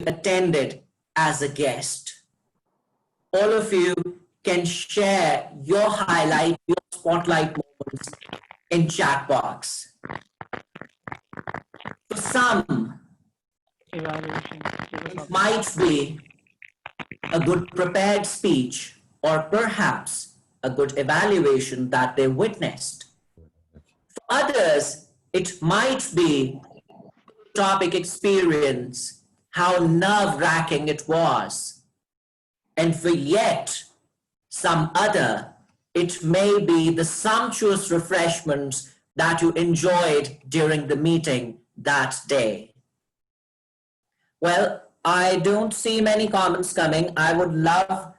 attended as a guest. All of you can share your highlight, your spotlight moments in chat box. For some, it might be a good prepared speech or perhaps a good evaluation that they witnessed. For others, it might be topic experience, how nerve-wracking it was. And for yet some other, it may be the sumptuous refreshments that you enjoyed during the meeting that day. Well, I don't see many comments coming. I would love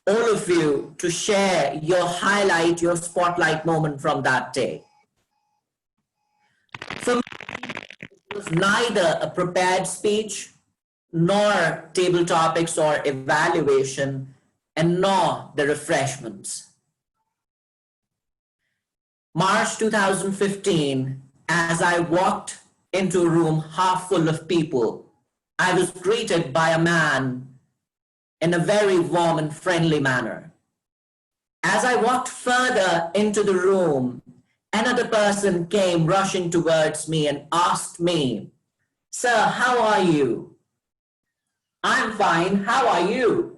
all of you to share your highlight, your spotlight moment from that day. For me, it was neither a prepared speech, nor table topics or evaluation, and nor the refreshments. March 2015, as I walked into a room half full of people, I was greeted by a man in a very warm and friendly manner. As I walked further into the room, another person came rushing towards me and asked me, "Sir, how are you?" "I'm fine, how are you?"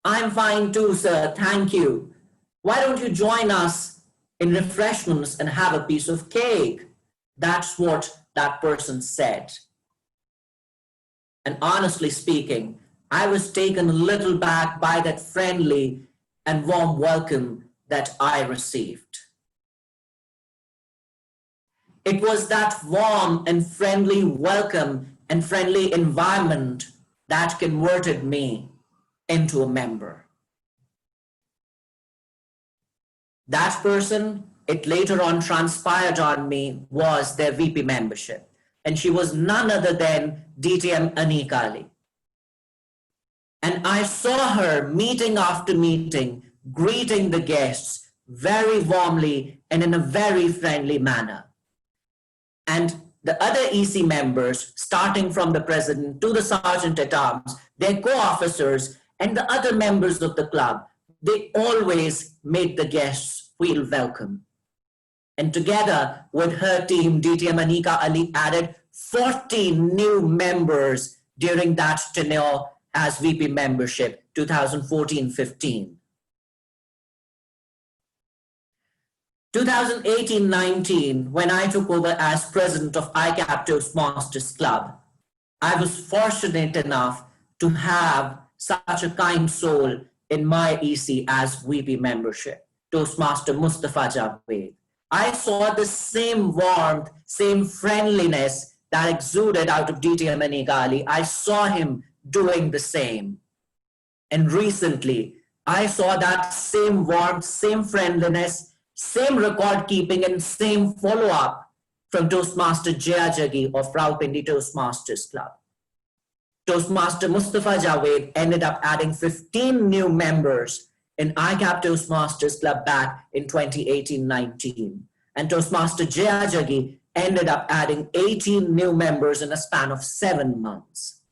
"I'm fine too, sir, thank you. Why don't you join us in refreshments and have a piece of cake?" That's what that person said. And honestly speaking, I was taken a little back by that friendly and warm welcome that I received. It was that warm and friendly welcome and friendly environment that converted me into a member. That person, it later on transpired on me, was their VP membership. And she was none other than DTM Anikali. And I saw her meeting after meeting, greeting the guests very warmly and in a very friendly manner. And the other EC members, starting from the president to the sergeant at arms, their co-officers, and the other members of the club, they always made the guests feel welcome. And together with her team, DTM Anika Ali added 40 new members during that tenure as VP membership, 2014-15. 2018-19, when I took over as president of ICAP Toastmasters Club, I was fortunate enough to have such a kind soul in my EC as VP membership, Toastmaster Mustafa Javed. I saw the same warmth, same friendliness that exuded out of DTM Anikali. I saw him doing the same. And recently, I saw that same warmth, same friendliness, same record keeping, and same follow-up from Toastmaster Jaya Jaggi of Rawalpindi Toastmasters Club. Toastmaster Mustafa Javed ended up adding 15 new members in ICAP Toastmasters Club back in 2018-19. And Toastmaster Jaya Jaggi ended up adding 18 new members in a span of 7 months.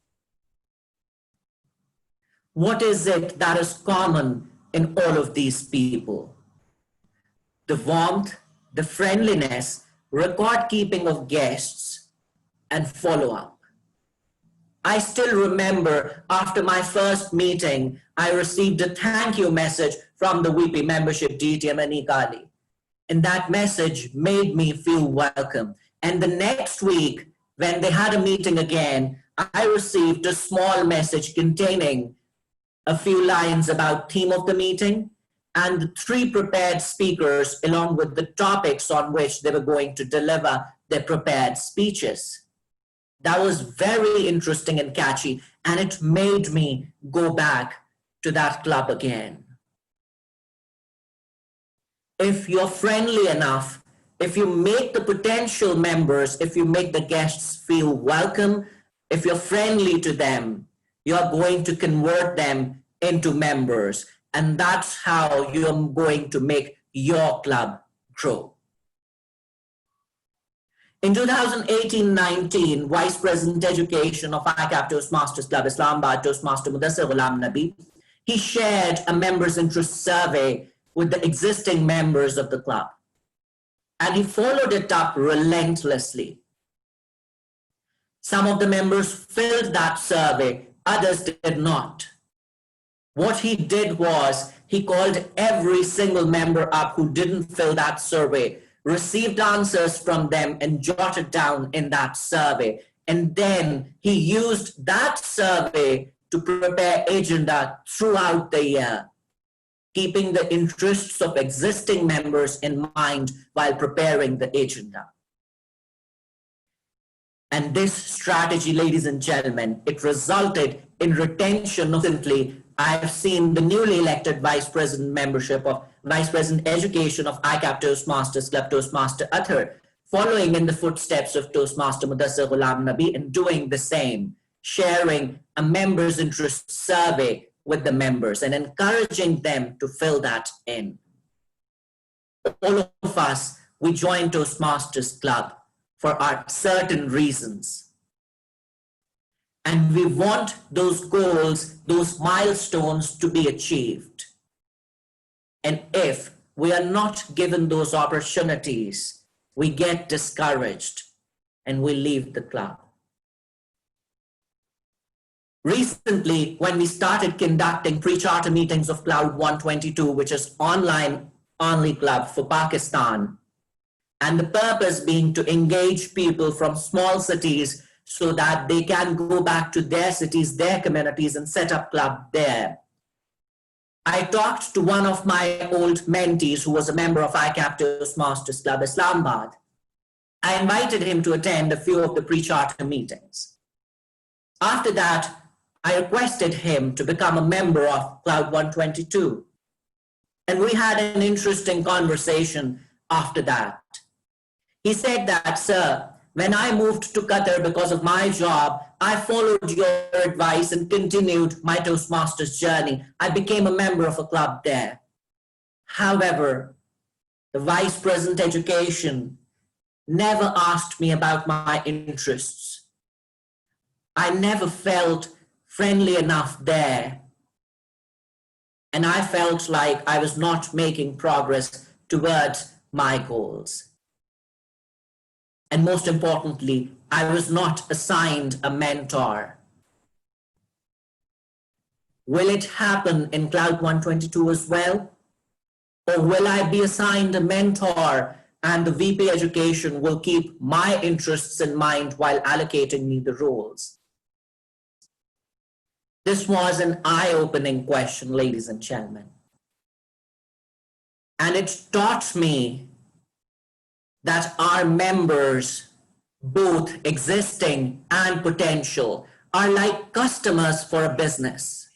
What is it that is common in all of these people? The warmth, the friendliness, record keeping of guests, and follow-up. I still remember after my first meeting, I received a thank you message from the VP membership, DTM Anikali. And that message made me feel welcome. And the next week, when they had a meeting again, I received a small message containing a few lines about theme of the meeting and the 3 prepared speakers along with the topics on which they were going to deliver their prepared speeches. That was very interesting and catchy, and it made me go back to that club again. If you're friendly enough, if you make the potential members, if you make the guests feel welcome, if you're friendly to them, you're going to convert them into members. And that's how you're going to make your club grow. In 2018-19, Vice President Education of ICAP Toastmasters Club Islamabad, Toastmaster Mudassir Ghulam Nabi, he shared a members' interest survey with the existing members of the club. And he followed it up relentlessly. Some of the members filled that survey, others did not. What he did was he called every single member up who didn't fill that survey, received answers from them and jotted down in that survey. And then he used that survey to prepare agenda throughout the year, keeping the interests of existing members in mind while preparing the agenda. And this strategy, ladies and gentlemen, it resulted in retention of simply, I've seen the newly elected Vice President membership of Vice President Education of ICAP Toastmasters Club, Toastmaster Athar, following in the footsteps of Toastmaster Mudassir Ghulam Nabi and doing the same, sharing a members' interest survey with the members and encouraging them to fill that in. All of us, we joined Toastmasters Club for our certain reasons. And we want those goals, those milestones to be achieved. And if we are not given those opportunities, we get discouraged and we leave the club. Recently, when we started conducting pre-charter meetings of Cloud 122, which is online only club for Pakistan, and the purpose being to engage people from small cities so that they can go back to their cities, their communities, and set up club there. I talked to one of my old mentees who was a member of ICAP Toastmasters Club Islamabad. I invited him to attend a few of the pre-charter meetings. After that, I requested him to become a member of Cloud 122. And we had an interesting conversation after that. He said that, sir, when I moved to Qatar because of my job, I followed your advice and continued my Toastmasters journey. I became a member of a club there. However, the Vice President Education never asked me about my interests. I never felt friendly enough there. And I felt like I was not making progress towards my goals. And most importantly, I was not assigned a mentor. Will it happen in Cloud 122 as well? Or will I be assigned a mentor and the VP Education will keep my interests in mind while allocating me the roles? This was an eye-opening question, ladies and gentlemen. And it taught me that our members, both existing and potential, are like customers for a business.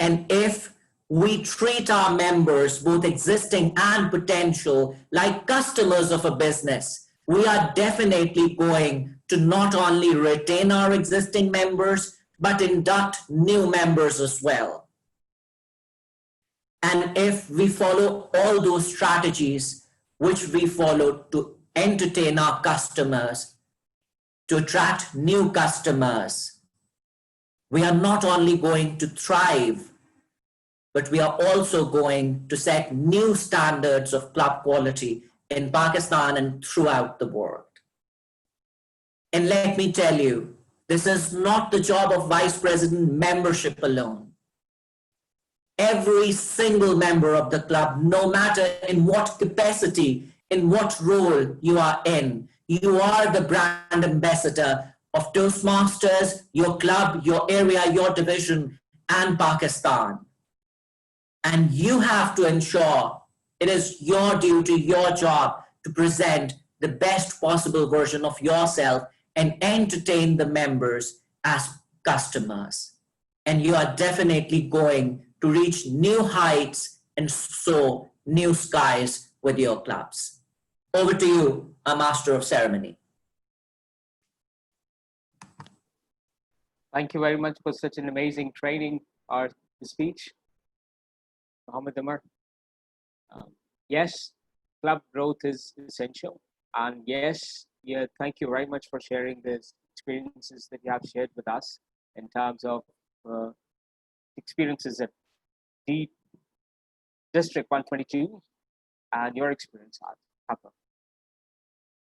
And if we treat our members, both existing and potential, like customers of a business, we are definitely going to not only retain our existing members, but induct new members as well. And if we follow all those strategies which we follow to entertain our customers, to attract new customers, we are not only going to thrive, but we are also going to set new standards of club quality in Pakistan and throughout the world. And let me tell you, this is not the job of Vice President membership alone. Every single member of the club, no matter in what capacity, in what role you are in, you are the brand ambassador of Toastmasters, your club, your area, your division, and Pakistan. And you have to ensure it is your duty, your job to present the best possible version of yourself and entertain the members as customers. And you are definitely going to reach new heights and soar new skies with your clubs. Over to you, our Master of Ceremony. Thank you very much for such an amazing training or speech, Mohammed Amar. Yes, club growth is essential. And yes, yeah, thank you very much for sharing these experiences that you have shared with us in terms of uh, experiences at D District 122 and your experience at Kappa.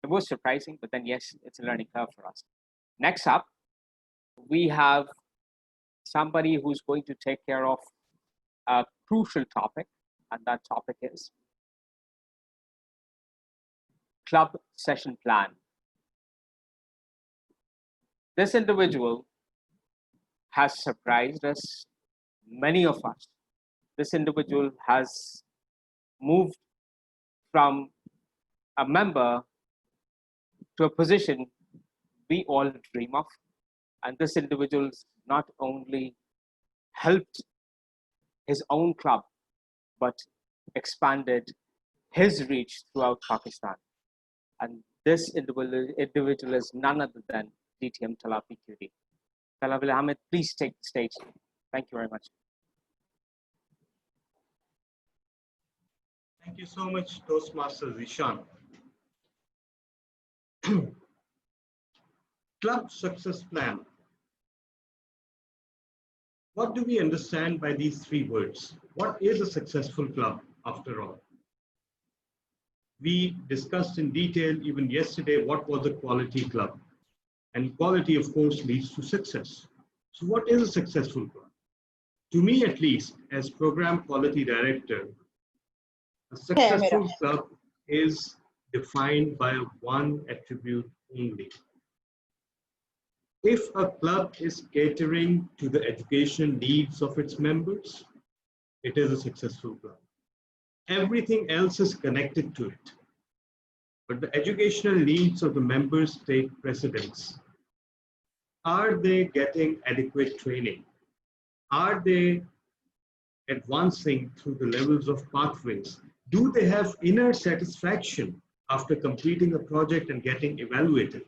It was surprising, but then yes, it's a learning curve for us. Next up, we have somebody who's going to take care of a crucial topic, and that topic is club session plan. This individual has surprised us, many of us. This individual has moved from a member to a position we all dream of. And this individual not only helped his own club, but expanded his reach throughout Pakistan. And this individual is none other than DTM Talapi QD. Talabil Ahmed, please take the stage. Thank you very much. Thank you so much, Toastmaster Zishan. Club success plan. What do we understand by these three words? What is a successful club after all? We discussed in detail even yesterday what was a quality club. And quality, of course, leads to success. So what is a successful club? To me, at least, as program quality director, a successful club is defined by one attribute only. If a club is catering to the educational needs of its members, it is a successful club. Everything else is connected to it. But the educational needs of the members take precedence. Are they getting adequate training? Are they advancing through the levels of pathways? Do they have inner satisfaction after completing a project and getting evaluated?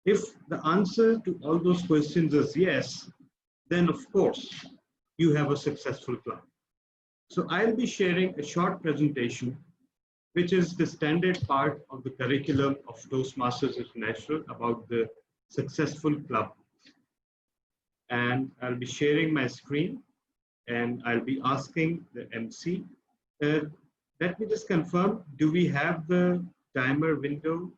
If the answer to all those questions is yes, then of course you have a successful club. So I'll be sharing a short presentation, which is the standard part of the curriculum of Toastmasters International about the successful club. And I'll be sharing my screen and I'll be asking the MC. Let me just confirm, do we have the timer window?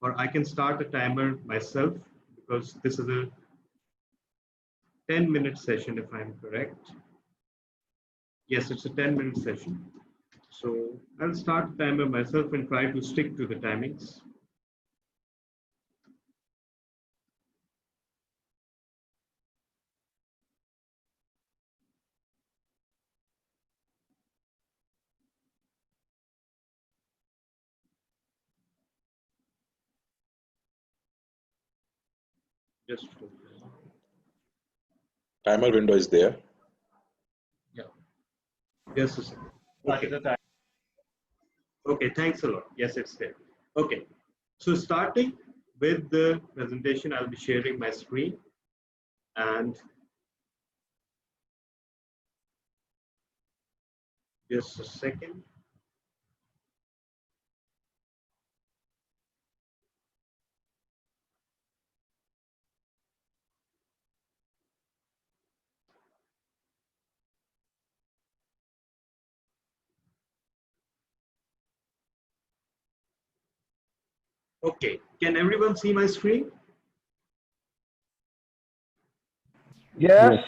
Or I can start a timer myself because this is a 10-minute session if I'm correct. Yes, it's a 10-minute session. So I'll start the timer myself and try to stick to the timings. Just timer window is there. yeah. Yes, sir. Okay. Okay, thanks a lot. Yes, it's there. Okay. So starting with the presentation, I'll be sharing my screen and just a second. Okay, can everyone see my screen? Yes.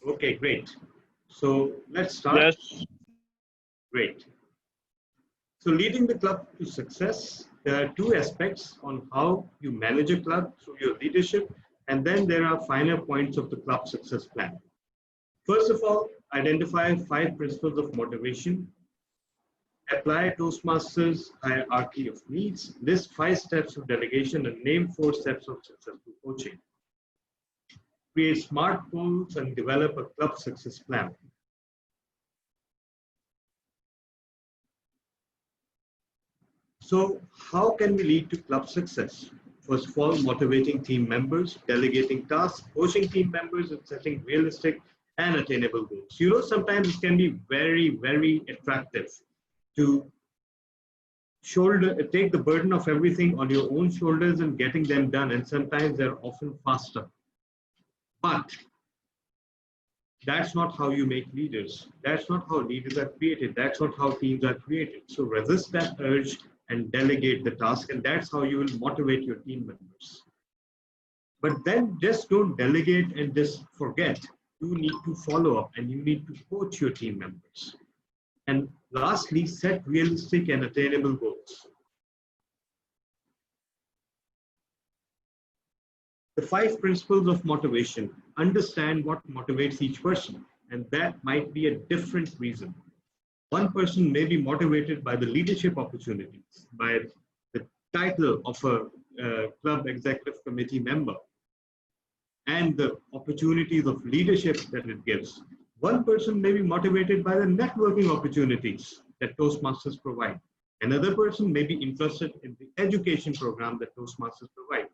Okay, great. So let's start. Yes. Great. So leading the club to success, there are two aspects on how you manage a club through your leadership, and then there are finer points of the club success plan. First of all, identify 5 principles of motivation. Apply Toastmasters hierarchy of needs. List 5 steps of delegation and name 4 steps of successful coaching. Create SMART goals and develop a club success plan. So how can we lead to club success? First of all, motivating team members, delegating tasks, coaching team members, and setting realistic and attainable goals. You know, sometimes it can be very, very attractive to take the burden of everything on your own shoulders and getting them done. And sometimes they're often faster. But that's not how you make leaders. That's not how leaders are created. That's not how teams are created. So resist that urge and delegate the task. And that's how you will motivate your team members. But then just don't delegate and just forget. You need to follow up and you need to coach your team members. And lastly, set realistic and attainable goals. The 5 principles of motivation. Understand what motivates each person, and that might be a different reason. One person may be motivated by the leadership opportunities, by the title of a club executive committee member, and the opportunities of leadership that it gives. One person may be motivated by the networking opportunities that Toastmasters provide. Another person may be interested in the education program that Toastmasters provide.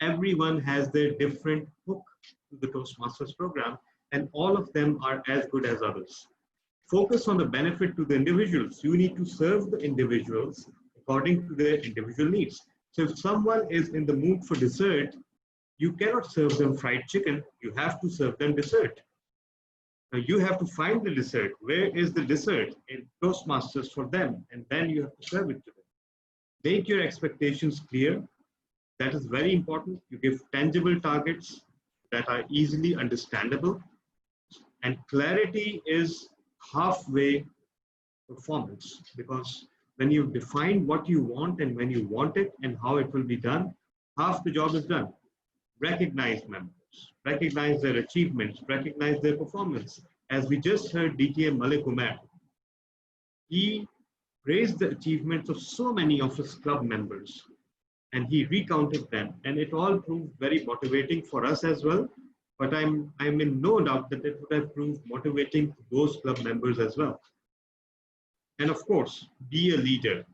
Everyone has their different hook to the Toastmasters program, and all of them are as good as others. Focus on the benefit to the individuals. You need to serve the individuals according to their individual needs. So if someone is in the mood for dessert, you cannot serve them fried chicken. You have to serve them dessert. Now you have to find the dessert. Where is the dessert in Toastmasters for them? And then you have to serve it to them. Make your expectations clear. That is very important. You give tangible targets that are easily understandable. And clarity is halfway performance, because when you define what you want and when you want it and how it will be done, half the job is done. Recognize members, recognize their achievements, recognize their performance. As we just heard DTM Malik Umar, he praised the achievements of so many of his club members and he recounted them, and it all proved very motivating for us as well. But I'm in no doubt that it would have proved motivating to those club members as well. And of course, be a leader.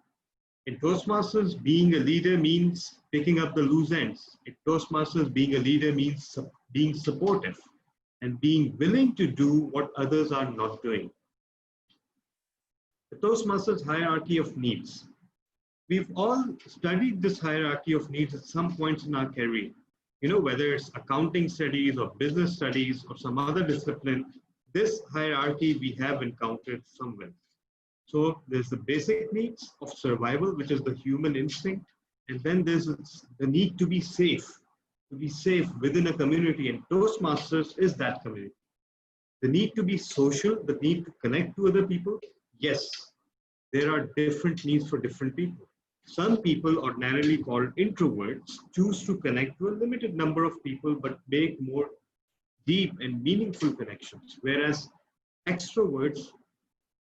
In Toastmasters, being a leader means picking up the loose ends. In Toastmasters, being a leader means being supportive and being willing to do what others are not doing. The Toastmasters hierarchy of needs. We've all studied this hierarchy of needs at some points in our career. You know, whether it's accounting studies or business studies or some other discipline, this hierarchy we have encountered somewhere. So there's the basic needs of survival, which is the human instinct. And then there's the need to be safe within a community. And Toastmasters is that community. The need to be social, the need to connect to other people. Yes, there are different needs for different people. Some people, ordinarily called introverts, choose to connect to a limited number of people, but make more deep and meaningful connections. Whereas extroverts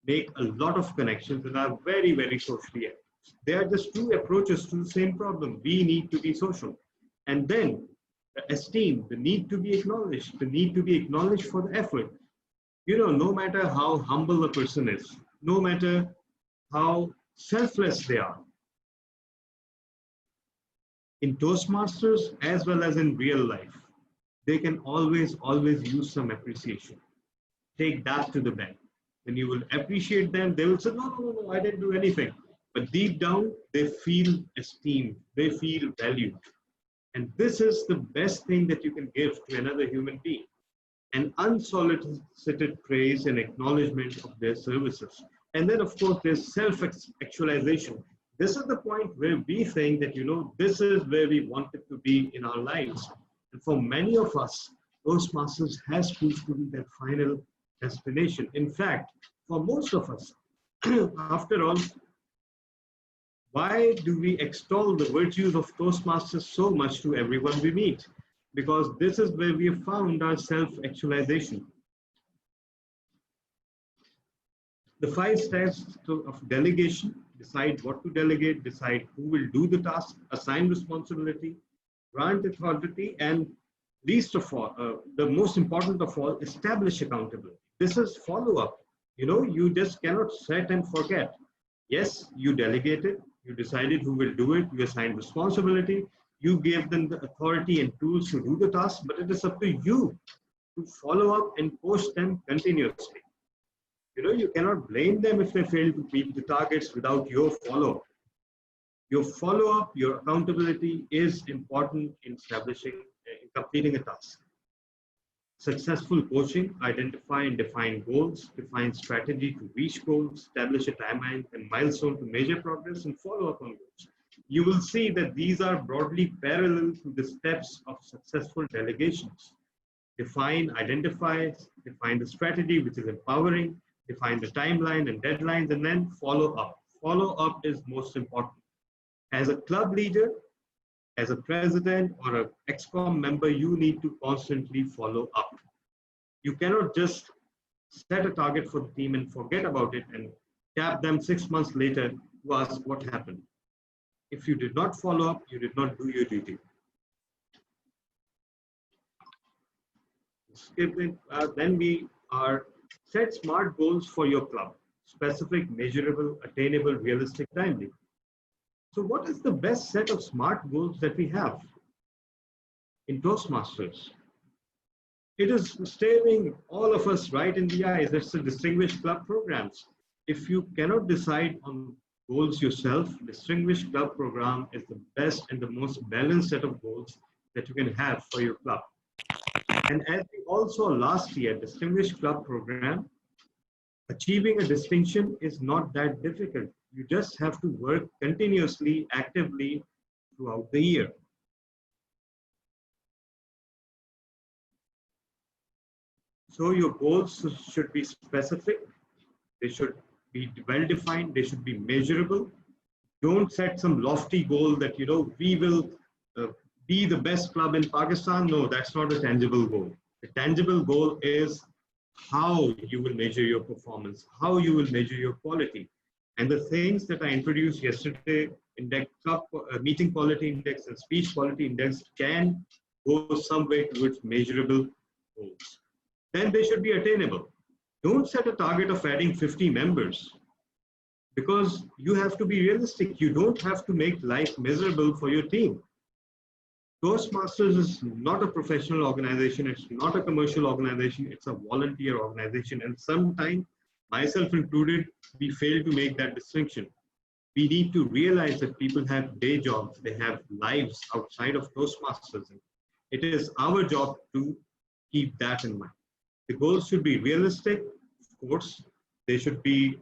make a lot of connections and are very, very socially active. There are just two approaches to the same problem. We need to be social. And then the esteem, the need to be acknowledged, for the effort. You know, no matter how humble a person is, no matter how selfless they are, in Toastmasters as well as in real life, they can always use some appreciation. Take that to the bank. When you will appreciate them, they will say, no, I didn't do anything. But deep down, they feel esteemed, they feel valued. And this is the best thing that you can give to another human being. An unsolicited praise and acknowledgement of their services. And then, of course, there's self-actualization. This is the point where we think that, you know, this is where we want it to be in our lives. And for many of us, Toastmasters has proved to be that final destination. In fact, for most of us, after all, why do we extol the virtues of Toastmasters so much to everyone we meet? Because this is where we have found our self-actualization. The 5 steps of delegation: decide what to delegate, decide who will do the task, assign responsibility, grant authority, and least of all, the most important of all, establish accountability. This is follow-up. You know, you just cannot set and forget. Yes, you delegated, you decided who will do it, you assigned responsibility, you gave them the authority and tools to do the task, but it is up to you to follow up and coach them continuously. You cannot blame them if they fail to meet the targets without your follow-up. Your follow-up, your accountability is important in in completing a task. Successful coaching: identify and define goals, define strategy to reach goals, establish a timeline and milestone to measure progress, and follow up on goals. You will see that these are broadly parallel to the steps of successful delegations. Identify, define the strategy, which is empowering, define the timeline and deadlines, and then follow up. Follow up is most important. As a club leader, as a president or an ExCom member, you need to constantly follow up. You cannot just set a target for the team and forget about it and tap them 6 months later to ask what happened. If you did not follow up, you did not do your duty. Then we are set SMART goals for your club: specific, measurable, attainable, realistic, timely. So what is the best set of SMART goals that we have in Toastmasters? It is staring all of us right in the eyes. It's the Distinguished Club programs. If you cannot decide on goals yourself, Distinguished Club program is the best and the most balanced set of goals that you can have for your club. And as we all saw last year, Distinguished Club program, achieving a distinction is not that difficult. You just have to work continuously, actively throughout the year. So your goals should be specific, they should be well defined, they should be measurable. Don't set some lofty goal that, we will be the best club in Pakistan. No, that's not a tangible goal. The tangible goal is how you will measure your performance, how you will measure your quality. And the things that I introduced yesterday, meeting quality index and speech quality index, can go some way towards measurable goals. Then they should be attainable. Don't set a target of adding 50 members, because you have to be realistic. You don't have to make life miserable for your team. Toastmasters is not a professional organization. It's not a commercial organization. It's a volunteer organization. And sometimes, myself included, we fail to make that distinction. We need to realize that people have day jobs. They have lives outside of Toastmasters. It is our job to keep that in mind. The goals should be realistic, of course. They should be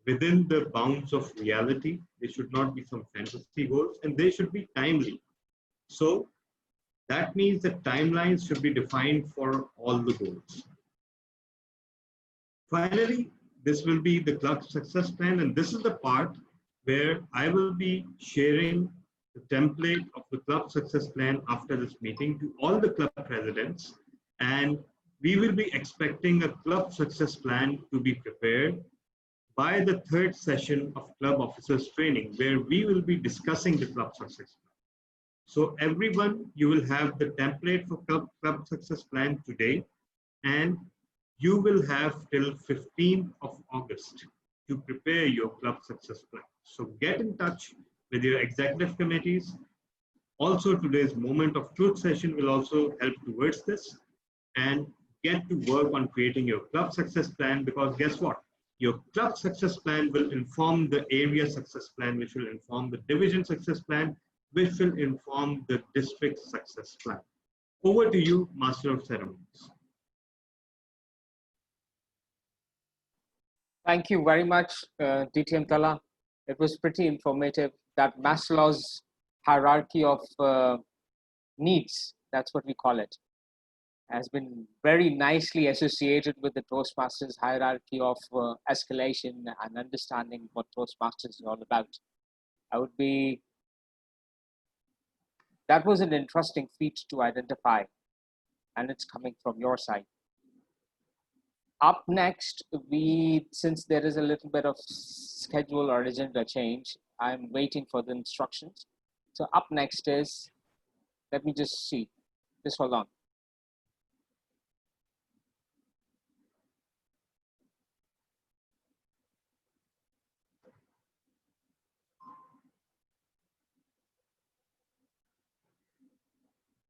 within the bounds of reality. They should not be some fantasy goals, and they should be timely. So that means that timelines should be defined for all the goals. Finally, this will be the club success plan, and this is the part where I will be sharing the template of the club success plan after this meeting to all the club presidents. And we will be expecting a club success plan to be prepared by the third session of club officers training, where we will be discussing the club success plan. So everyone, you will have the template for club success plan today, and you will have till 15th of August to prepare your club success plan. So get in touch with your executive committees. Also, today's moment of truth session will also help towards this, and get to work on creating your club success plan, because guess what? Your club success plan will inform the area success plan, which will inform the division success plan, which will inform the district success plan. Over to you, Master of Ceremonies. Thank you very much, DTM Tala. It was pretty informative. That Maslow's hierarchy of needs, that's what we call it, has been very nicely associated with the Toastmasters hierarchy of escalation and understanding what Toastmasters is all about. That was an interesting feat to identify, and it's coming from your side. Up next, since there is a little bit of schedule or agenda change, I'm waiting for the instructions. So up next is, let me just see, just hold on.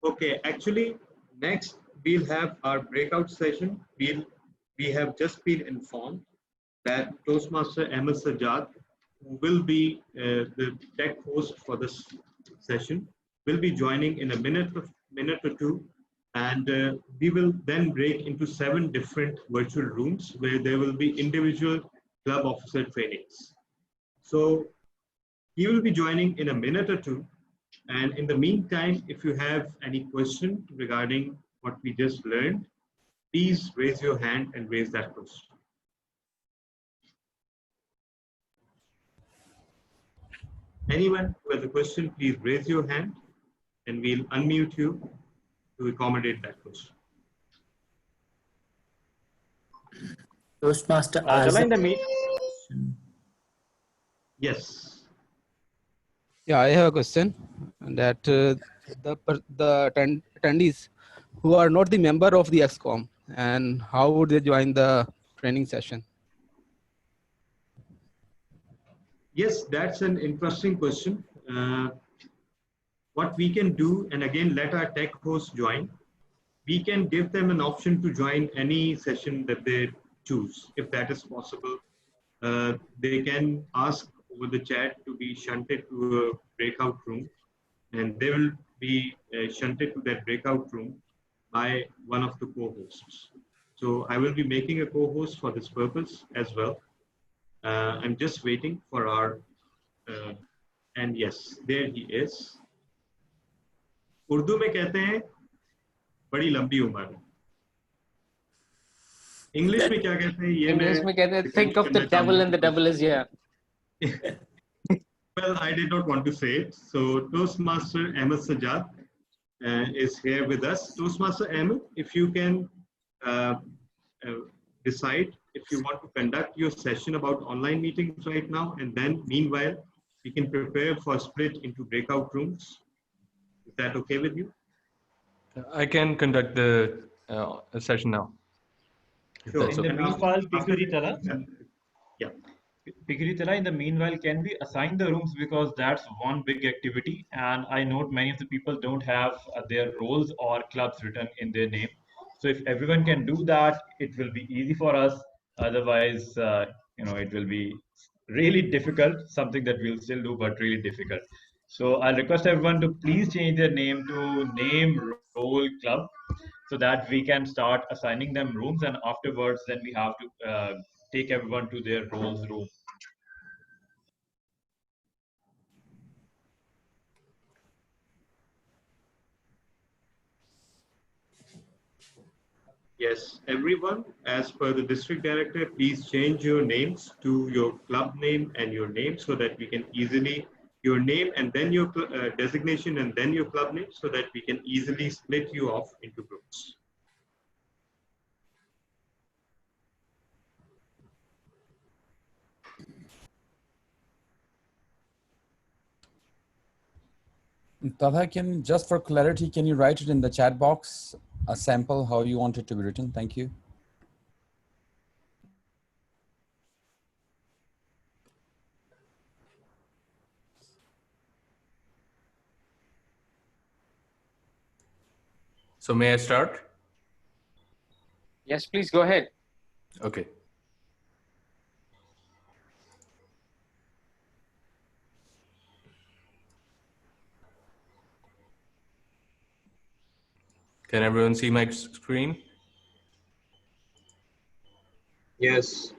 Okay, actually, next we'll have our breakout session. We have just been informed that Toastmaster Ahmed Sajjad, who will be the tech host for this session, will be joining in a minute or two, and we will then break into 7 different virtual rooms where there will be individual club officer trainings. So he will be joining in a minute or two, and in the meantime, if you have any question regarding what we just learned, please raise your hand and raise that question. Anyone who has a question, please raise your hand and we'll unmute you to accommodate that question. Toastmaster Chala, in the meet. Yes. Yeah, I have a question that the attendees who are not the member of the XCOM, and how would they join the training session? Yes, that's an interesting question. What we can do, and again, let our tech host join, we can give them an option to join any session that they choose, if that is possible. They can ask over the chat to be shunted to a breakout room, and they will be shunted to that breakout room by one of the co-hosts. So I will be making a co-host for this purpose as well. I'm just waiting for our, and yes, there he is. Urdu में कहते हैं बड़ी लंबी उम्र. English में क्या कहते हैं ये English में कहते हैं, think of the devil and the devil is here. Well, I did not want to say it. So Toastmaster Ahmed Sajjad is here with us. Toastmaster Ahmed, if you can decide if you want to conduct your session about online meetings right now, and then meanwhile, we can prepare for split into breakout rooms. Is that okay with you? I can conduct the session now. Sure. In the meanwhile, Pikuritala, yeah. Pikuritala, in the meanwhile, can we assign the rooms, because that's one big activity, and I note many of the people don't have their roles or clubs written in their name. So if everyone can do that, it will be easy for us. Otherwise, it will be really difficult, something that we'll still do, but really difficult. So I'll request everyone to please change their name to name, role, club, so that we can start assigning them rooms, and afterwards then we have to take everyone to their roles room. Yes, everyone, as per the district director, please change your names to your club name and your name, so that we can easily, your name and then your designation and then your club name, so that we can easily split you off into groups. Tadha, just for clarity, can you write it in the chat box, a sample, how you want it to be written? Thank you. So may I start? Yes, please go ahead. Okay. Can everyone see my screen? Yes.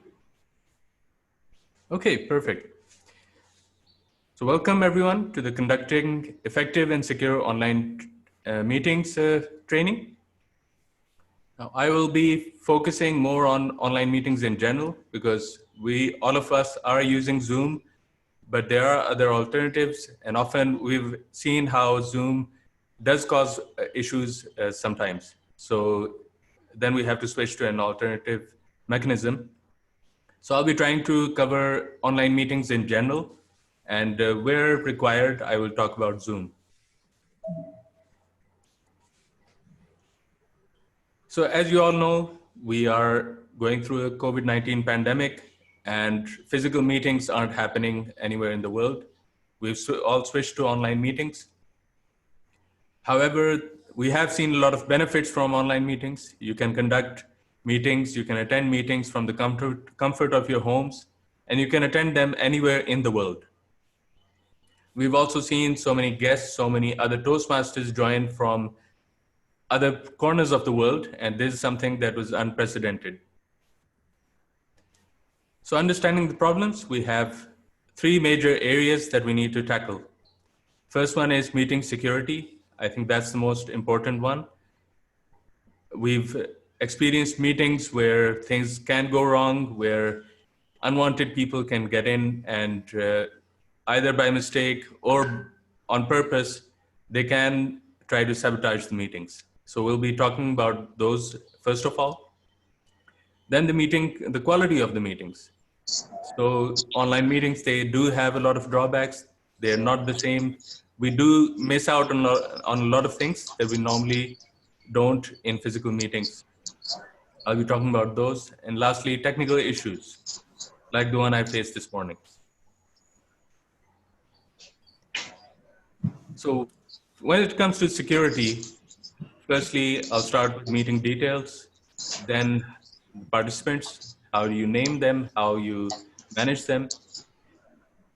Okay, perfect. So welcome everyone to the Conducting Effective and Secure Online Meetings training. Now, I will be focusing more on online meetings in general, because all of us are using Zoom, but there are other alternatives, and often we've seen how Zoom does cause issues sometimes. So then we have to switch to an alternative mechanism. So I'll be trying to cover online meetings in general, and where required, I will talk about Zoom. So as you all know, we are going through a COVID-19 pandemic, and physical meetings aren't happening anywhere in the world. We've all switched to online meetings. However, we have seen a lot of benefits from online meetings. You can conduct meetings, you can attend meetings from the comfort of your homes, and you can attend them anywhere in the world. We've also seen so many guests, so many other Toastmasters join from other corners of the world, and this is something that was unprecedented. So understanding the problems, we have three major areas that we need to tackle. First one is meeting security. I think that's the most important one. We've experienced meetings where things can go wrong, where unwanted people can get in and either by mistake or on purpose, they can try to sabotage the meetings. So we'll be talking about those first of all. Then the quality of the meetings. So online meetings, they do have a lot of drawbacks. They're not the same. We do miss out on a lot of things that we normally don't in physical meetings. I'll be talking about those. And lastly, technical issues, like the one I faced this morning. So when it comes to security, firstly, I'll start with meeting details, then participants, how do you name them, how you manage them,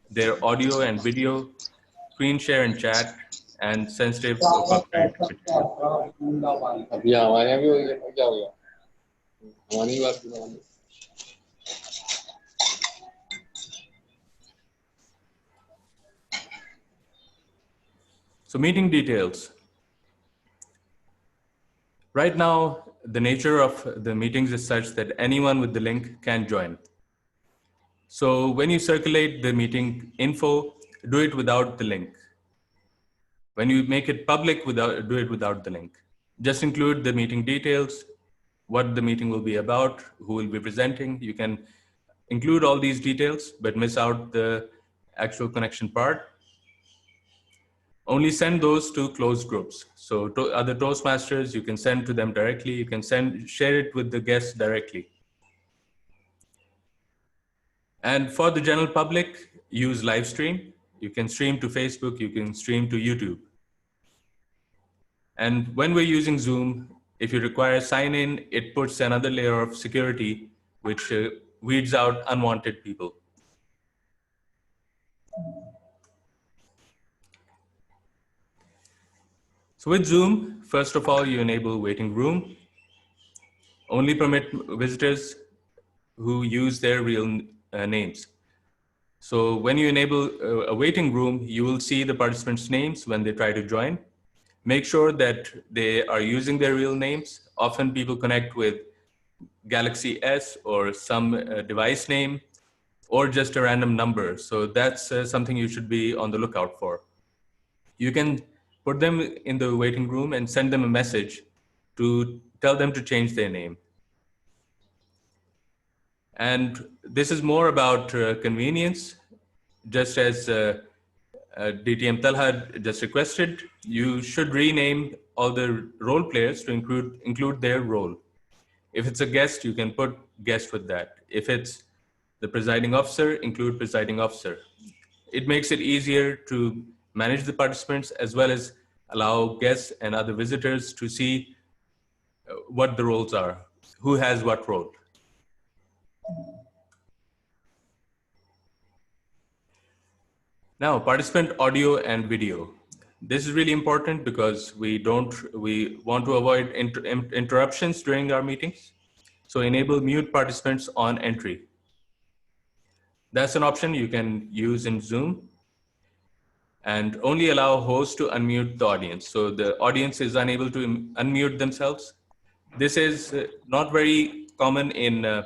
their audio and video, screen share and chat, and sensitive or copyright material. So meeting details. Right now, the nature of the meetings is such that anyone with the link can join. So when you circulate the meeting info, do it without the link. When you make it public, do it without the link. Just include the meeting details, what the meeting will be about, who will be presenting. You can include all these details, but miss out the actual connection part. Only send those to closed groups. So to other Toastmasters, you can send to them directly. You can share it with the guests directly. And for the general public, use live stream. You can stream to Facebook, you can stream to YouTube. And when we're using Zoom, if you require sign in, it puts another layer of security, which weeds out unwanted people. So with Zoom, first of all, you enable waiting room. Only permit visitors who use their real names. So when you enable a waiting room, you will see the participants' names when they try to join. Make sure that they are using their real names. Often people connect with Galaxy S or some device name or just a random number. So that's something you should be on the lookout for. You can put them in the waiting room and send them a message to tell them to change their name. And this is more about convenience. Just as DTM Talha just requested, you should rename all the role players to include their role. If it's a guest, you can put guest with that. If it's the presiding officer, include presiding officer. It makes it easier to manage the participants as well as allow guests and other visitors to see what the roles are, who has what role. Now, participant audio and video. This is really important because we want to avoid interruptions during our meetings. So enable mute participants on entry. That's an option you can use in Zoom, and only allow hosts to unmute the audience. So the audience is unable to unmute themselves. This is not very common in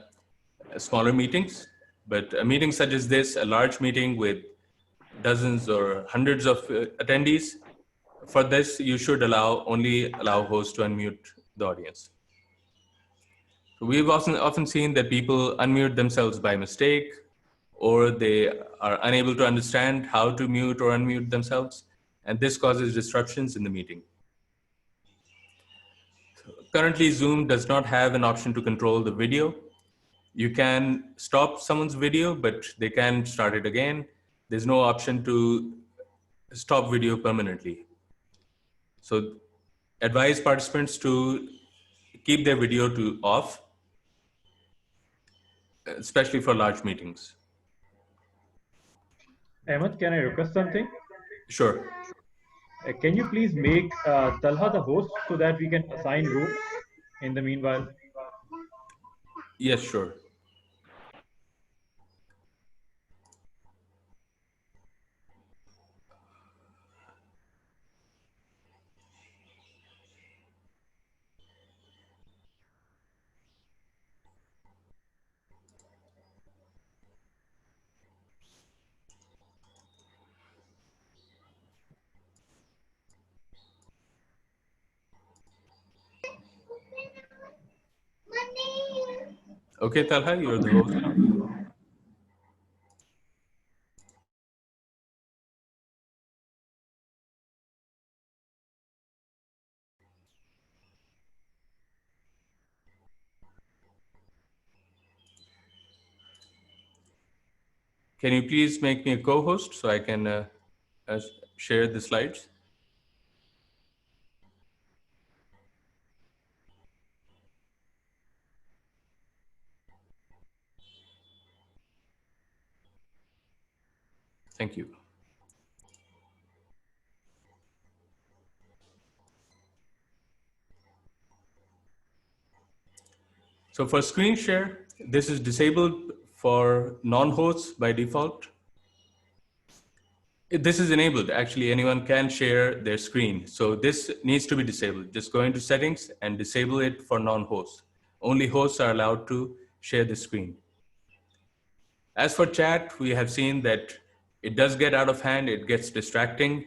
smaller meetings, but a meeting such as this, a large meeting with dozens or hundreds of attendees, for this, you should only allow hosts to unmute the audience. So we've often seen that people unmute themselves by mistake, or they are unable to understand how to mute or unmute themselves, and this causes disruptions in the meeting. Currently, Zoom does not have an option to control the video. You can stop someone's video, but they can start it again. There's no option to stop video permanently. So advise participants to keep their video off, especially for large meetings. Ahmed, can I request something? Sure. Can you please make Talha the host so that we can assign rooms in the meanwhile? Yes, sure. Okay, Talha, you're the host now. Can you please make me a co-host so I can share the slides? Thank you. So for screen share, this is disabled for non-hosts by default. This is enabled. Actually, anyone can share their screen. So this needs to be disabled. Just go into settings and disable it for non-hosts. Only hosts are allowed to share the screen. As for chat, we have seen that it does get out of hand. It gets distracting.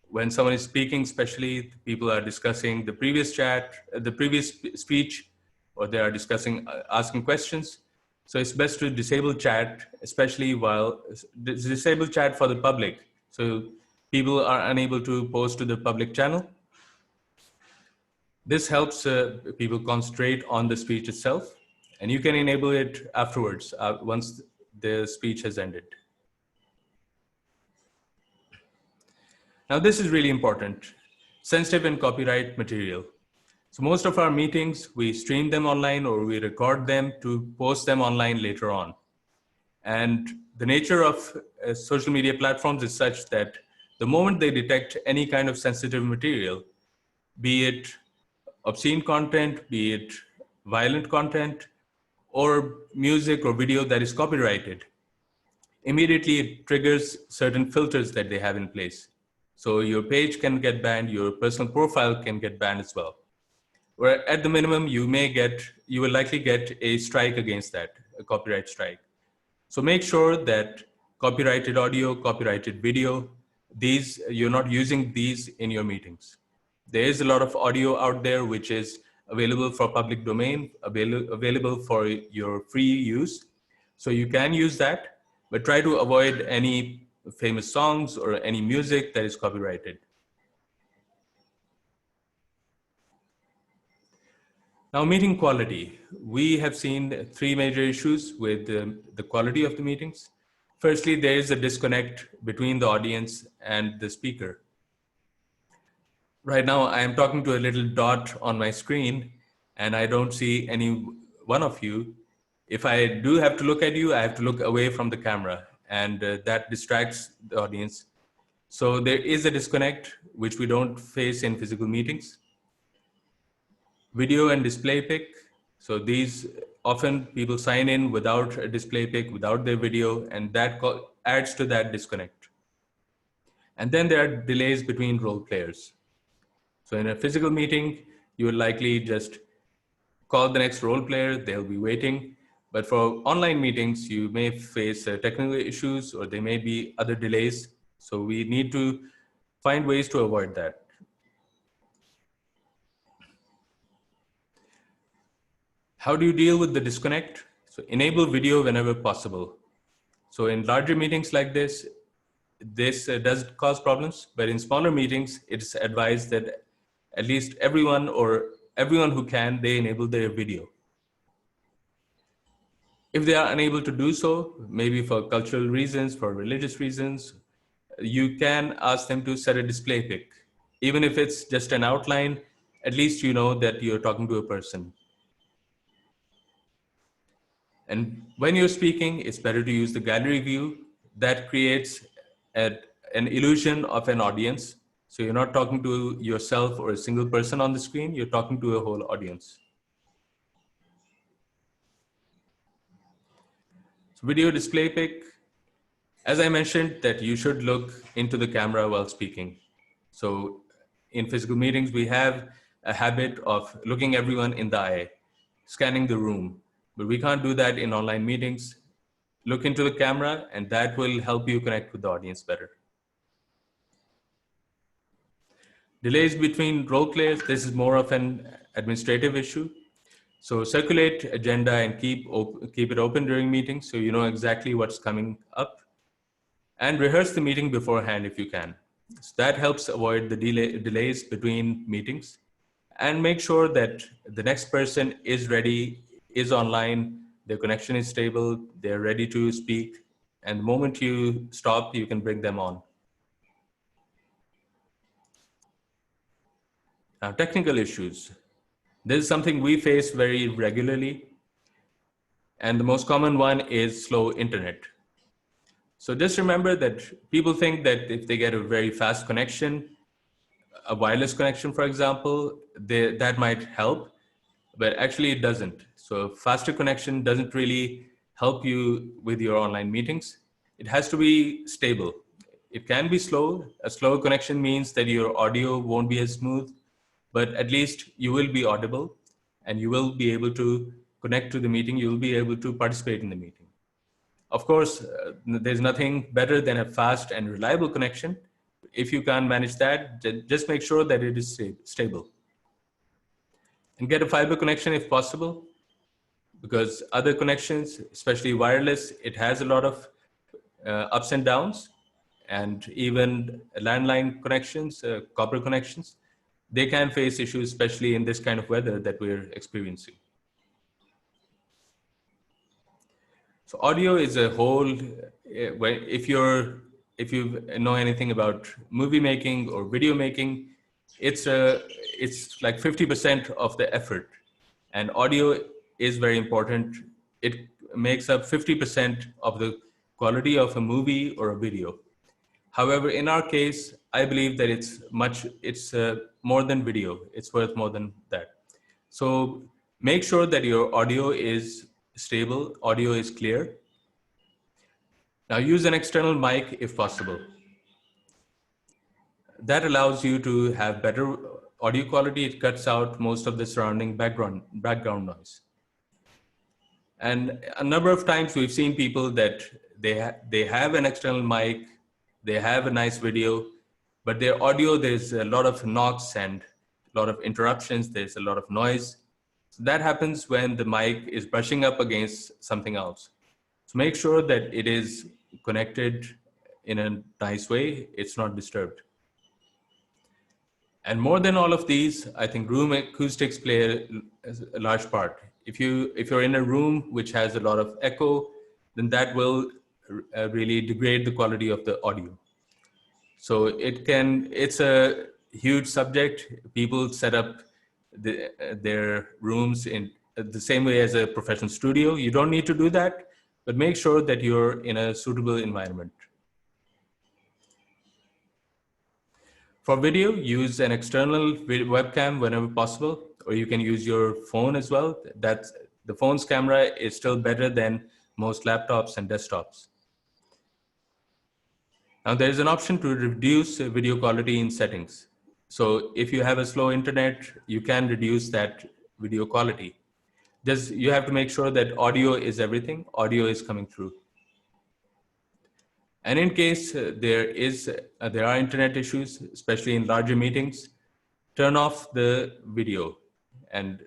When someone is speaking, especially people are discussing the previous chat, the previous speech, or they are discussing, asking questions. So it's best to disable chat, especially while disable chat for the public. So people are unable to post to the public channel. This helps people concentrate on the speech itself, and you can enable it afterwards, once the speech has ended. Now, this is really important, sensitive and copyright material. So most of our meetings, we stream them online or we record them to post them online later on. And the nature of social media platforms is such that the moment they detect any kind of sensitive material, be it obscene content, be it violent content, or music or video that is copyrighted, immediately it triggers certain filters that they have in place. So your page can get banned, your personal profile can get banned as well. Or at the minimum, you will likely get a strike against that, a copyright strike. So make sure that copyrighted audio, copyrighted video, you're not using these in your meetings. There is a lot of audio out there which is available for public domain, available for your free use. So you can use that, but try to avoid any famous songs or any music that is copyrighted. Now, meeting quality. We have seen three major issues with the quality of the meetings. Firstly, there is a disconnect between the audience and the speaker. Right now, I am talking to a little dot on my screen, and I don't see any one of you. If I do have to look at you, I have to look away from the camera, and that distracts the audience. So there is a disconnect, which we don't face in physical meetings. Video and display pic. So these often people sign in without a display pic, without their video, and that adds to that disconnect. And then there are delays between role players. So in a physical meeting, you will likely just call the next role player, they'll be waiting. But for online meetings, you may face technical issues or there may be other delays. So we need to find ways to avoid that. How do you deal with the disconnect? So enable video whenever possible. So in larger meetings like this does cause problems, but in smaller meetings, it's advised that at least everyone who can, they enable their video. If they are unable to do so, maybe for cultural reasons, for religious reasons, you can ask them to set a display pic. Even if it's just an outline, at least you know that you're talking to a person. And when you're speaking, it's better to use the gallery view. That creates an illusion of an audience. So you're not talking to yourself or a single person on the screen, you're talking to a whole audience. So video display pic, as I mentioned, that you should look into the camera while speaking. So in physical meetings, we have a habit of looking everyone in the eye, scanning the room, but we can't do that in online meetings. Look into the camera, and that will help you connect with the audience better. Delays between role players, this is more of an administrative issue. So circulate agenda and keep it open during meetings so you know exactly what's coming up. And rehearse the meeting beforehand if you can. So that helps avoid the delays between meetings. And make sure that the next person is ready, is online, their connection is stable, they're ready to speak. And the moment you stop, you can bring them on. Now, technical issues. This is something we face very regularly. And the most common one is slow internet. So just remember that people think that if they get a very fast connection, a wireless connection, for example, that might help, but actually it doesn't. So faster connection doesn't really help you with your online meetings. It has to be stable. It can be slow. A slow connection means that your audio won't be as smooth, but at least you will be audible and you will be able to connect to the meeting. You will be able to participate in the meeting. Of course, there's nothing better than a fast and reliable connection. If you can't manage that, just make sure that it is stable. And get a fiber connection if possible, because other connections, especially wireless, it has a lot of ups and downs, and even landline connections, copper connections, they can face issues, especially in this kind of weather that we're experiencing. So audio is a whole, if you know anything about movie making or video making, it's like 50% of the effort, and audio is very important. It makes up 50% of the quality of a movie or a video. However, in our case, I believe that it's more than video. It's worth more than that. So make sure that your audio is stable, audio is clear. Now use an external mic if possible. That allows you to have better audio quality. It cuts out most of the surrounding background noise. And a number of times we've seen people that they have an external mic, they have a nice video, but their audio, there's a lot of knocks and a lot of interruptions, there's a lot of noise. So that happens when the mic is brushing up against something else. So make sure that it is connected in a nice way, it's not disturbed. And more than all of these, I think room acoustics play a large part. If you're in a room which has a lot of echo, then that will really degrade the quality of the audio. So it's a huge subject. People set up their rooms in the same way as a professional studio. You don't need to do that, but make sure that you're in a suitable environment. For video, use an external webcam whenever possible, or you can use your phone as well. The phone's camera is still better than most laptops and desktops. Now there's an option to reduce video quality in settings. So if you have a slow internet, you can reduce that video quality. You have to make sure that audio is everything, audio is coming through. And in case there are internet issues, especially in larger meetings, turn off the video. And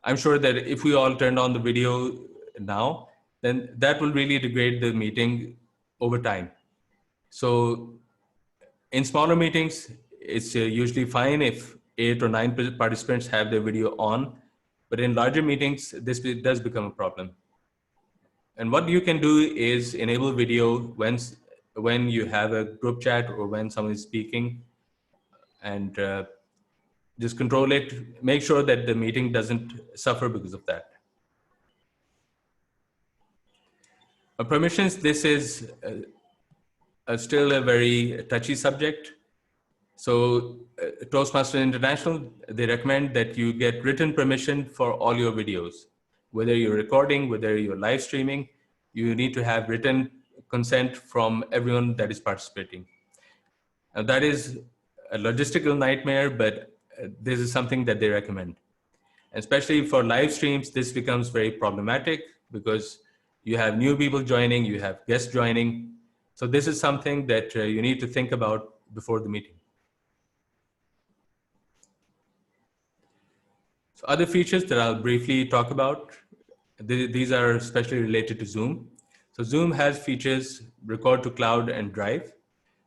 I'm sure that if we all turned on the video now, then that will really degrade the meeting over time. So in smaller meetings, it's usually fine if 8 or 9 participants have their video on, but in larger meetings, this does become a problem. And what you can do is enable video when you have a group chat or when someone is speaking, and just control it, make sure that the meeting doesn't suffer because of that. Permissions, this is still a very touchy subject. So Toastmasters International, they recommend that you get written permission for all your videos. Whether you're recording, whether you're live streaming, you need to have written consent from everyone that is participating. Now that is a logistical nightmare, but this is something that they recommend. Especially for live streams, this becomes very problematic because you have new people joining, you have guests joining. So this is something that you need to think about before the meeting. So other features that I'll briefly talk about, these are especially related to Zoom. So Zoom has features record to cloud and drive.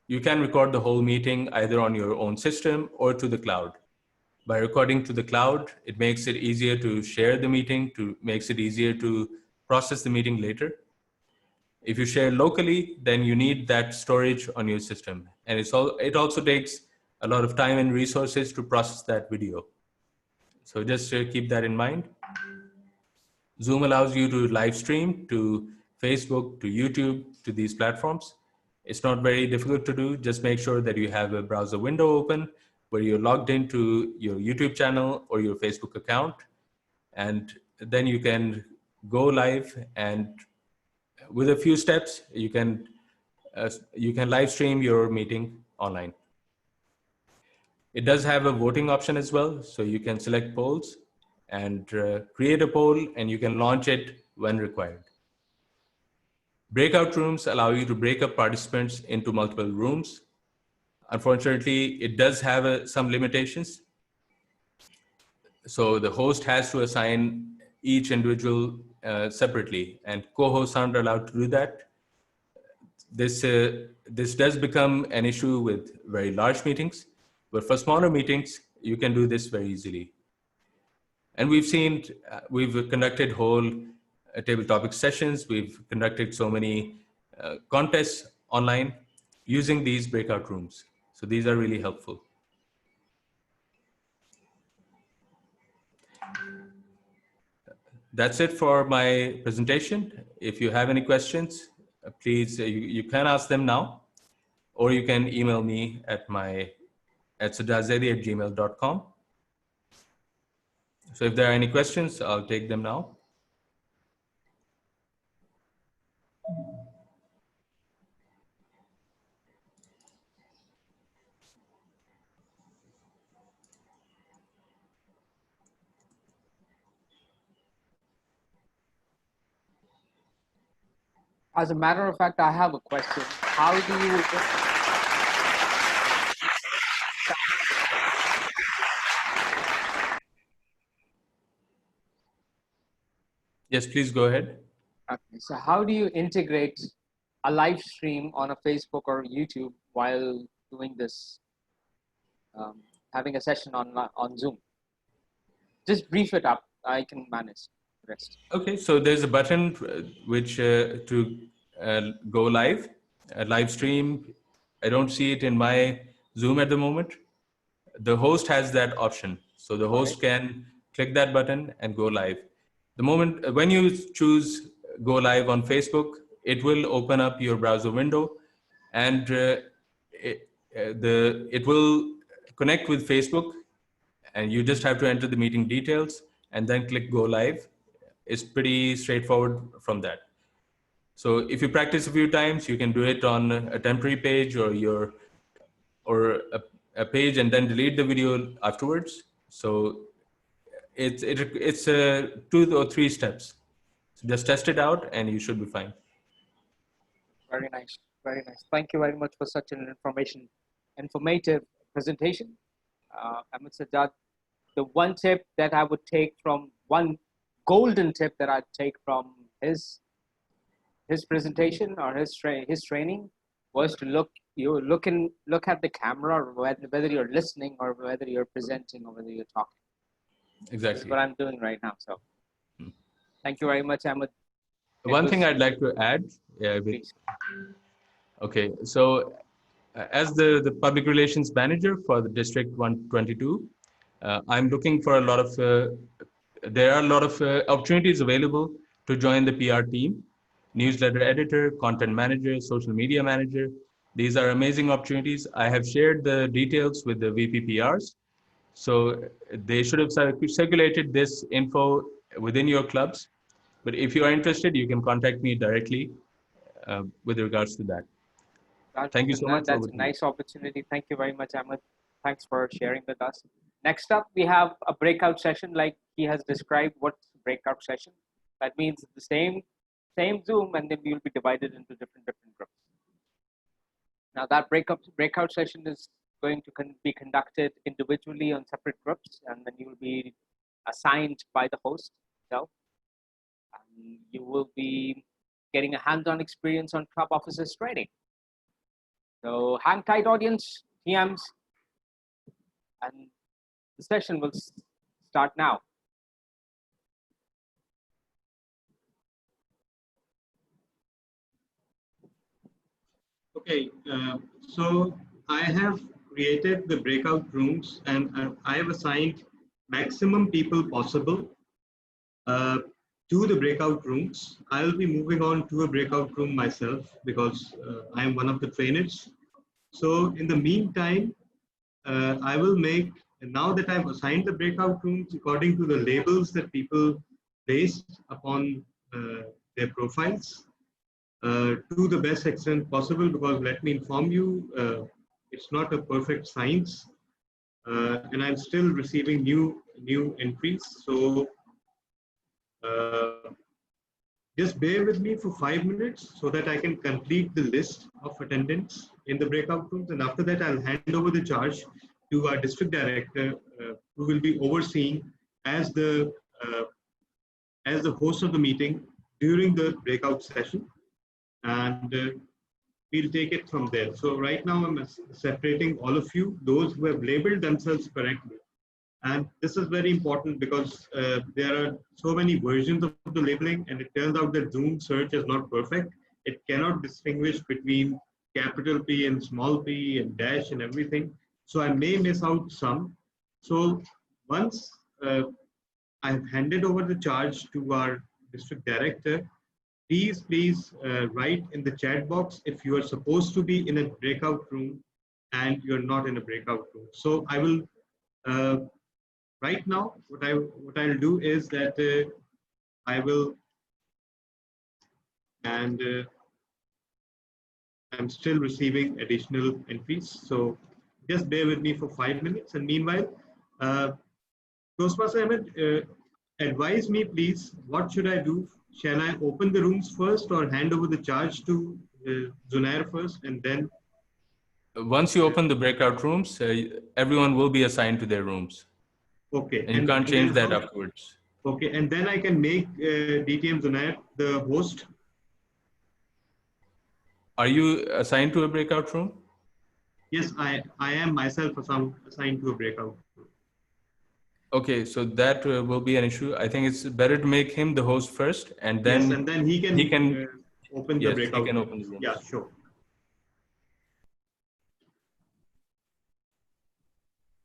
You can record the whole meeting either on your own system or to the cloud. By recording to the cloud, it makes it easier to share the meeting, makes it easier to process the meeting later. If you share locally, then you need that storage on your system. And it also takes a lot of time and resources to process that video. So just keep that in mind. Zoom allows you to live stream to Facebook, to YouTube, to these platforms. It's not very difficult to do. Just make sure that you have a browser window open where you're logged into your YouTube channel or your Facebook account. And then you can go live, and with a few steps, you can live stream your meeting online. It does have a voting option as well. So you can select polls and create a poll, and you can launch it when required. Breakout rooms allow you to break up participants into multiple rooms. Unfortunately, it does have some limitations. So the host has to assign each individual separately, and co-hosts aren't allowed to do that. This does become an issue with very large meetings, but for smaller meetings, you can do this very easily. And we've conducted whole table topic sessions. We've conducted so many contests online using these breakout rooms. So these are really helpful. That's it for my presentation. If you have any questions, please, you can ask them now, or you can email me at sajjadzedi@gmail.com. So if there are any questions, I'll take them now. As a matter of fact, I have a question. How do you... Yes, please go ahead. Okay, so how do you integrate a live stream on a Facebook or YouTube while doing this, having a session on Zoom? Just brief it up. I can manage the rest. Okay, so there's a button which to go live, a live stream. I don't see it in my Zoom at the moment. The host has that option. So the host can click that button and go live. The moment when you choose go live on Facebook, it will open up your browser window, and it will connect with Facebook, and you just have to enter the meeting details and then click go live. It's pretty straightforward from that. So if you practice a few times, you can do it on a temporary page or a page and then delete the video afterwards. So it's 2 or 3 steps. So just test it out and you should be fine. Very nice. Very nice. Thank you very much for such an informative presentation. Ahmed Sajjad, the one tip that I would take from one golden tip that I'd take from his presentation or his training was to look at the camera, whether you're listening or whether you're presenting or whether you're talking. Exactly. That's what I'm doing right now. So thank you very much, Ahmed. One thing I'd like to add. Please. Okay, so as the public relations manager for the District 122, I'm looking for a lot of, there are a lot of opportunities available to join the PR team. Newsletter editor, content manager, social media manager. These are amazing opportunities. I have shared the details with the VPPRs. So they should have circulated this info within your clubs. But if you are interested, you can contact me directly with regards to that. Thank you so much. That's a nice opportunity. Thank you very much, Ahmed. Thanks for sharing with us. Next up, we have a breakout session like he has described. What's the breakout session? That means the same Zoom, and then we will be divided into different groups. Now that breakout session is going to be conducted individually on separate groups, and then you will be assigned by the host itself. And you will be getting a hands-on experience on club officers training. So hang tight, audience, TMs, and the session will start now. Okay, so I have created the breakout rooms, and I have assigned maximum people possible to the breakout rooms. I will be moving on to a breakout room myself because I am one of the trainers. So in the meantime, I will make, now that I've assigned the breakout rooms according to the labels that people placed upon their profiles, to the best extent possible, because let me inform you, it's not a perfect science, and I'm still receiving new entries. So just bear with me for 5 minutes so that I can complete the list of attendants in the breakout rooms, and after that I'll hand over the charge to our district director, who will be overseeing as the host of the meeting during the breakout session, and we'll take it from there. So right now I'm separating all of you, those who have labeled themselves correctly. And this is very important because there are so many versions of the labeling, and it turns out that Zoom search is not perfect. It cannot distinguish between capital P and small p and dash and everything. So I may miss out some. So once I've handed over the charge to our district director, please write in the chat box if you are supposed to be in a breakout room and you're not in a breakout room. So I will, right now, what I'll do is that I will, and I'm still receiving additional entries. So just bear with me for 5 minutes. And meanwhile, Toastmaster Ahmed, advise me, please, what should I do? Shall I open the rooms first or hand over the charge to Zunair first and then? Once you open the breakout rooms, everyone will be assigned to their rooms. Okay. And you can't change that afterwards. Okay, and then I can make DTM Zunair the host. Are you assigned to a breakout room? Yes, I am myself assigned to a breakout room. Okay, so that will be an issue. I think it's better to make him the host first, and then yes, and then he can open the breakout. He can open the rooms. Yeah, sure.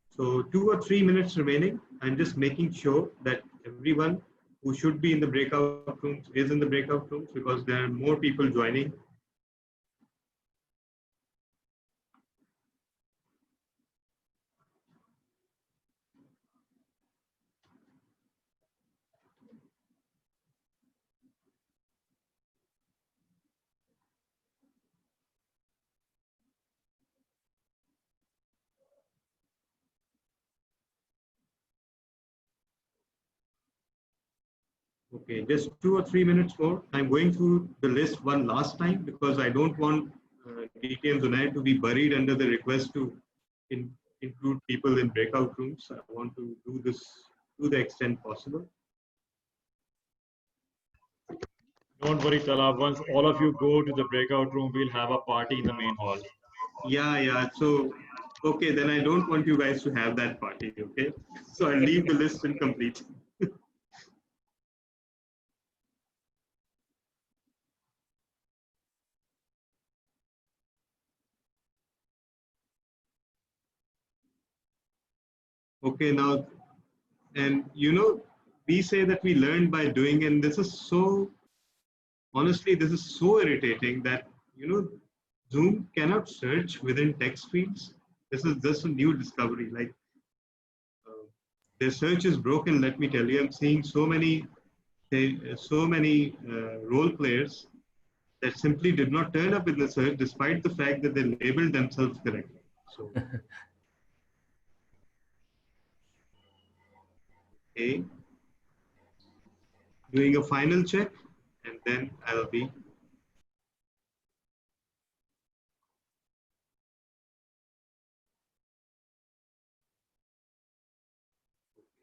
So 2 or 3 minutes remaining. I'm just making sure that everyone who should be in the breakout rooms is in the breakout rooms, because there are more people joining. Okay, just 2 or 3 minutes more. I'm going through the list one last time because I don't want DTM Zunair to be buried under the request to include people in breakout rooms. I want to do this to the extent possible. Don't worry, Talab. Once all of you go to the breakout room, we'll have a party in the main hall. Yeah. So, okay, then I don't want you guys to have that party, okay? So I'll leave the list incomplete. Okay, now, and we say that we learn by doing, and this is so, honestly, this is so irritating that, Zoom cannot search within text fields. This is just a new discovery. Like, their search is broken, let me tell you. I'm seeing so many role players that simply did not turn up in the search despite the fact that they labeled themselves correctly. So, okay, doing a final check, and then I'll be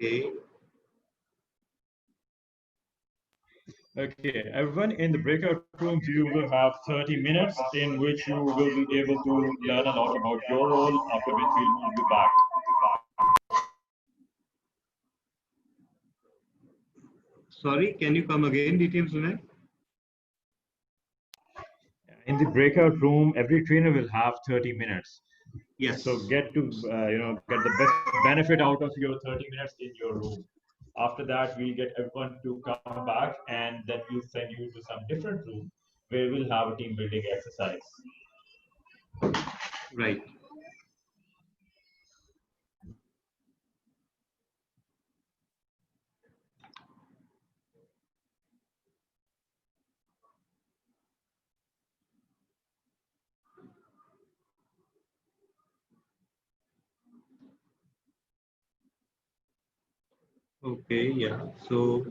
okay. Okay, everyone in the breakout rooms, you will have 30 minutes in which you will be able to learn a lot about your role, after which we'll move you back. Sorry, can you come again, DTM Sunay? In the breakout room, every trainer will have 30 minutes. Yes. So get to get the best benefit out of your 30 minutes in your room. After that, we'll get everyone to come back, and then we'll send you to some different room where we'll have a team building exercise. Right. Okay, yeah. So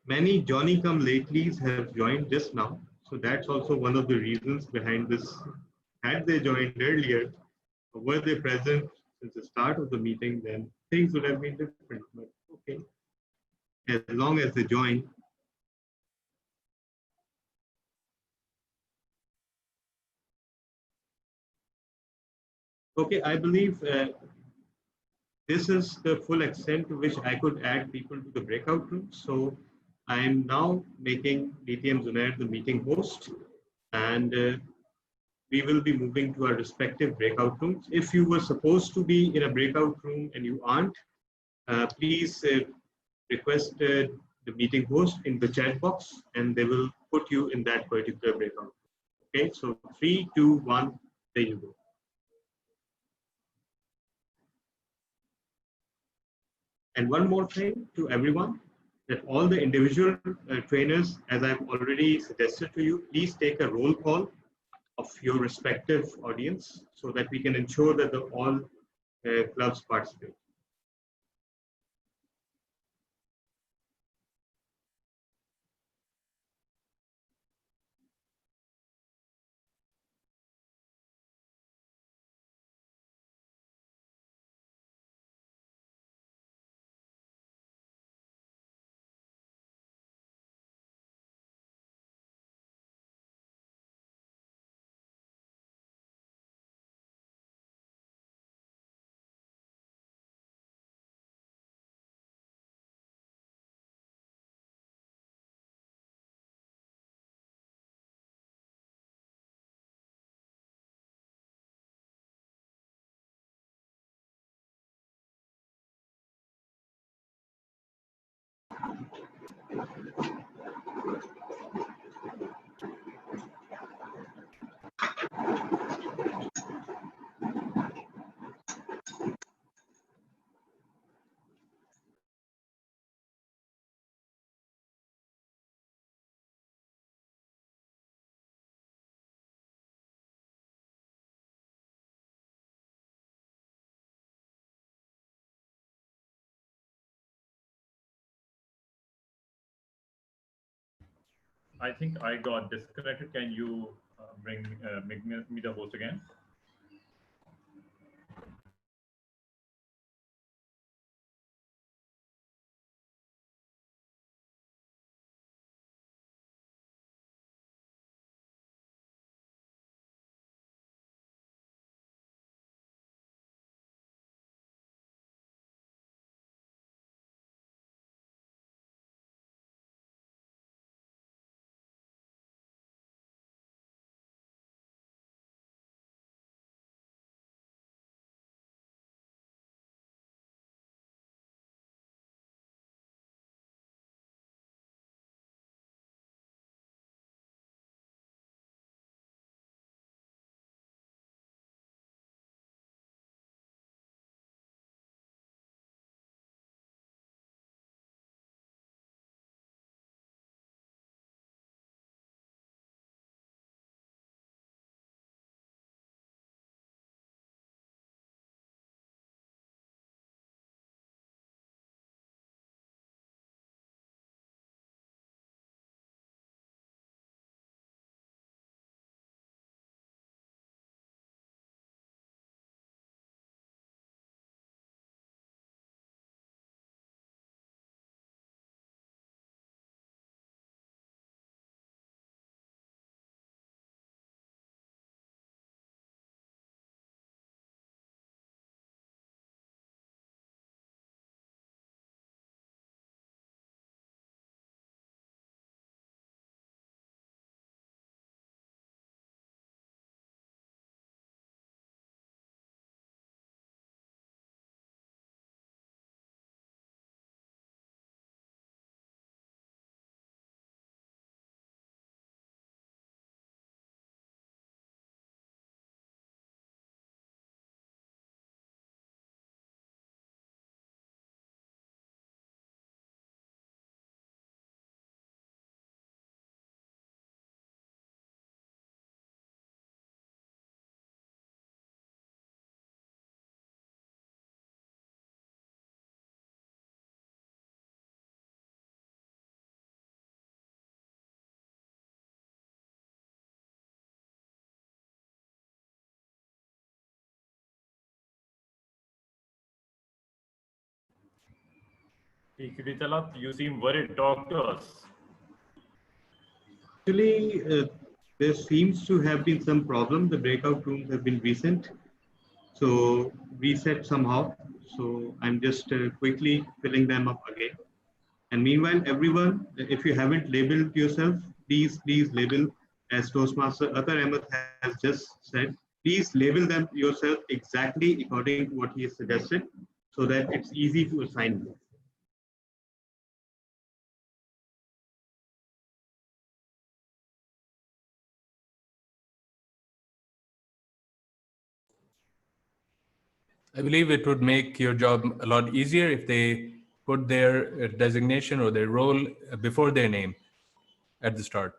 many Johnny come latelys have joined just now. So that's also one of the reasons behind this. Had they joined earlier, or were they present since the start of the meeting, then things would have been different. But okay, as long as they join. Okay, I believe this is the full extent to which I could add people to the breakout room. So I am now making DTM Zunair the meeting host, and we will be moving to our respective breakout rooms. If you were supposed to be in a breakout room and you aren't, please request the meeting host in the chat box, and they will put you in that particular breakout. Okay, so 3, 2, 1, there you go. And one more thing to everyone, that all the individual trainers, as I've already suggested to you, please take a roll call of your respective audience so that we can ensure that all clubs participate. I think I got disconnected. Can you make me the host again? Could you tell us? You seem worried. Talk to us. Actually, there seems to have been some problem. The breakout rooms have been recent, so reset somehow. So I'm just quickly filling them up again. And meanwhile, everyone, if you haven't labeled yourself, please label, as Toastmaster Atar Ahmed has just said, please label them yourself exactly according to what he has suggested so that it's easy to assign them. I believe it would make your job a lot easier if they put their designation or their role before their name at the start.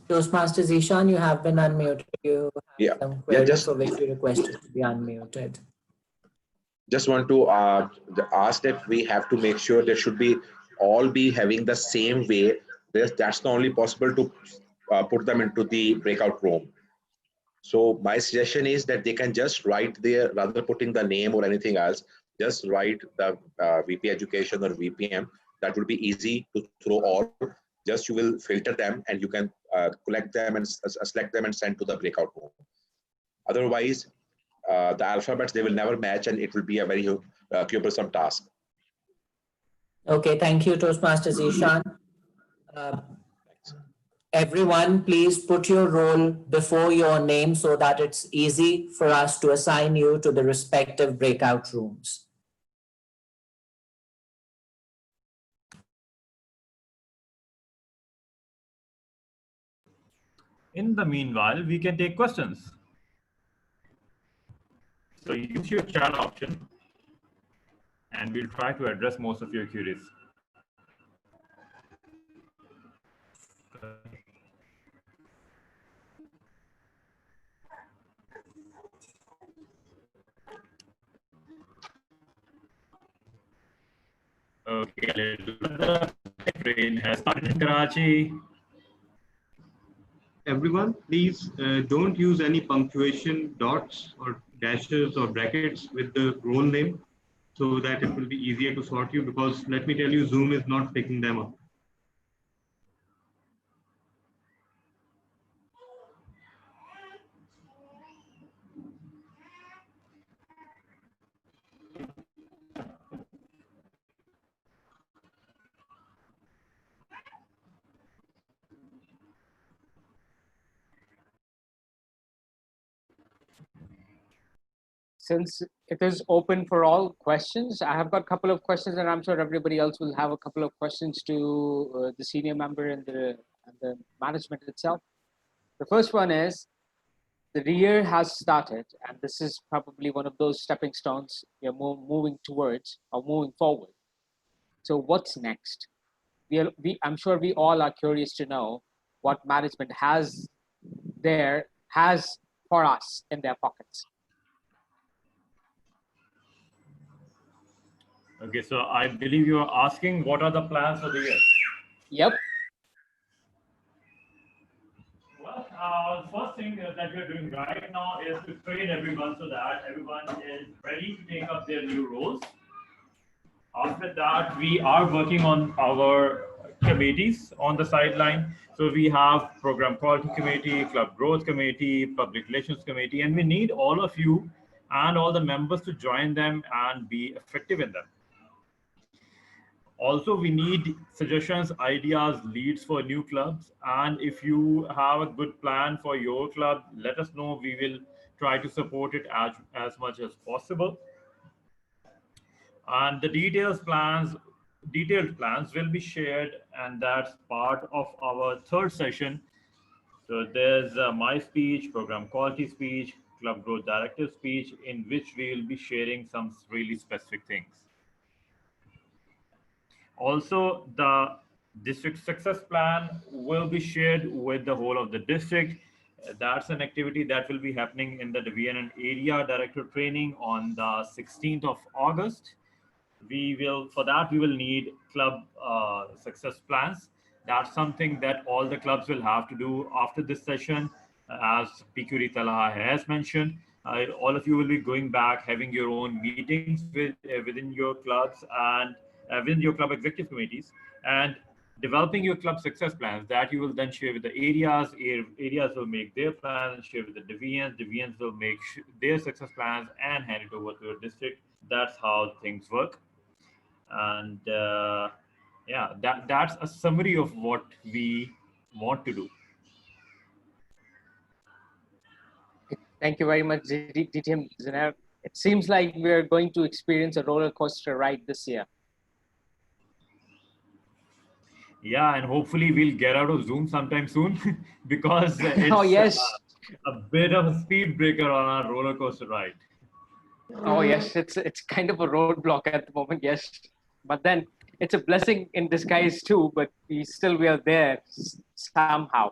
Toastmaster Zishan, you have been unmuted. You have Yeah, some yeah. query Just for which you requested to be unmuted. want to ask that we have to make sure there should be all be having the same way. That's the only possible to put them into the breakout room. So my suggestion is that they can just write there rather than putting the name or anything else. Just write the VP Education or VPM. That would be easy to throw all. Just you will filter them and you can collect them and select them and send to the breakout room. Otherwise, the alphabets, they will never match and it will be a very cumbersome task. Okay, thank you, Toastmaster Zishan. Everyone, please put your role before your name so that it's easy for us to assign you to the respective breakout rooms. In the meanwhile, we can take questions. So use your chat option and we'll try to address most of your queries. Okay, the train has started in Karachi. Everyone, please don't use any punctuation dots or dashes or brackets with the role name so that it will be easier to sort you, because let me tell you, Zoom is not picking them up. Since it is open for all questions, I have got a couple of questions, and I'm sure everybody else will have a couple of questions to the senior member and the management itself. The first one is, the year has started, and this is probably one of those stepping stones you're moving towards or moving forward. So what's next? I'm sure we all are curious to know what management has for us in their pockets. Okay, so I believe you are asking what are the plans for the year? Yep. Well, the first thing that we're doing right now is to train everyone so that everyone is ready to take up their new roles. After that, we are working on our committees on the sideline. So we have program quality committee, club growth committee, public relations committee, and we need all of you and all the members to join them and be effective in them. Also, we need suggestions, ideas, leads for new clubs. And if you have a good plan for your club, let us know. We will try to support it as much as possible. And the detailed plans will be shared, and that's part of our third session. So there's my speech, program quality speech, club growth directive speech, in which we will be sharing some really specific things. Also, the district success plan will be shared with the whole of the district. That's an activity that will be happening in the division and area director training on the 16th of August. For that, we will need club success plans. That's something that all the clubs will have to do after this session. As PQ Talaha has mentioned, all of you will be going back, having your own meetings within your clubs and within your club executive committees, and developing your club success plans that you will then share with the areas. Areas will make their plans and share with the divisions. Divisions will make their success plans and hand it over to your district. That's how things work. And yeah, that's a summary of what we want to do. Thank you very much, DTM Zaner. It seems like we're going to experience a roller coaster ride this year. Yeah, and hopefully we'll get out of Zoom sometime soon because it's Oh, yes. a bit of a speed breaker on our roller coaster ride. Oh, yes. It's kind of a roadblock at the moment, yes. But then it's a blessing in disguise too, but we are there somehow.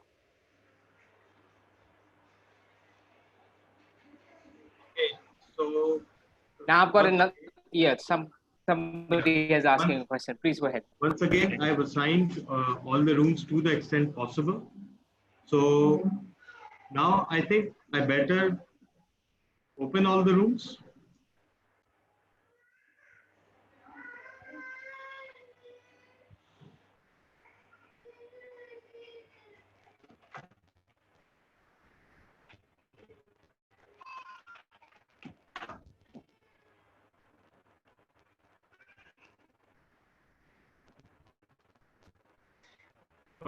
Okay, so Now I've got another, yeah, somebody is asking a question. Please go ahead. once again, I've assigned all the rooms to the extent possible. So now I think I better open all the rooms.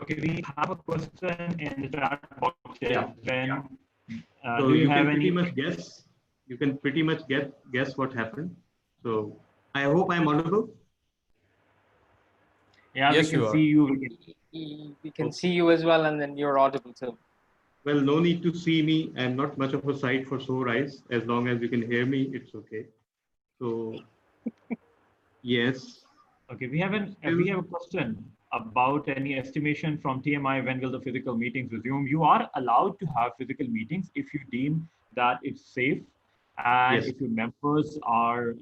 Okay, we have a question in the chat box here. Yeah. When So do you you have can pretty any? much guess. You can pretty much guess what happened. So I hope I'm audible. Yeah, Yes, we can you are. see you. We can see you as well, and then you're audible too. Well, no need to see me. I'm not much of a sight for sore eyes. As long as you can hear me, it's okay. So yes. Okay, we have a question about any estimation from TMI. When will the physical meetings resume? You are allowed to have physical meetings if you deem that it's safe, and Yes. if your members are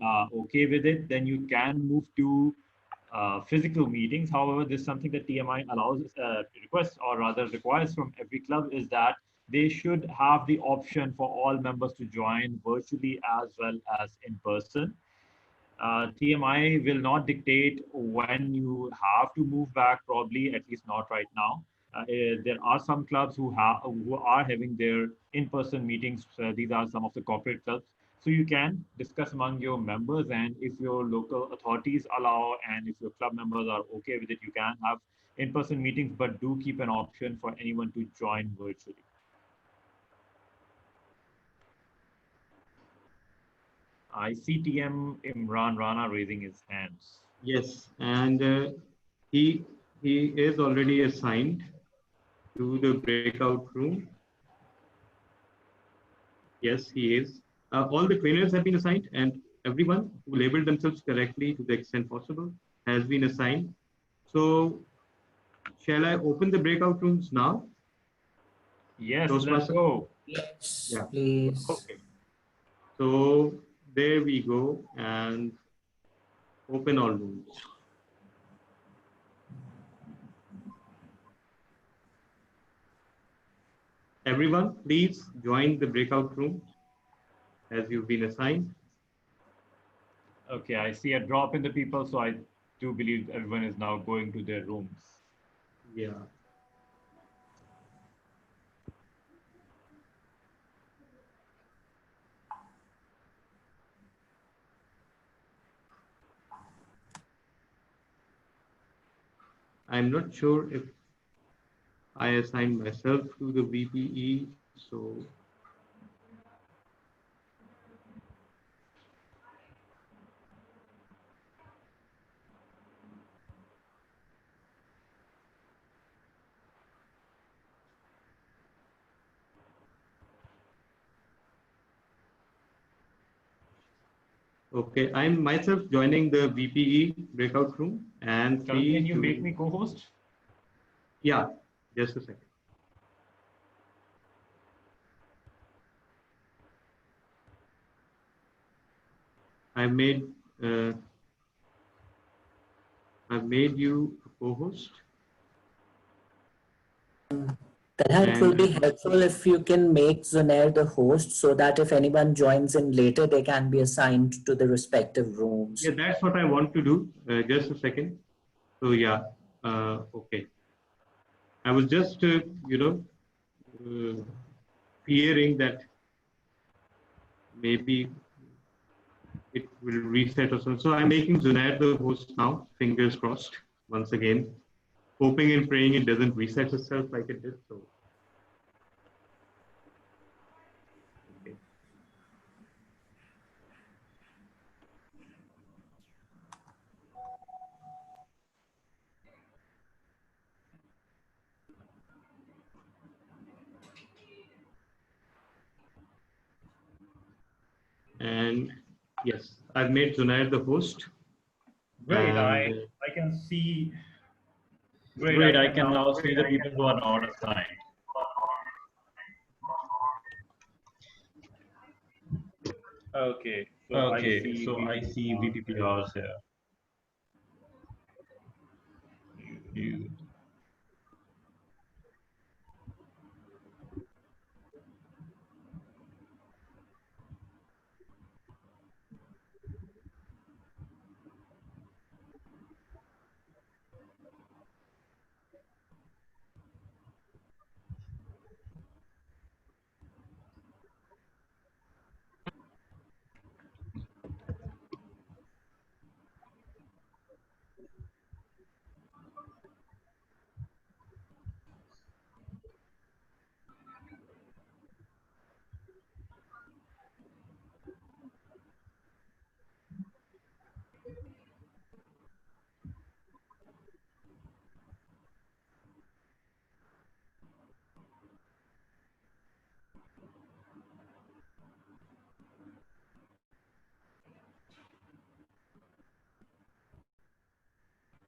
okay with it, then you can move to physical meetings. However, this is something that TMI allows, requests, or rather requires from every club, is that they should have the option for all members to join virtually as well as in person. TMI will not dictate when you have to move back, probably, at least not right now. There are some clubs who are having their in-person meetings. These are some of the corporate clubs. So you can discuss among your members, and if your local authorities allow, and if your club members are okay with it, you can have in-person meetings, but do keep an option for anyone to join virtually. I see TM Imran Rana raising his hands. Yes, and he is already assigned to the breakout room. Yes, he is. All the trainers have been assigned, and everyone who labeled themselves correctly to the extent possible has been assigned. So, shall I open the breakout rooms now? Yes, Those let's go. Yes, Yeah. please. Okay. So there we go, and open all rooms. everyone, please join the breakout room as you've been assigned. Okay, I see a drop in the people, so I do believe everyone is now going to their rooms. Yeah. I'm not sure if I assigned myself to the VPE, so okay, I'm myself joining the VPE breakout room and Karan, can please you make me co-host? Yeah, just a second. I've made uh, I've made you a co-host. Talha, it will And be helpful if you can make Zunair the host so that if anyone joins in later, they can be assigned to the respective rooms. yeah, that's what I want to do. Just a second. So yeah, okay. I was just fearing that maybe it will reset or something. So I'm making Zunair the host now. Fingers crossed. Once again, hoping and praying it doesn't reset itself like it did. So. Okay. And yes, I've made Zunair the host. Great, And I can see. Great, I can now see the people who are not assigned. Okay, so I see VPPRs here. You.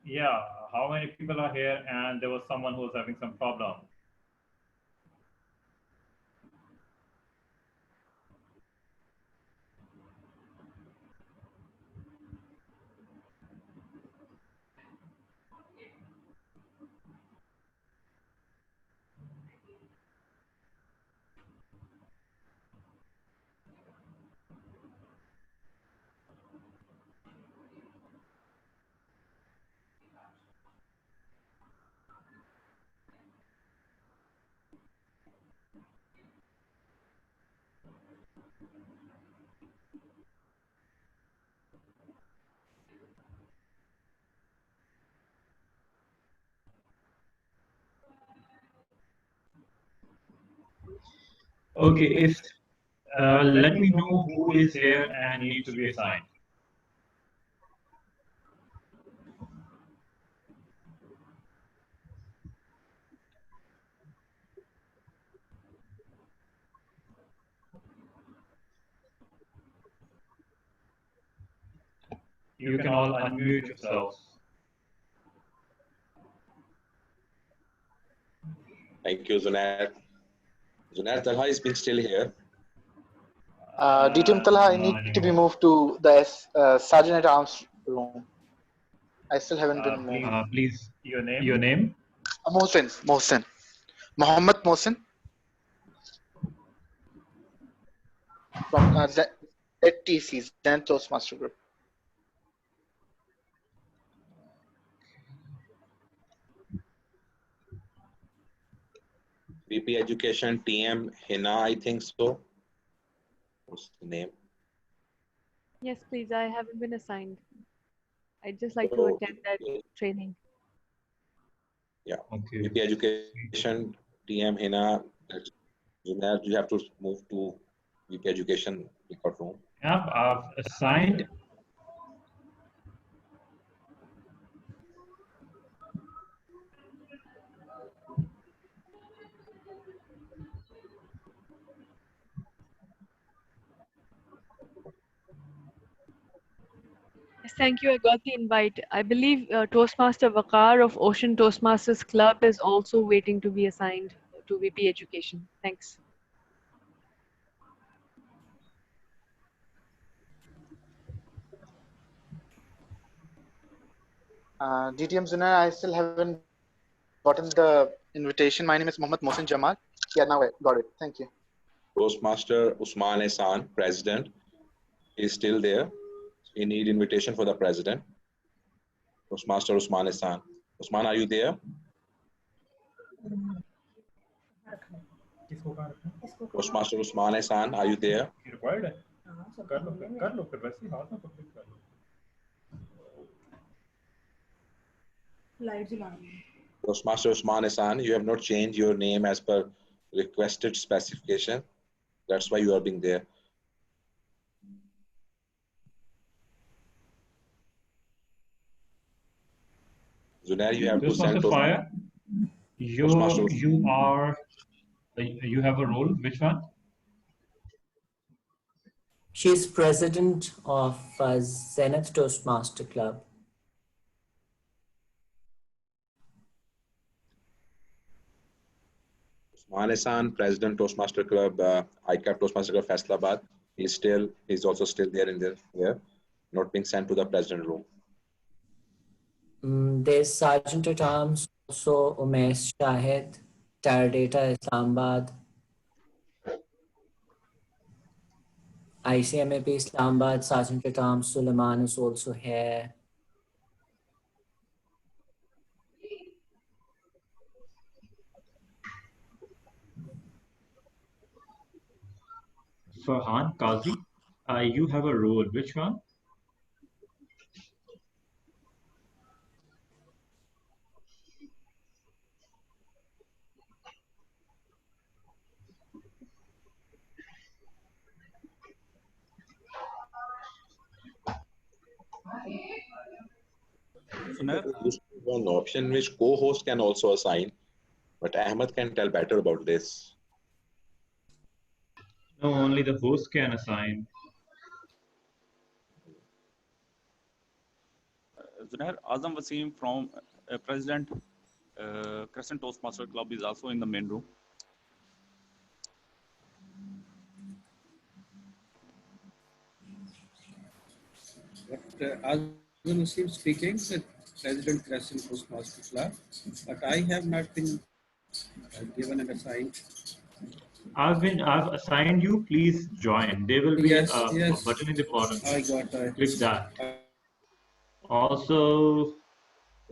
Yeah, how many people are here? And there was someone who was having some problem. Okay, if let me know who is here and needs to be assigned. You can all unmute yourselves. Thank you, Zunair. Zunair Talha is being still here. DTM Talha, I need to be moved to the Sergeant at Arms room. I still haven't been moved. Please, your name? Mohsen. Mohammed Mohsen. from ZTC, Zen Toastmaster Group. VP Education, TM Hina, I think so. What's the name? Yes, please. I haven't been assigned. I'd just like to So, attend that training. yeah. Okay. VP Education, TM Hina. Zunair, you have to move to VP Education record room. Yep, I've assigned. Yes, thank you. I got the invite. I believe Toastmaster Vakar of Ocean Toastmasters Club is also waiting to be assigned to VP Education. Thanks. DTM Zunair, I still haven't gotten the invitation. My name is Mohammad Mohsin Jamal. Yeah, now I got it. Thank you. Toastmaster Usman Ehsan, President, is still there. We need invitation for the President. Toastmaster Usman Ehsan. Usman, are you there? Toastmaster Usman Ehsan, are you there? Toastmaster Usman Ehsan, you have not changed your name as per requested specification. That's why you are being there. Zunair, you have to send Fire. You have a role. Which one? She's president of Zenith Toastmaster Club. Usman Ehsan, President Toastmaster Club, ICAP Toastmaster Club, Faisalabad. He's also still there in there, not being sent to the President room. There's Sergeant at Arms, also Umesh Shahid, Taradata, Islamabad. ICMAP Islamabad, Sergeant at Arms Suleiman is also here. Farhan Qazi. You have a role. Which one? There is one option which co-host can also assign, but Ahmed can tell better about this. No, only the host can assign. Zunair, Azam Wasim from President Crescent Toastmaster Club is also in the main room. Azam Wasim speaking, the President Crescent Toastmaster Club, but I have not been given and assigned. I've assigned you. Please join. There will be a button in the bottom. I got it. Click that. Also,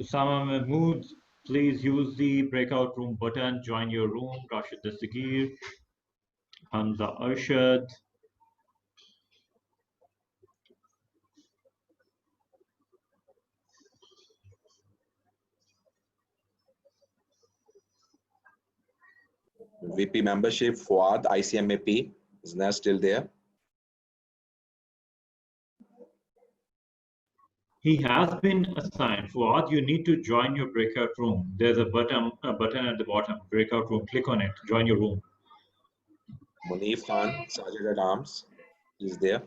Usama Mahmood, please use the breakout room button. Join your room. Rashid Dastagir, Hamza Arshad. VP membership, Fuad, ICMAP, is now still there. He has been assigned. Fuad, you need to join your breakout room. There's a button at the bottom, breakout room. Click on it. Join your room. Munif Khan, Sergeant at Arms, is there.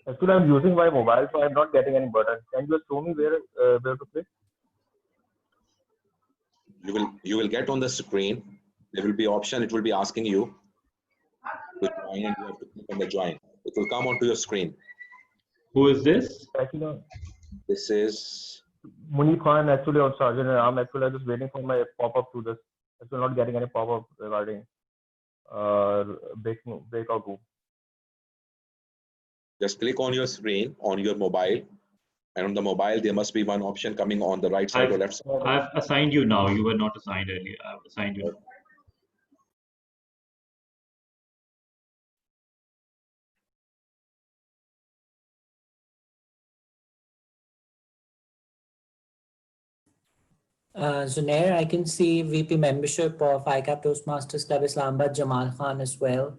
Actually, I'm using my mobile, so I'm not getting any button. Can you just show me where to click? You will get on the screen. There will be option. It will be asking you to join, and you have to click on the join. It will come onto your screen. Who is this? Actually, This is Munir Khan actually on Sergeant. I'm actually just waiting for my pop-up to this. Actually not getting any pop-up regarding breakout room. Just click on your screen on your mobile, and on the mobile there must be one option coming on the right side or left side. I've assigned you now. You were not assigned earlier. I've assigned you now. Zunair, I can see VP membership of ICAP Toastmasters Club Islamabad Jamal Khan as well.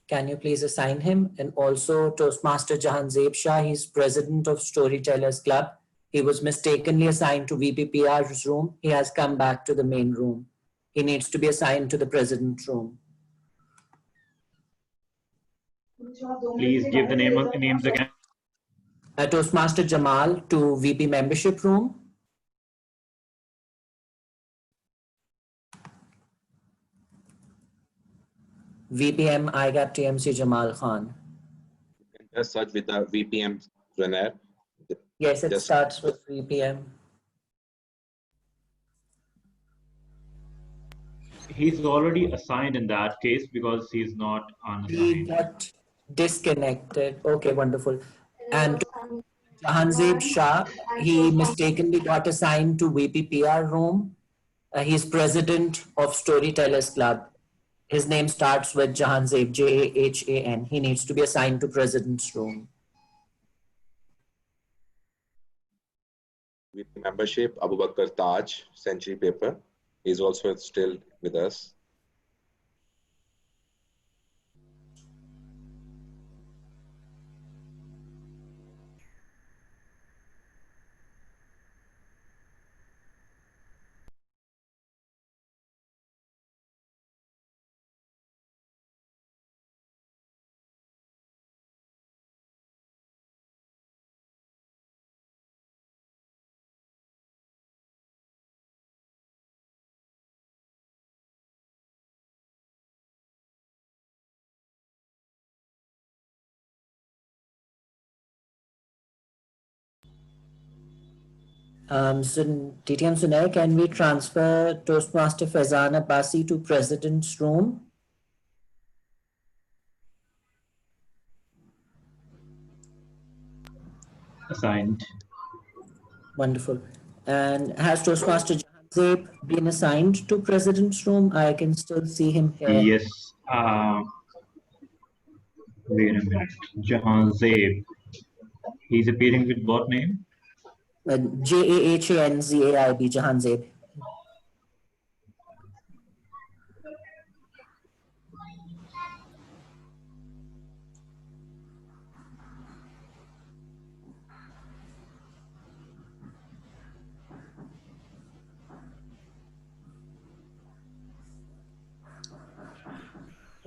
Can you please assign him? And also Toastmaster Jahanzeb Shah, he's president of Storytellers Club. He was mistakenly assigned to VPPR's room. He has come back to the main room. He needs to be assigned to the president's room. Please give the names again. Toastmaster Jamal to VP membership room. VPM IGAP TMC Jamal Khan. You can just search with the VPM Zunair. Yes, it Just starts with VPM. He's already assigned in that case because he's not He unassigned. got disconnected. Okay, wonderful. And Jahanzeb Shah, he mistakenly got assigned to VPPR room. He's president of Storytellers Club. His name starts with Jahanzeb, Jahan. He needs to be assigned to president's room. VP membership, Abu Bakr Taj, Century Paper, is also still with us. So DTM Sunair, can we transfer Toastmaster Faizan Abbasi to president's room? Assigned. Wonderful. And has Toastmaster Jahanzeb been assigned to president's room? I can still see him here. Yes. Wait a minute. Jahanzeb. He's appearing with what name? Jahanzaib, Jahanzeb.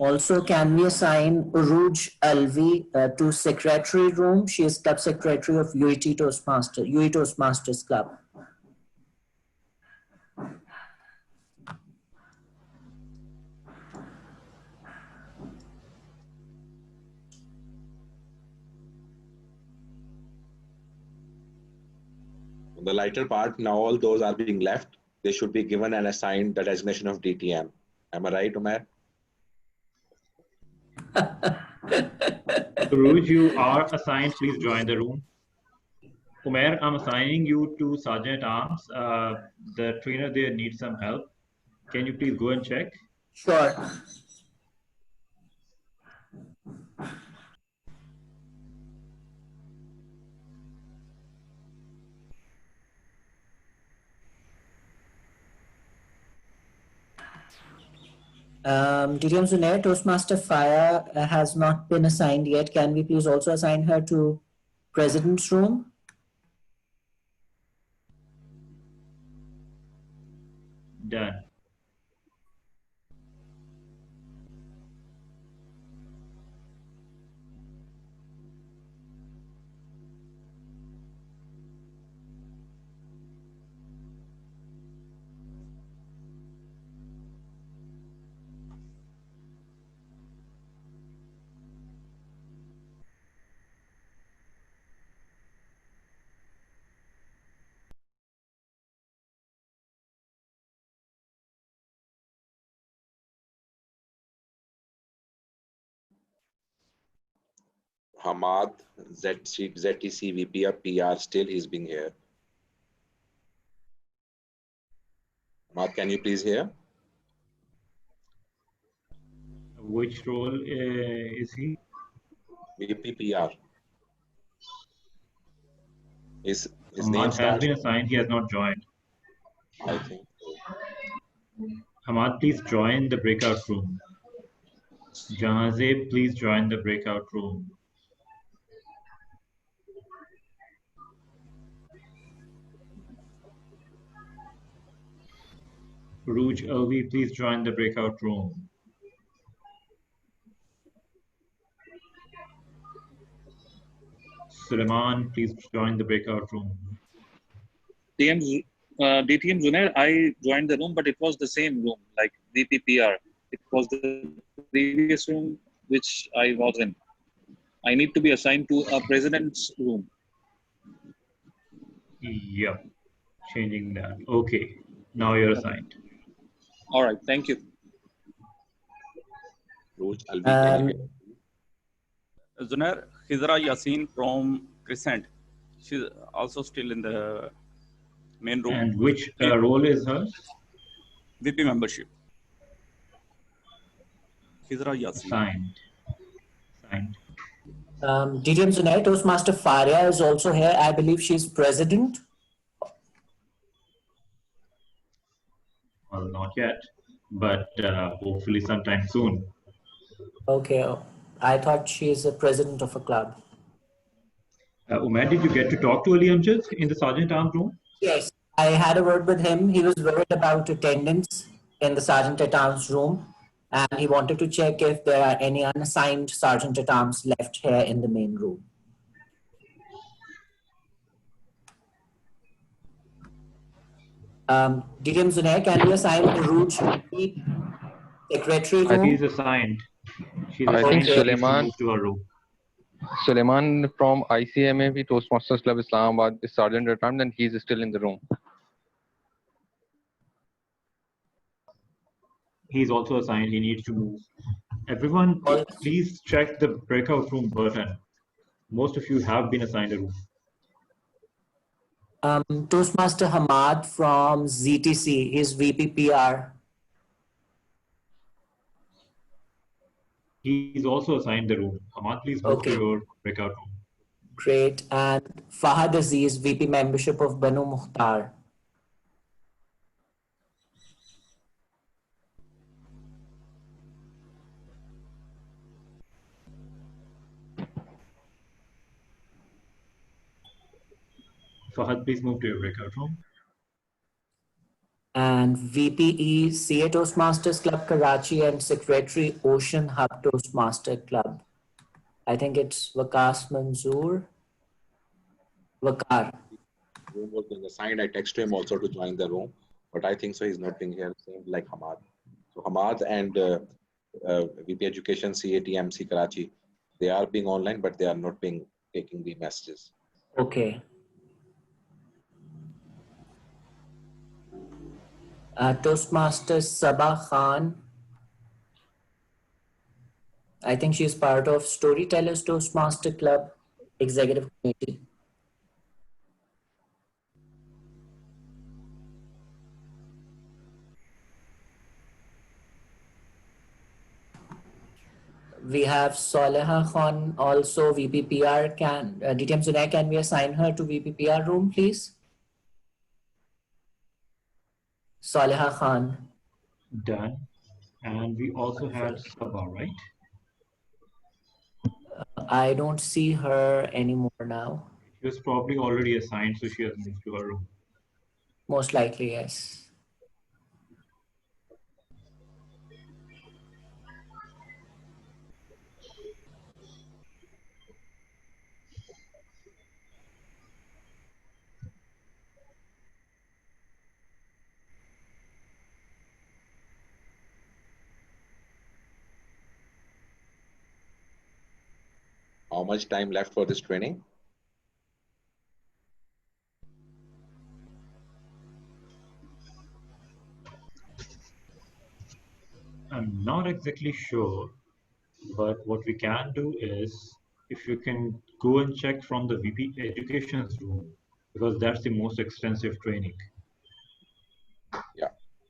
Also, can we assign Uruj Alvi to secretary room? She is club secretary of UET Toastmasters Club. On the lighter part, now all those are being left. They should be given and assigned the designation of DTM. Am I right, Umair? Ruj, you are assigned. Please join the room. Umair, I'm assigning you to Sergeant at Arms. The trainer there needs some help. Can you please go and check? Sure. DTM Zunair, Toastmaster Fire has not been assigned yet. Can we please also assign her to President's Room? Done. Hamad, ZTC VP or PR, still he's being here. Hamad, can you please hear? Which role is he? VP PR. His name Hamad has starts. been assigned. He has not joined. I think. Hamad, please join the breakout room. Jahazeb, please join the breakout room. Ruj Alvi, please join the breakout room. Suleiman, please join the breakout room. DTM Zunair, I joined the room, but it was the same room, like VPPR. It was the previous room which I was in. I need to be assigned to a president's room. Yep, changing that. Okay, now you're assigned. All right, thank you. Zunair, Khizra Yasin from Crescent. She's also still in the main room. And which role is hers? VP membership. Khizra Yasin. Signed. DTM Zunair, Toastmaster Faria is also here. I believe she's president. Well, not yet, but hopefully sometime soon. Okay, I thought she's a president of a club. Umair, did you get to talk to Ali Amjad in the Sergeant Arms room? Yes, I had a word with him. He was worried about attendance in the Sergeant at Arms room, and he wanted to check if there are any unassigned Sergeant at Arms left here in the main room. DTM Zunair, can we assign Ruj secretary room? She's assigned. I think Suleiman to her room. Suleiman from ICMAV Toastmasters Club Islamabad is Sergeant at Arms and he's still in the room. He's also assigned. He needs to move. Everyone, please check the breakout room button. Most of you have been assigned a room. Toastmaster Hamad from ZTC, he's VP PR. He's also assigned the room. Hamad, please move to your breakout room. Great. And Fahad Aziz, VP membership of Banu Mukhtar. Fahad, please move to your breakout room. And VPE, CA Toastmasters Club Karachi and Secretary Ocean Hub Toastmaster Club. I think it's Waqas Manzoor. Waqar. Room was being assigned. I texted him also to join the room, but I think so he's not being here. Same like Hamad. So Hamad and VP Education CATMC Karachi, they are being online, but they are not being taking the messages. Okay. Toastmaster Sabah Khan. I think she's part of Storytellers Toastmaster Club Executive Committee. We have Soleha Khan, also VPPR. DTM Zunair, can we assign her to VPPR room, please? Soleha Khan. Done. And we also had Sabah, right? I don't see her anymore now. She was probably already assigned, so she has moved to her room. Most likely, yes. How much time left for this training? I'm not exactly sure, but what we can do is if you can go and check from the VP Education's room, because that's the most extensive training. Yeah.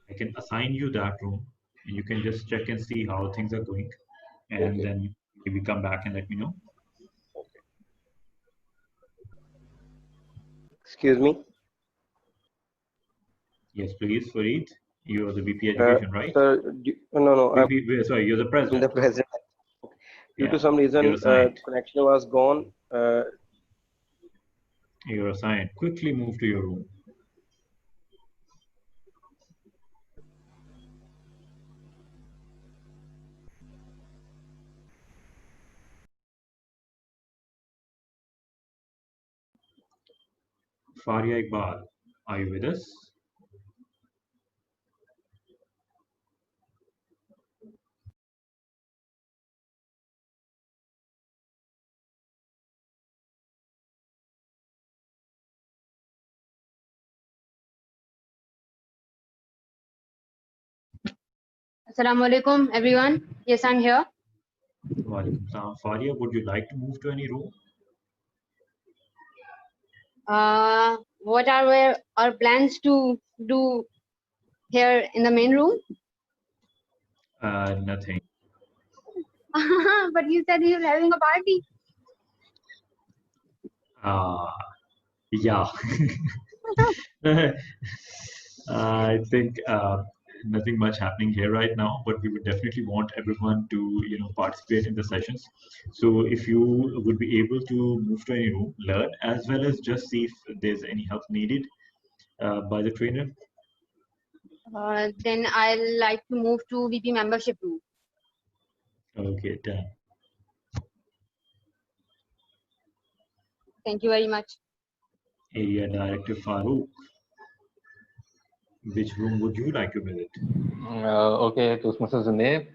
I can assign you that room, and you can just check and see how things are going, and Okay. then maybe come back and let me know. Excuse me. Yes, please, Farid. You're the VP Education, right? Sir, no, Sorry, you're the I'm president. the president. Due Yeah, to some you're reason, assigned. connection was gone. You're assigned. Quickly move to your room. Faria Iqbal, are you with us? Assalamu alaikum, everyone. Yes, I'm here. Walaikum salam. Faria, would you like to move to any room? What are our plans to do here in the main room? Nothing. But you said you're having a party. Yeah. I think nothing much happening here right now, but we would definitely want everyone to participate in the sessions. So if you would be able to move to any room, learn, as well as just see if there's any help needed by the trainer. Then I'll like to move to VP membership room. Okay, done. Thank you very much. Area Director Farooq, which room would you like to visit? Okay, Toastmasters Zunair.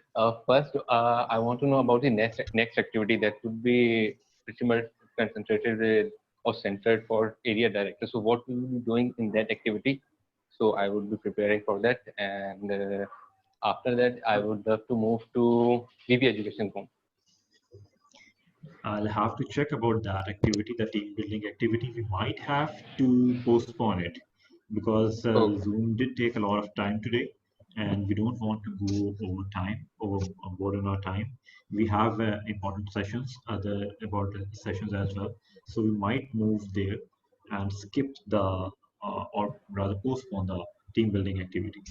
First, I want to know about the next activity that would be pretty much concentrated or centered for area director. So what we will be doing in that activity. So I would be preparing for that, and after that, I would love to move to VP Education room. I'll have to check about that activity, the team building activity. We might have to postpone it because Zoom did take a lot of time today, and we don't want to go over on our time. We have important sessions, other important sessions as well. So we might move there and skip or rather postpone the team building activity.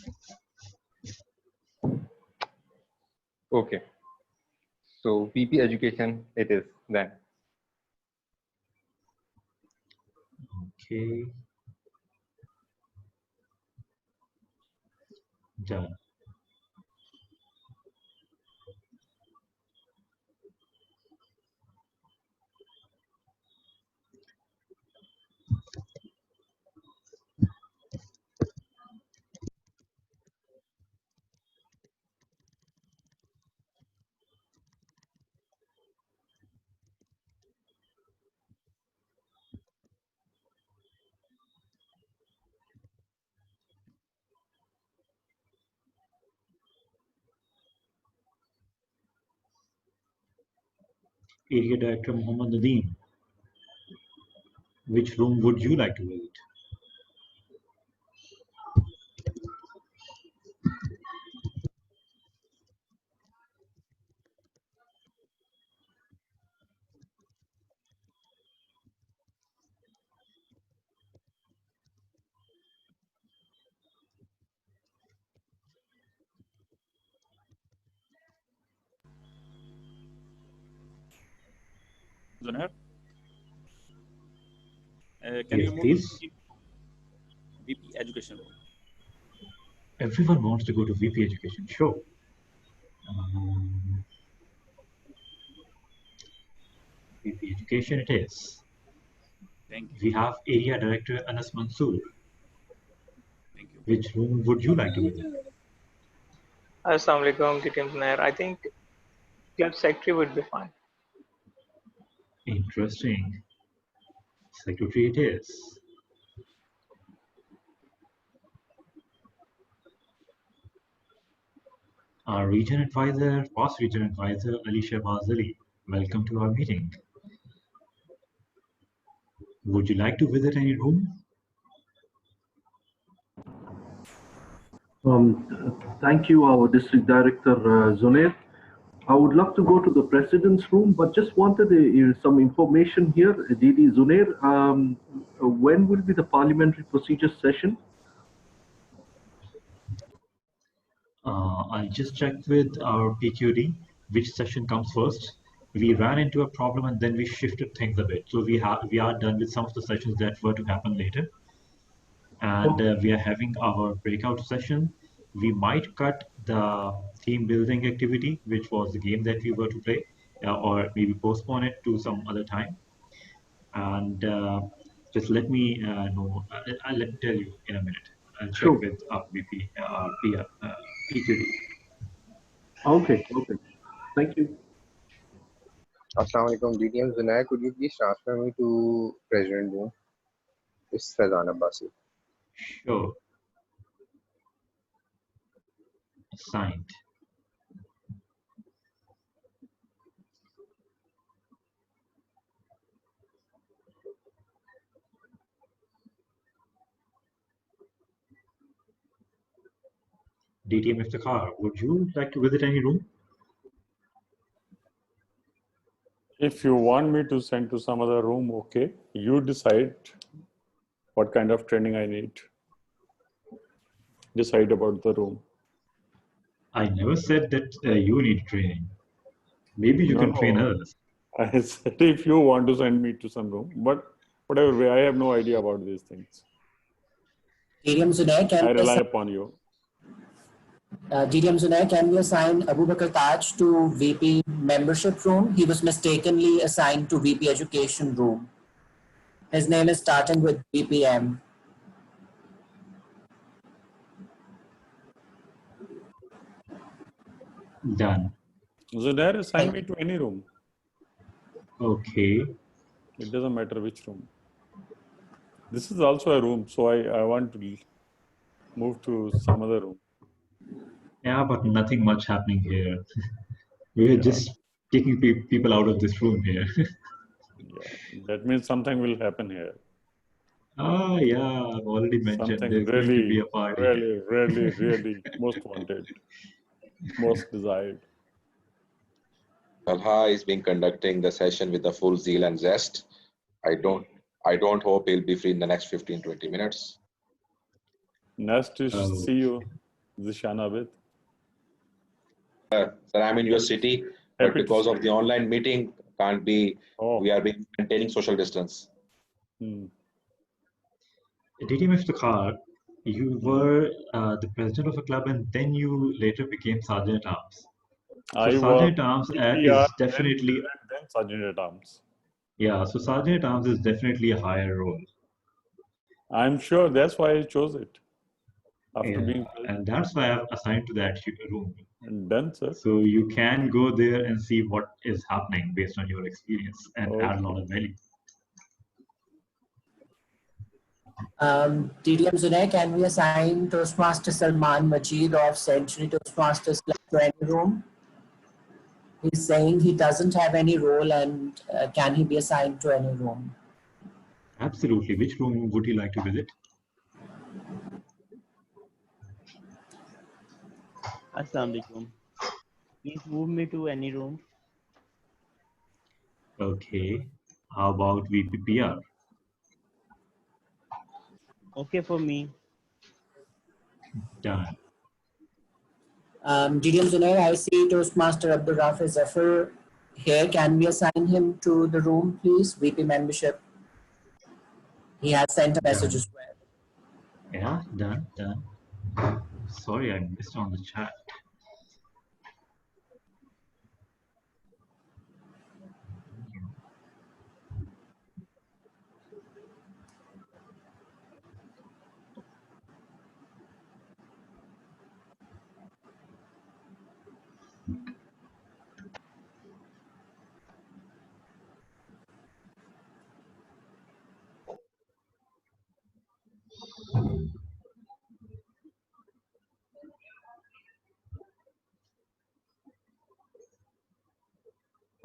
Okay. So VP Education it is then. Okay. Done. Area Director Muhammad Nadeem, which room would you like to visit? Zunair, can Yes, you move please. to VP Education room? Everyone wants to go to VP Education. Sure. VP Education it is. Thank you. We have Area Director Anas Mansoor. Thank you. Which room would you like to visit? Assalamu alaikum, TTM Zunair. I think club secretary would be fine. Interesting. Secretary it is. Our region advisor, past region advisor, Alicia Bazali. Welcome to our meeting. Would you like to visit any room? Thank you, our District Director, Zunair. I would love to go to the President's room, but just wanted some information here. Didi Zunair, when will be the parliamentary procedure session? I'll just check with our PQD which session comes first. We ran into a problem and then we shifted things a bit. So we are done with some of the sessions that were to happen later, and we are having our breakout session. We might cut the team building activity, which was the game that we were to play, or maybe postpone it to some other time. And just let me know. Let me tell you in a minute. I'll check Sure. with our VP, PQD. Okay, okay. Thank you. Assalamu alaikum, DTM Vinay. Could you please transfer me to President Room? It's Fazan Abbasi. Sure. Assigned. DTM Iftikhar, would you like to visit any room? If you want me to send to some other room, okay. You decide what kind of training I need. Decide about the room. I never said that you need training. Maybe you can train others. I said if you want to send me to some room, but whatever way, I have no idea about these things. I rely upon you. DDM Zunair, can we assign Abu Bakr Taj to VP membership room? He was mistakenly assigned to VP education room. His name is starting with VPM. Done. Zunair, assign me to any room. Okay. It doesn't matter which room. This is also a room, so I want to move to some other room. Yeah, but nothing much happening here. We're just taking people out of this room here. Yeah, that means something will happen here. Oh, yeah, I've already mentioned Something there's going to be a party. really most wanted, most desired. Talha is being conducting the session with the full zeal and zest. I don't hope he'll be free in the next 15-20 minutes. Nice to see you, Zishan Abid. Sir, I'm in your city, but because of the online meeting, can't be. We are maintaining social distance. DTM Iftikhar, you were the president of a club and then you later became Sergeant at Arms. So I Sergeant was at Arms PPR, is definitely... then Sergeant at Arms. Yeah, so Sergeant at Arms is definitely a higher role. I'm sure that's why I chose it. After being and that's why I've assigned to that room. Done, sir. So you can go there and see what is happening based on your experience and add a lot of value. DDM Zunair, can we assign Toastmaster Salman Majid of Century Toastmasters Club to any room? He's saying he doesn't have any role and can he be assigned to any room? Absolutely. Which room would you like to visit? Assalamu alaikum. Please move me to any room. Okay. How about VPPR? Okay for me. Done. DDM Zunair, I see Toastmaster Abdul Rafi Zafar here. Can we assign him to the room, please? VP membership. He has sent a message as well. Yeah, done. Sorry, I missed on the chat.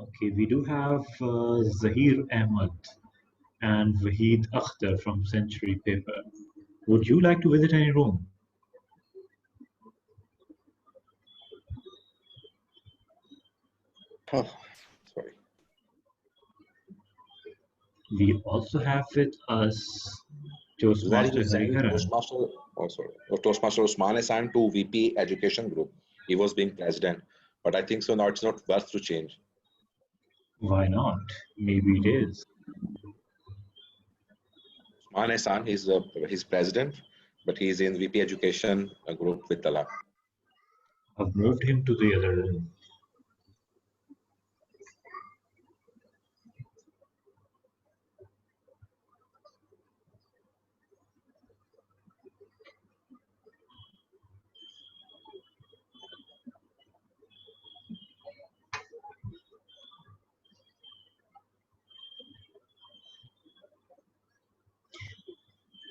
Okay, we do have Zahir Ahmed. and Wahid Akhtar from Century Paper. Would you like to visit any room? Oh, sorry. We also have with us Where Toastmaster you send Hariharan. Toastmaster, oh sorry, Toastmaster Usman assigned to VP Education Group. He was being president, but I think so now it's not worth to change. Why not? Maybe it is. Usman Hassan, he's president, but he's in VP Education Group with Tala. I've moved him to the other room.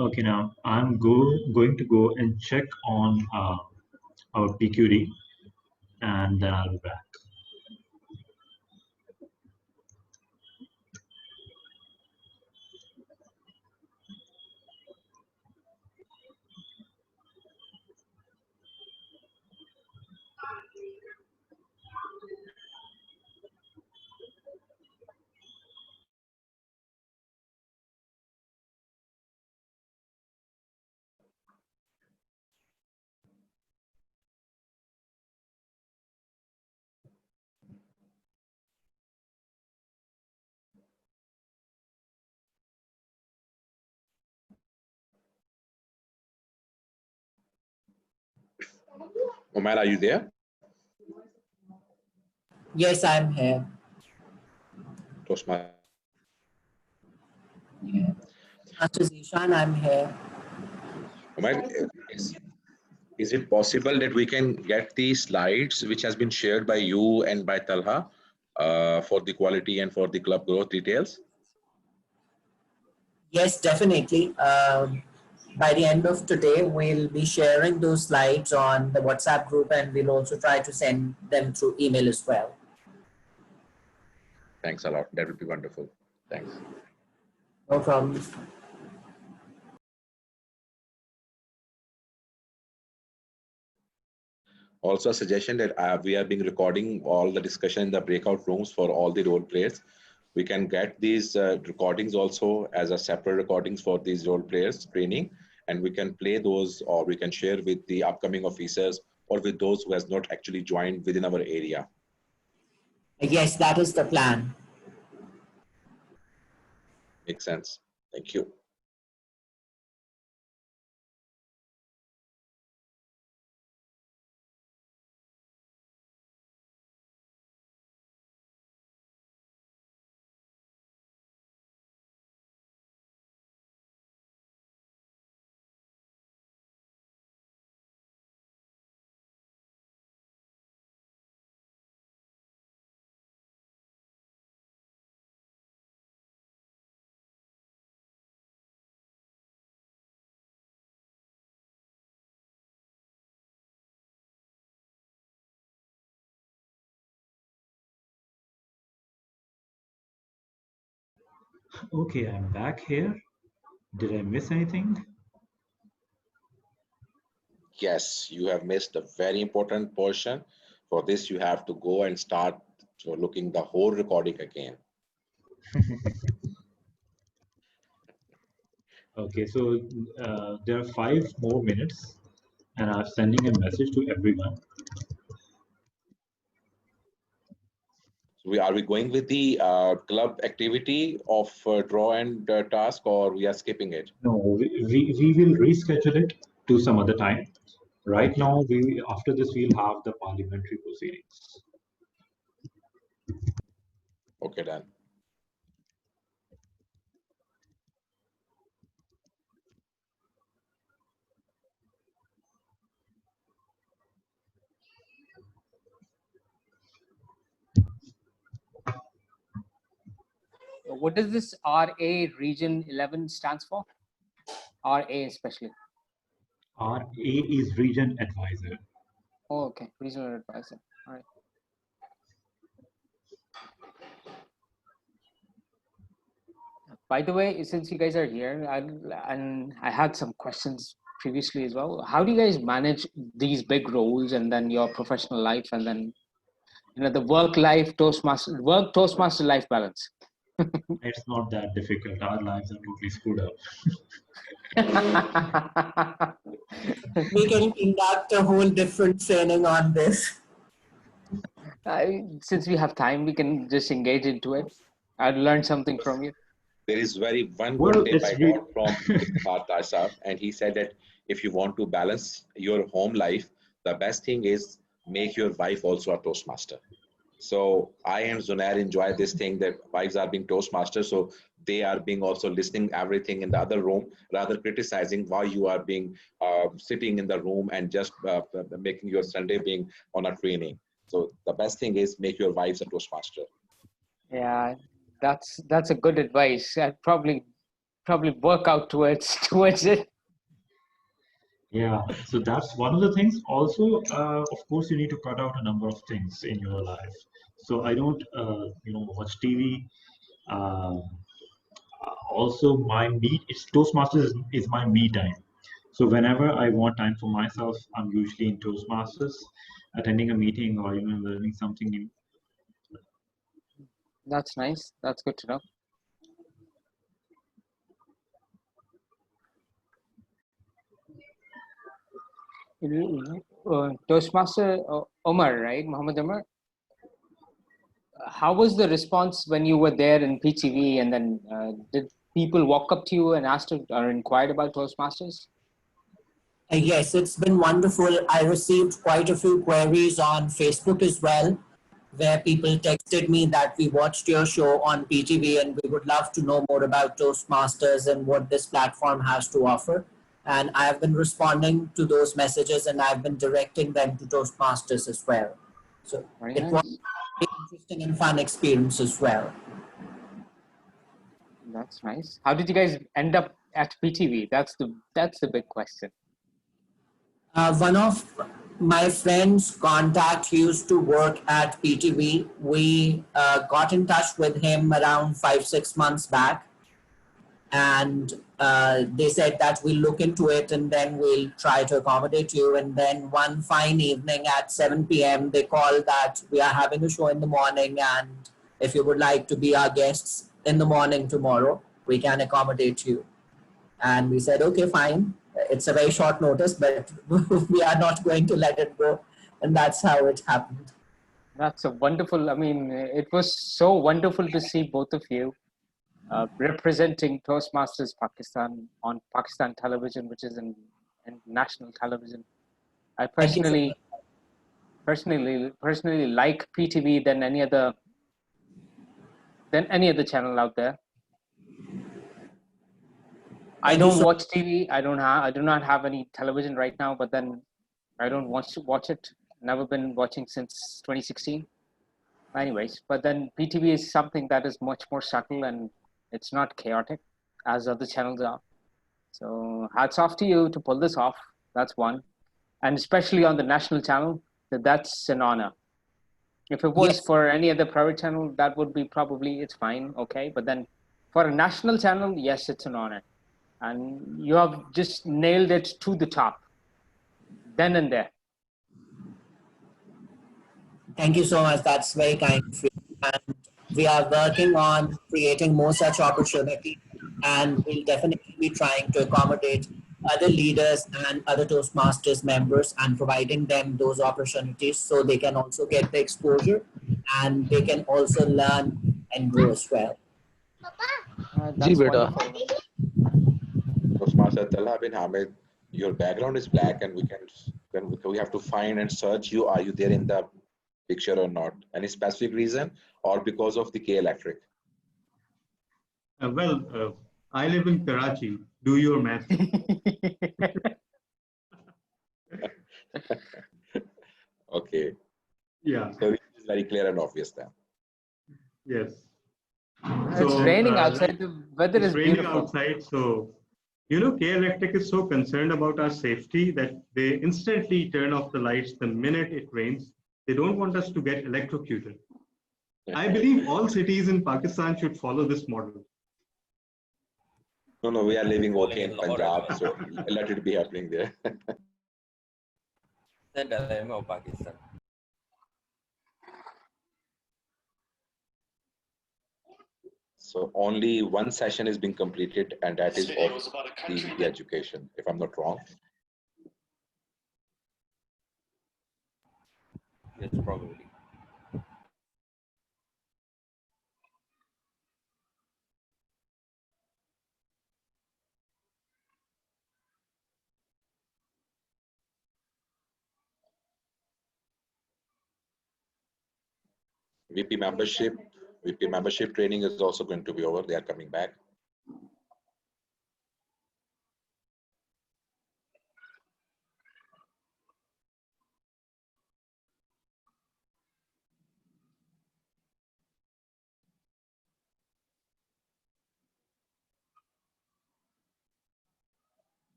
Okay, now I'm going to go and check on our PQD, and then I'll be back. Omar, are you there? Yes, I'm here. Toastmaster. Yeah. Master Zishan, I'm here. Omar, is it possible that we can get the slides which has been shared by you and by Talha for the quality and for the club growth details? Yes, definitely. By the end of today, we'll be sharing those slides on the WhatsApp group, and we'll also try to send them through email as well. Thanks a lot. That would be wonderful. Thanks. No problem. Also a suggestion that we are being recording all the discussion in the breakout rooms for all the role players. We can get these recordings also as a separate recordings for these role players training, and we can play those, or we can share with the upcoming officers or with those who has not actually joined within our area. Yes, that is the plan. Makes sense. Thank you. Okay, I'm back here. Did I miss anything? Yes, you have missed a very important portion. For this, you have to go and start looking the whole recording again. Okay, so there are 5 more minutes, and I'm sending a message to everyone. Are we going with the club activity of draw and task, or we are skipping it? No, we will reschedule it to some other time. Right Okay. now, after this, we'll have the parliamentary proceedings. Okay, then. What does this RA Region 11 stands for? RA especially. RA is Region Advisor. Oh, okay. Regional advisor. All right. By the way, since you guys are here, and I had some questions previously as well. How do you guys manage these big roles and then your professional life and then the work-life Toastmaster life balance? It's not that difficult. Our lives are totally screwed up. We can conduct a whole different training on this. Since we have time, we can just engage into it. I'd learn something from you. There is one Well, good tip it's I got from Mr. Sahab, and he said that if you want to balance your home life, the best thing is make your wife also a Toastmaster. So I and Zunair enjoy this thing that wives are being Toastmasters, so they are being also listening everything in the other room, rather criticizing why you are being sitting in the room and just making your Sunday being on a training. So the best thing is make your wives a Toastmaster. Yeah, that's a good advice. I'd probably work out towards it. Yeah, so that's one of the things. Also, of course, you need to cut out a number of things in your life. So I don't, watch TV. Also, it's Toastmasters is my me time. So whenever I want time for myself, I'm usually in Toastmasters, attending a meeting or learning something new. That's nice. That's good to know. Toastmaster Omar, right? Muhammad Omar. How was the response when you were there in PTV, and then did people walk up to you and asked or inquired about Toastmasters? Yes, it's been wonderful. I received quite a few queries on Facebook as well, where people texted me that we watched your show on PTV and we would love to know more about Toastmasters and what this platform has to offer. And I've been responding to those messages and I've been directing them to Toastmasters as well. So it was an interesting and fun experience as well. That's nice. How did you guys end up at PTV? That's the big question. One of my friends' contact used to work at PTV. We got in touch with him around 5-6 months back, and they said that we'll look into it and then we'll try to accommodate you. And then one fine evening at 7 p.m., they called that we are having a show in the morning, and if you would like to be our guests in the morning tomorrow, we can accommodate you. And we said, okay, fine. It's a very short notice, but we are not going to let it go. And that's how it happened. That's a wonderful, it was so wonderful to see both of you representing Toastmasters Pakistan on Pakistan television, which is in national television. I personally like PTV than any other channel out there. I don't watch TV. I do not have any television right now, but then I don't want to watch it. Never been watching since 2016. Anyways, but then PTV is something that is much more subtle and it's not chaotic as other channels are. So hats off to you to pull this off. That's one. And especially on the national channel, that's an honor. If it was for any other private channel, that would be probably, it's fine, okay. But then for a national channel, yes, it's an honor. And you have just nailed it to the top, then and there. Thank you so much. That's very kind of you. And we are working on creating more such opportunities. And we'll definitely be trying to accommodate other leaders and other Toastmasters members and providing them those opportunities so they can also get the exposure and they can also learn and grow as well. That's wonderful. Toastmaster Talha bin Hamid, your background is black, and we have to find and search you. Are you there in the picture or not? Any specific reason, or because of the K electric? I live in Karachi. Do your math. Okay. Yeah. So it's very clear and obvious then. Yes. It's raining outside. The weather is raining beautiful. Outside, so K Electric is so concerned about our safety that they instantly turn off the lights the minute it rains. They don't want us to get electrocuted. I believe all cities in Pakistan should follow this model. No, no, we are living falling okay in in Lahore Punjab, so let it be happening there. the dilemma of Pakistan. So only one session is being completed, and that is of the education, if I'm not wrong. Yes, probably. VP membership, VP membership training is also going to be over. They are coming back.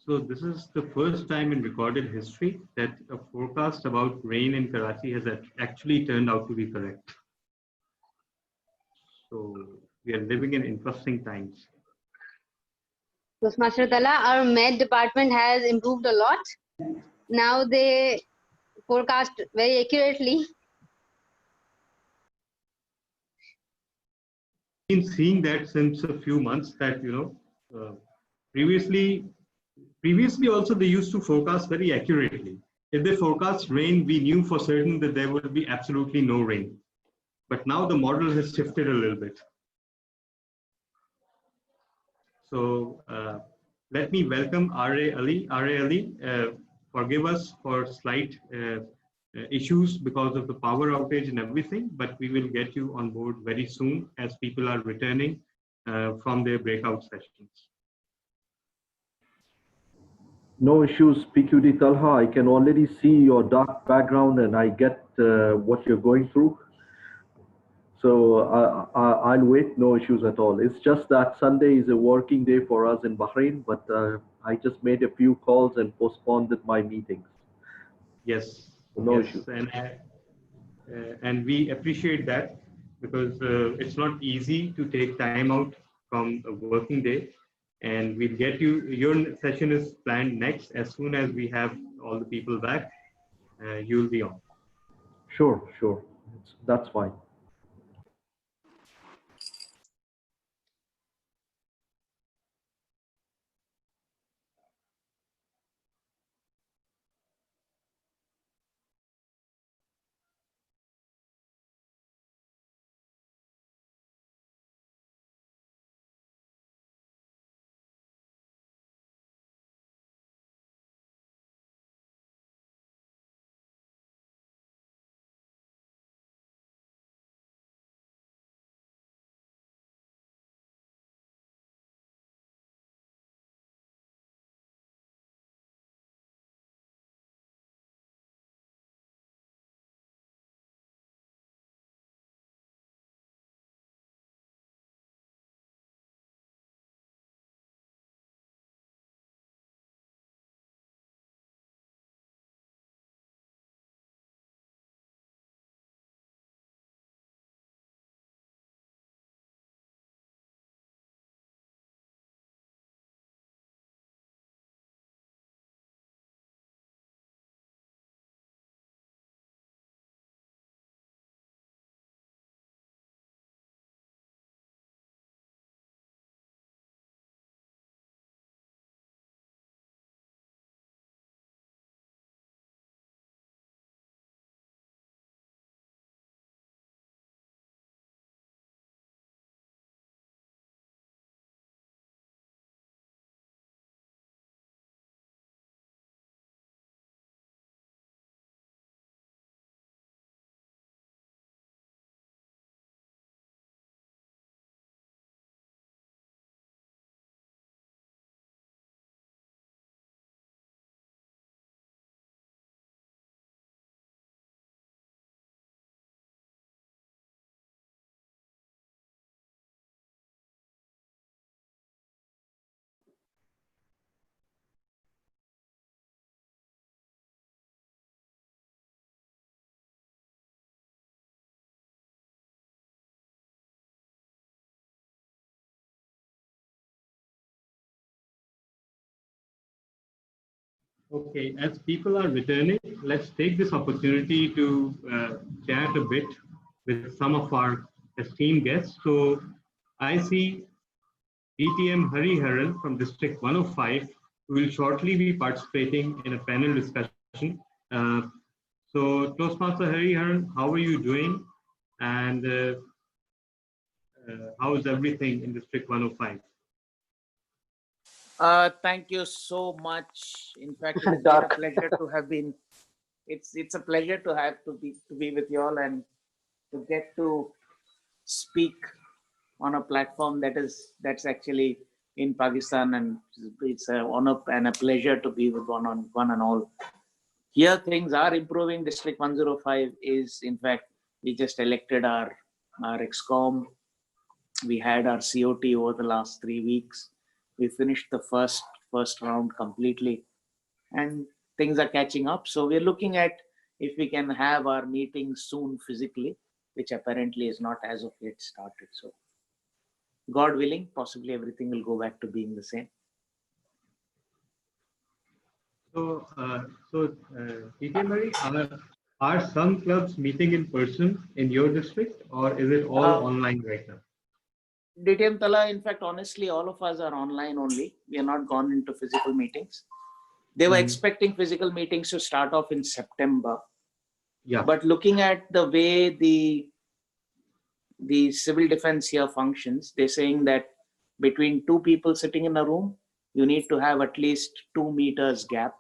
So this is the first time in recorded history that a forecast about rain in Karachi has actually turned out to be correct. So we are living in interesting times. Toastmaster Tala, our med department has improved a lot. Now they forecast very accurately. Been seeing that since a few months that previously also they used to forecast very accurately. If they forecast rain, we knew for certain that there would be absolutely no rain. But now the model has shifted a little bit. So let me welcome R.A. Ali. R.A. Ali, forgive us for slight issues because of the power outage and everything, but we will get you on board very soon as people are returning from their breakout sessions. No issues, PQD Talha. I can already see your dark background and I get what you're going through. So I'll wait, no issues at all. It's just that Sunday is a working day for us in Bahrain, but I just made a few calls and postponed my meetings. Yes, No yes, issues. and we appreciate that because it's not easy to take time out from a working day, and we'll get you. Your session is planned next as soon as we have all the people back. You'll be on. Sure, sure. That's fine. Okay, as people are returning, let's take this opportunity to chat a bit with some of our esteemed guests. So I see DTM Hari Haran from District 105, who will shortly be participating in a panel discussion. Uh, so Toastmaster Hari Haran, how are you doing? And how is everything in District 105? Thank you so much. In fact, it has been a Dark. pleasure to have been. It's a pleasure to be with you all and to get to speak on a platform that's actually in Pakistan, and it's an honor and a pleasure to be with one and all. Here things are improving. District 105 is, in fact, we just elected our XCOM. We had our COT over the last 3 weeks. We finished the first round completely, and things are catching up. So we're looking at if we can have our meetings soon physically, which apparently is not as of yet started. So God willing, possibly everything will go back to being the same. So, TK Murray, are some clubs meeting in person in your district, or is it all online right now? DTM Tala, in fact, honestly, all of us are online only. We are not gone into physical meetings. They were expecting physical meetings to start off in September. Yeah. But looking at the way the civil defense here functions, they're saying that between two people sitting in a room, you need to have at least 2 meters gap.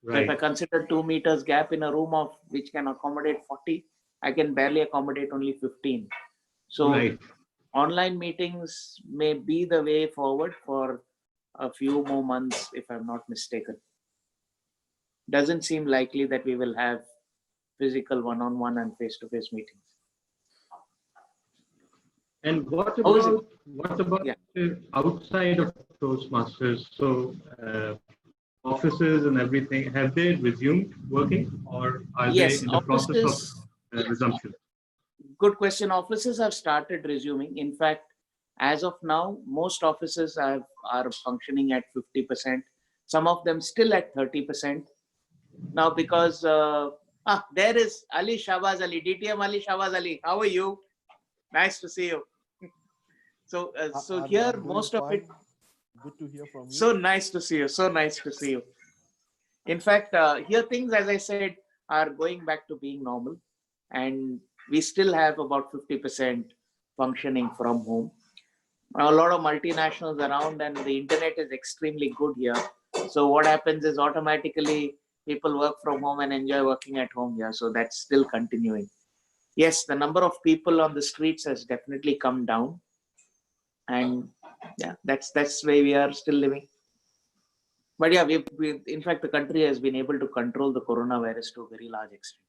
So if I consider 2 meters gap in a room of which can accommodate 40, I can barely accommodate only 15. So online meetings may be the way forward for a few more months, if I'm not mistaken. Doesn't seem likely that we will have physical one-on-one and face-to-face meetings. And what about outside of Toastmasters? So offices and everything, have they resumed working, or are they in the process of resumption? Good question. Offices have started resuming. In fact, as of now, most offices are functioning at 50%. Some of them still at 30%. Now, because there is Ali Shahbaz Ali, DTM Ali Shahbaz Ali. How are you? Nice to see you. So, here most of it. Good to hear from you. So nice to see you. So nice to see you. In fact, here things, as I said, are going back to being normal, and we still have about 50% functioning from home. A lot of multinationals around, and the internet is extremely good here. So what happens is automatically people work from home and enjoy working at home here. So that's still continuing. Yes, the number of people on the streets has definitely come down, and yeah, that's where we are still living. But yeah, we in fact the country has been able to control the coronavirus to a very large extent.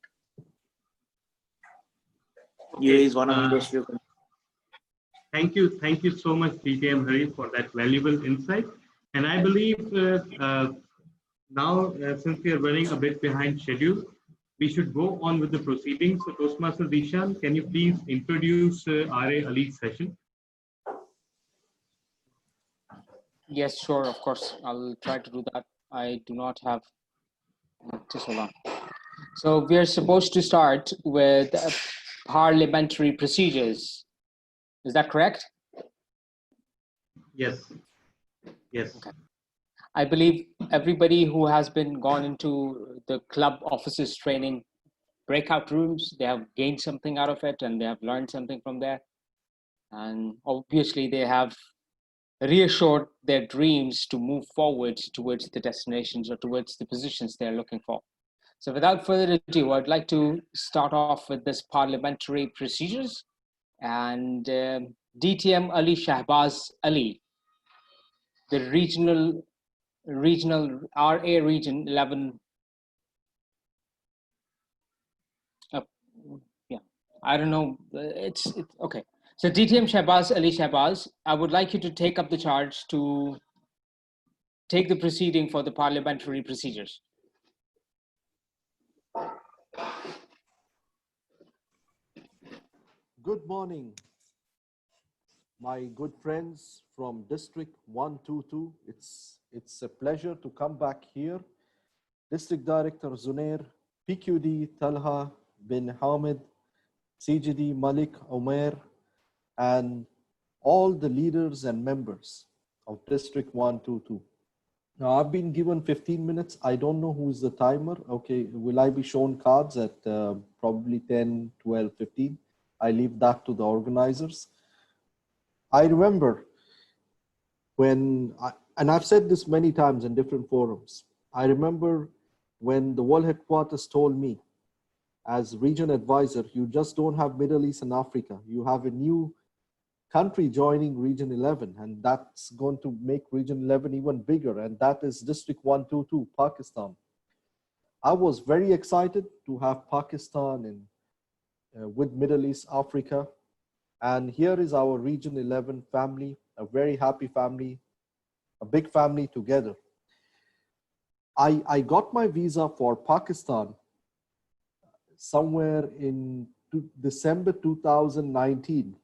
UAE is one of those few countries. Thank you so much, DTM Hari, for that valuable insight. And I believe now, since we are running a bit behind schedule, we should go on with the proceedings. So, Toastmaster Dishan, can you please introduce R.A. Ali's session? Yes, sure, of course. I'll try to do that. I do not have, just hold on. So we are supposed to start with parliamentary procedures. Is that correct? Yes. Yes. Okay. I believe everybody who has been gone into the club officers training breakout rooms, they have gained something out of it and they have learned something from there. And obviously they have reassured their dreams to move forward towards the destinations or towards the positions they're looking for. So without further ado, I'd like to start off with this parliamentary procedures, and DTM Ali Shahbaz Ali, the regional RA region 11. Yeah, I don't know. It's okay. So DTM Shahbaz Ali Shahbaz, I would like you to take up the charge to take the proceeding for the parliamentary procedures. Good morning, my good friends from District 122. It's a pleasure to come back here District Director Zunair, PQD Talha bin Hamid, CGD Malik Omer, and all the leaders and members of District 122. Now, I've been given 15 minutes. I don't know who is the timer. Okay, will I be shown cards at probably 10, 12, 15? I leave that to the organizers. I remember when, and I've said this many times in different forums, I remember when the World Headquarters told me, as region advisor, you just don't have Middle East and Africa. You have a new country joining Region 11, and that's going to make Region 11 even bigger, and that is District 122, Pakistan. I was very excited to have Pakistan in, with Middle East, Africa, and here is our Region 11 family, a very happy family, a big family together. I got my visa for Pakistan somewhere in December 2019.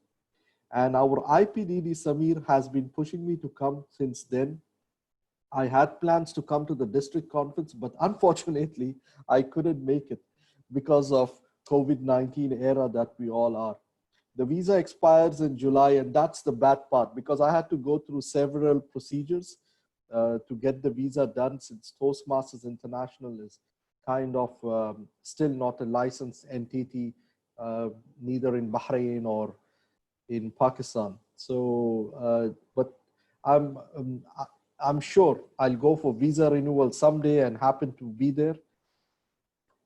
And our IPDD Samir has been pushing me to come since then. I had plans to come to the district conference, but unfortunately, I couldn't make it because of COVID-19 era that we all are. The visa expires in July, and that's the bad part because I had to go through several procedures to get the visa done, since Toastmasters International is kind of still not a licensed entity, neither in Bahrain or in Pakistan. So, but I'm sure I'll go for visa renewal someday and happen to be there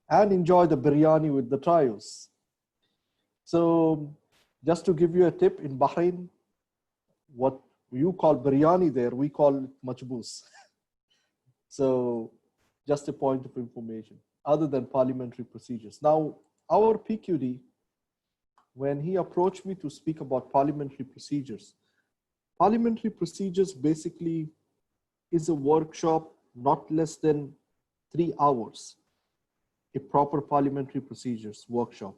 and enjoy the biryani with the trios. So just to give you a tip, in Bahrain, what you call biryani there, we call it majboos. So just a point of information, other than parliamentary procedures. Now, our PQD, when he approached me to speak about parliamentary procedures basically is a workshop not less than 3 hours, a proper parliamentary procedures workshop.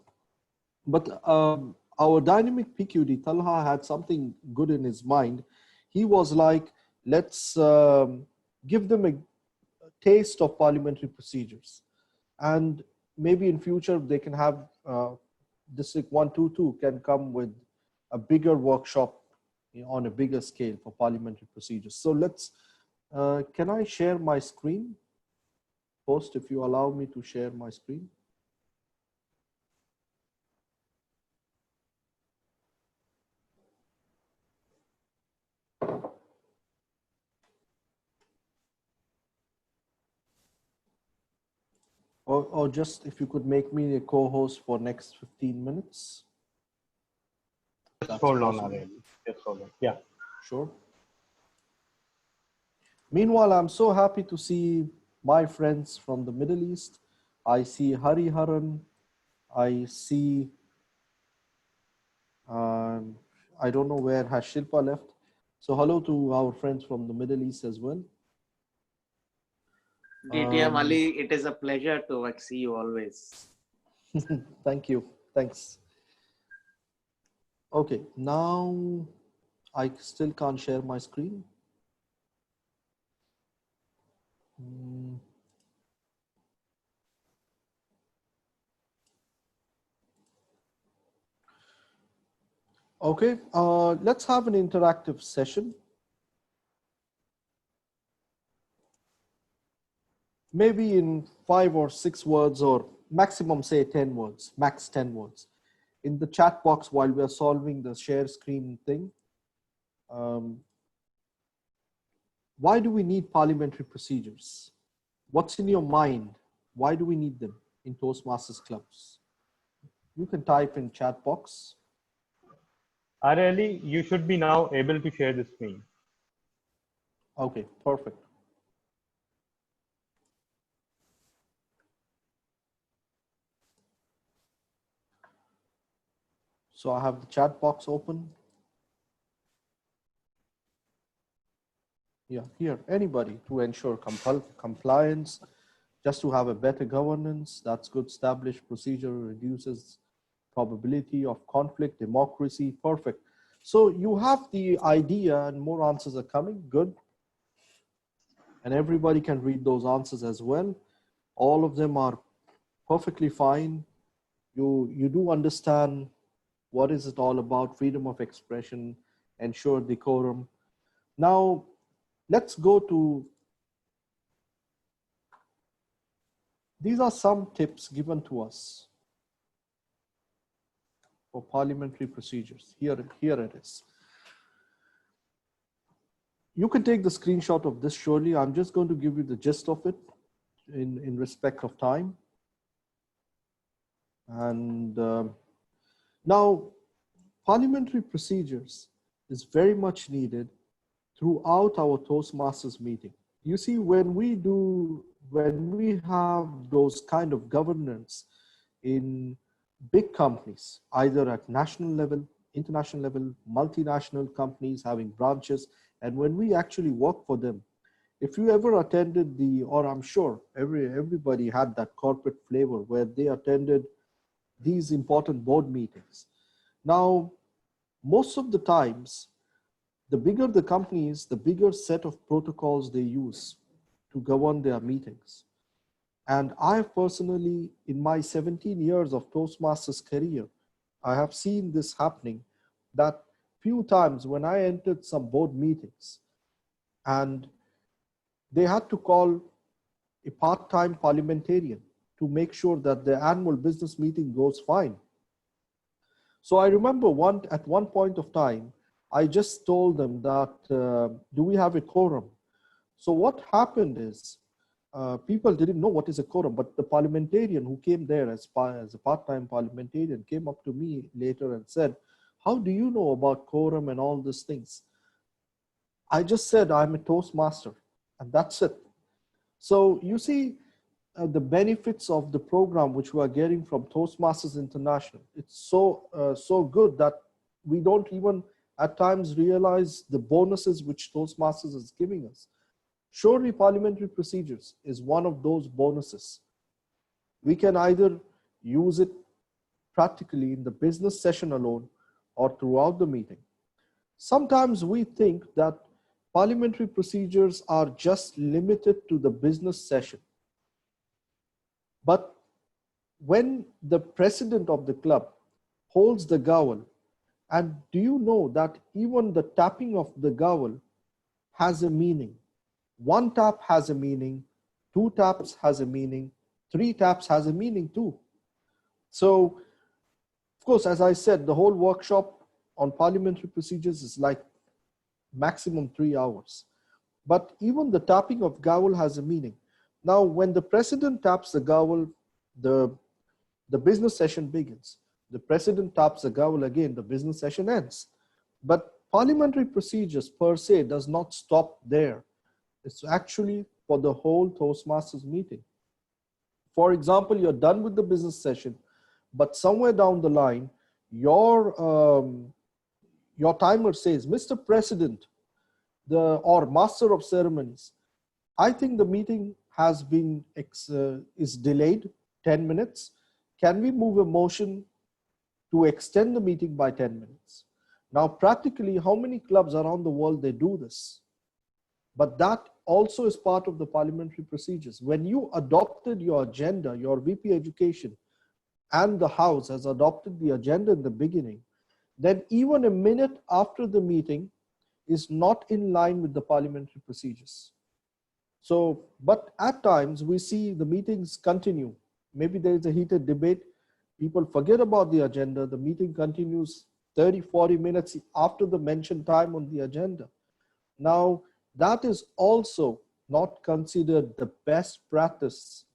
But our dynamic PQD, Talha, had something good in his mind. He was like, let's give them a taste of parliamentary procedures. And maybe in future they can have District 122 can come with a bigger workshop on a bigger scale for parliamentary procedures. So let's, can I share my screen? Host, if you allow me to share my screen. Or just if you could make me a co-host for next 15 minutes. Just hold on, Aryan. Just hold on. Yeah. Sure. Meanwhile, I'm so happy to see my friends from the Middle East. I see Hari Haran. I see, I don't know where has Shilpa left. So hello to our friends from the Middle East as well. DTM Ali, it is a pleasure to see you always. Thank you. Thanks. Okay, now I still can't share my screen. Okay, let's have an interactive session. Maybe in 5 or 6 words, or maximum say 10 words, max 10 words. In the chat box while we are solving the share screen thing. Why do we need parliamentary procedures? What's in your mind? Why do we need them in Toastmasters clubs? You can type in chat box. Areli, you should be now able to share the screen. Okay, perfect. So I have the chat box open. Yeah, here, anybody to ensure compliance, just to have a better governance, that's good established procedure, reduces probability of conflict, democracy, perfect. So you have the idea and more answers are coming, good. And everybody can read those answers as well. All of them are perfectly fine. You do understand what is it all about, freedom of expression, ensure decorum. Now, let's go to, these are some tips given to us for parliamentary procedures. Here it is. You can take the screenshot of this surely. I'm just going to give you the gist of it in respect of time. And now, parliamentary procedures is very much needed throughout our Toastmasters meeting. You see, when we have those kind of governance in big companies, either at national level, international level, multinational companies having branches, and when we actually work for them, if you ever attended or I'm sure everybody had that corporate flavor where they attended these important board meetings. Now, most of the times, the bigger the company is, the bigger set of protocols they use to govern their meetings. And I personally, in my 17 years of Toastmasters career, I have seen this happening, that few times when I entered some board meetings and they had to call a part-time parliamentarian to make sure that the annual business meeting goes fine. So I remember at one point of time, I just told them that, do we have a quorum? So what happened is, people didn't know what is a quorum, but the parliamentarian who came there as a part-time parliamentarian came up to me later and said, how do you know about quorum and all these things? I just said, I'm a Toastmaster, and that's it. So you see the benefits of the program which we are getting from Toastmasters International. It's so good that we don't even at times realize the bonuses which Toastmasters is giving us. Surely parliamentary procedures is one of those bonuses. We can either use it practically in the business session alone or throughout the meeting. Sometimes we think that parliamentary procedures are just limited to the business session. But when the president of the club holds the gavel, and do you know that even the tapping of the gavel has a meaning? One tap has a meaning, two taps has a meaning, three taps has a meaning too. So, of course, as I said, the whole workshop on parliamentary procedures is like maximum 3 hours. But even the tapping of gavel has a meaning. Now, when the president taps the gavel, the business session begins. The president taps the gavel again, the business session ends. But parliamentary procedures per se does not stop there. It's actually for the whole Toastmasters meeting. For example, you're done with the business session, but somewhere down the line, your timer says, Mr. President, or Master of Ceremonies, I think the meeting has been is delayed 10 minutes. Can we move a motion to extend the meeting by 10 minutes? Now, practically, how many clubs around the world they do this? But that also is part of the parliamentary procedures. When you adopted your agenda, your VP Education and the House has adopted the agenda in the beginning, then even a minute after the meeting is not in line with the parliamentary procedures. So, but at times we see the meetings continue. Maybe there is a heated debate. People forget about the agenda. The meeting continues 30, 40 minutes after the mentioned time on the agenda. Now, that is also not considered the best practice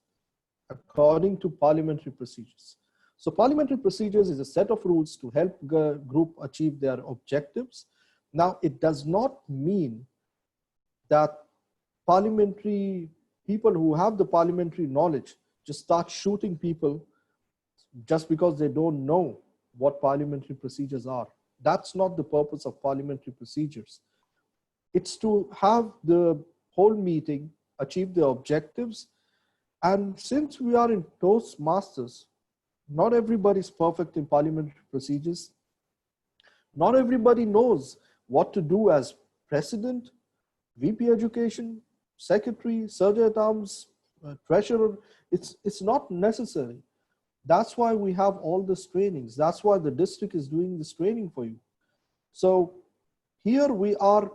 according to parliamentary procedures. So parliamentary procedures is a set of rules to help the group achieve their objectives. Now, it does not mean that parliamentary people who have the parliamentary knowledge just start shooting people just because they don't know what parliamentary procedures are. That's not the purpose of parliamentary procedures. It's to have the whole meeting achieve their objectives. And since we are in Toastmasters, not everybody is perfect in parliamentary procedures. Not everybody knows what to do as president, VP Education, secretary, surgeon at arms, treasurer. It's not necessary. That's why we have all these trainings. That's why the district is doing this training for you. So here we are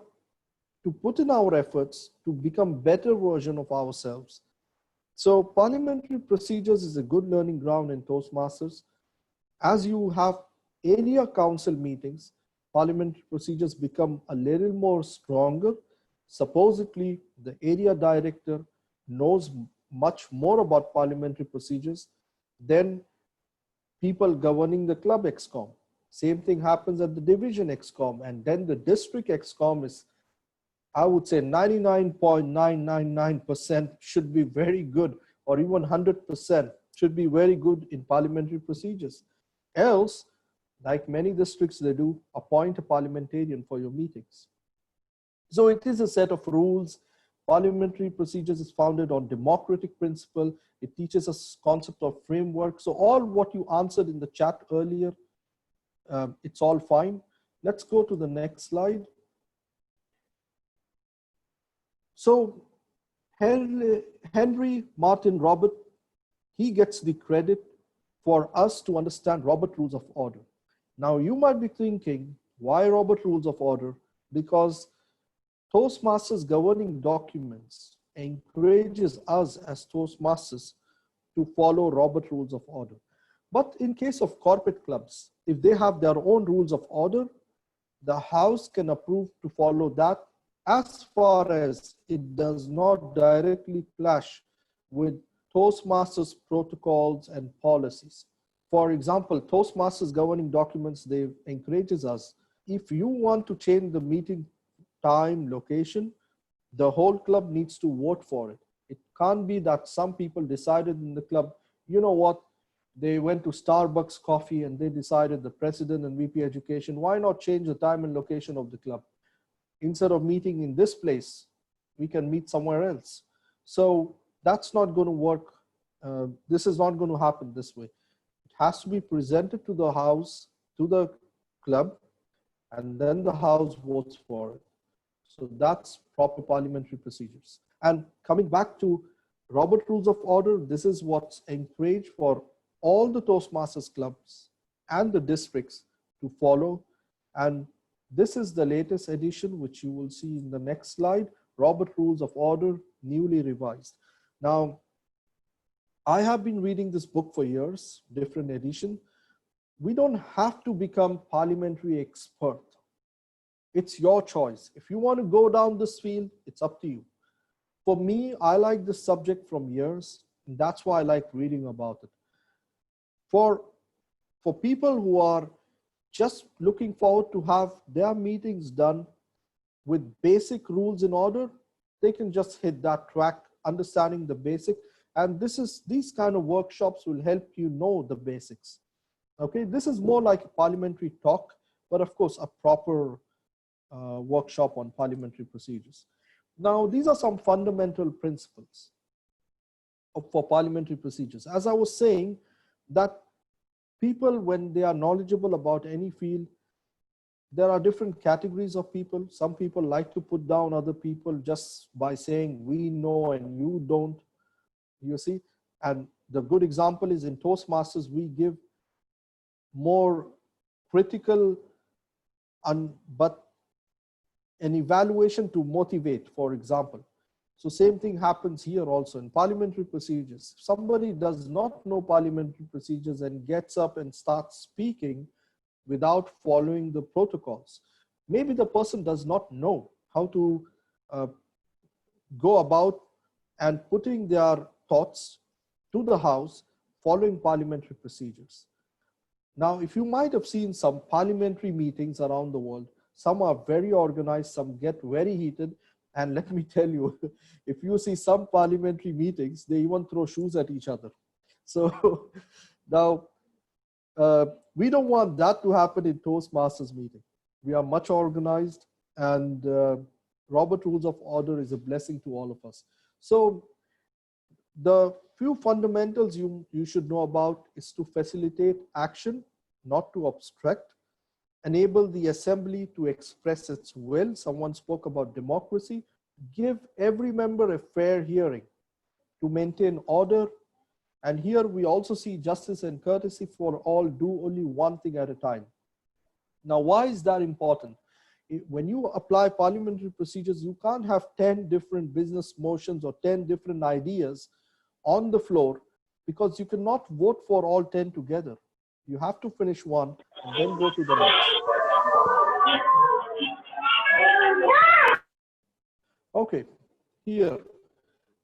to put in our efforts to become better version of ourselves. So parliamentary procedures is a good learning ground in Toastmasters. As you have area council meetings, parliamentary procedures become a little more stronger. Supposedly, the area director knows much more about parliamentary procedures than people governing the club EXCOM. Same thing happens at the division EXCOM, and then the district EXCOM is, I would say 99.999% should be very good, or even 100% should be very good in parliamentary procedures. Else, like many districts, they do appoint a parliamentarian for your meetings. So it is a set of rules. Parliamentary procedures is founded on democratic principle. It teaches us concept of framework. So all what you answered in the chat earlier, it's all fine. Let's go to the next slide. So Henry Martin Robert, he gets the credit for us to understand Robert Rules of Order. Now you might be thinking, why Robert Rules of Order? Because Toastmasters governing documents encourages us as Toastmasters to follow Robert Rules of Order. But in case of corporate clubs, if they have their own rules of order, the House can approve to follow that as far as it does not directly clash with Toastmasters protocols and policies. For example, Toastmasters governing documents, they encourages us, if you want to change the meeting time, location, the whole club needs to vote for it. It can't be that some people decided in the club, you know what, they went to Starbucks coffee and they decided, the president and VP education, why not change the time and location of the club? Instead of meeting in this place, we can meet somewhere else. So that's not going to work. This is not going to happen this way. It has to be presented to the House, to the club, and then the House votes for it. So that's proper parliamentary procedures. And coming back to Robert Rules of Order, this is what's encouraged for all the Toastmasters clubs and the districts to follow. And this is the latest edition, which you will see in the next slide, Robert Rules of Order, newly revised. Now, I have been reading this book for years, different edition. We don't have to become parliamentary expert. It's your choice. If you want to go down this field, it's up to you. For me, I like this subject from years, and that's why I like reading about it. For people who are just looking forward to have their meetings done with basic rules in order, they can just hit that track, understanding the basic. And these kind of workshops will help you know the basics. Okay, this is more like a parliamentary talk, but of course, a proper workshop on parliamentary procedures. Now, these are some fundamental principles for parliamentary procedures. As I was saying, that people, when they are knowledgeable about any field, there are different categories of people. Some people like to put down other people just by saying, we know and you don't, you see. And the good example is in Toastmasters, we give more critical, but an evaluation to motivate, for example. So same thing happens here also in parliamentary procedures. If somebody does not know parliamentary procedures and gets up and starts speaking without following the protocols, maybe the person does not know how to go about and putting their thoughts to the House following parliamentary procedures. Now, if you might have seen some parliamentary meetings around the world, some are very organized, some get very heated. And let me tell you, if you see some parliamentary meetings, they even throw shoes at each other. So now, we don't want that to happen in Toastmasters meeting. We are much organized, and Robert Rules of Order is a blessing to all of us. So the few fundamentals you should know about is to facilitate action, not to obstruct, enable the assembly to express its will. Someone spoke about democracy. Give every member a fair hearing to maintain order. And here we also see justice and courtesy for all, do only one thing at a time. Now, why is that important? When you apply parliamentary procedures, you can't have 10 different business motions or 10 different ideas on the floor, because you cannot vote for all 10 together. You have to finish one and then go to the next. Okay, here,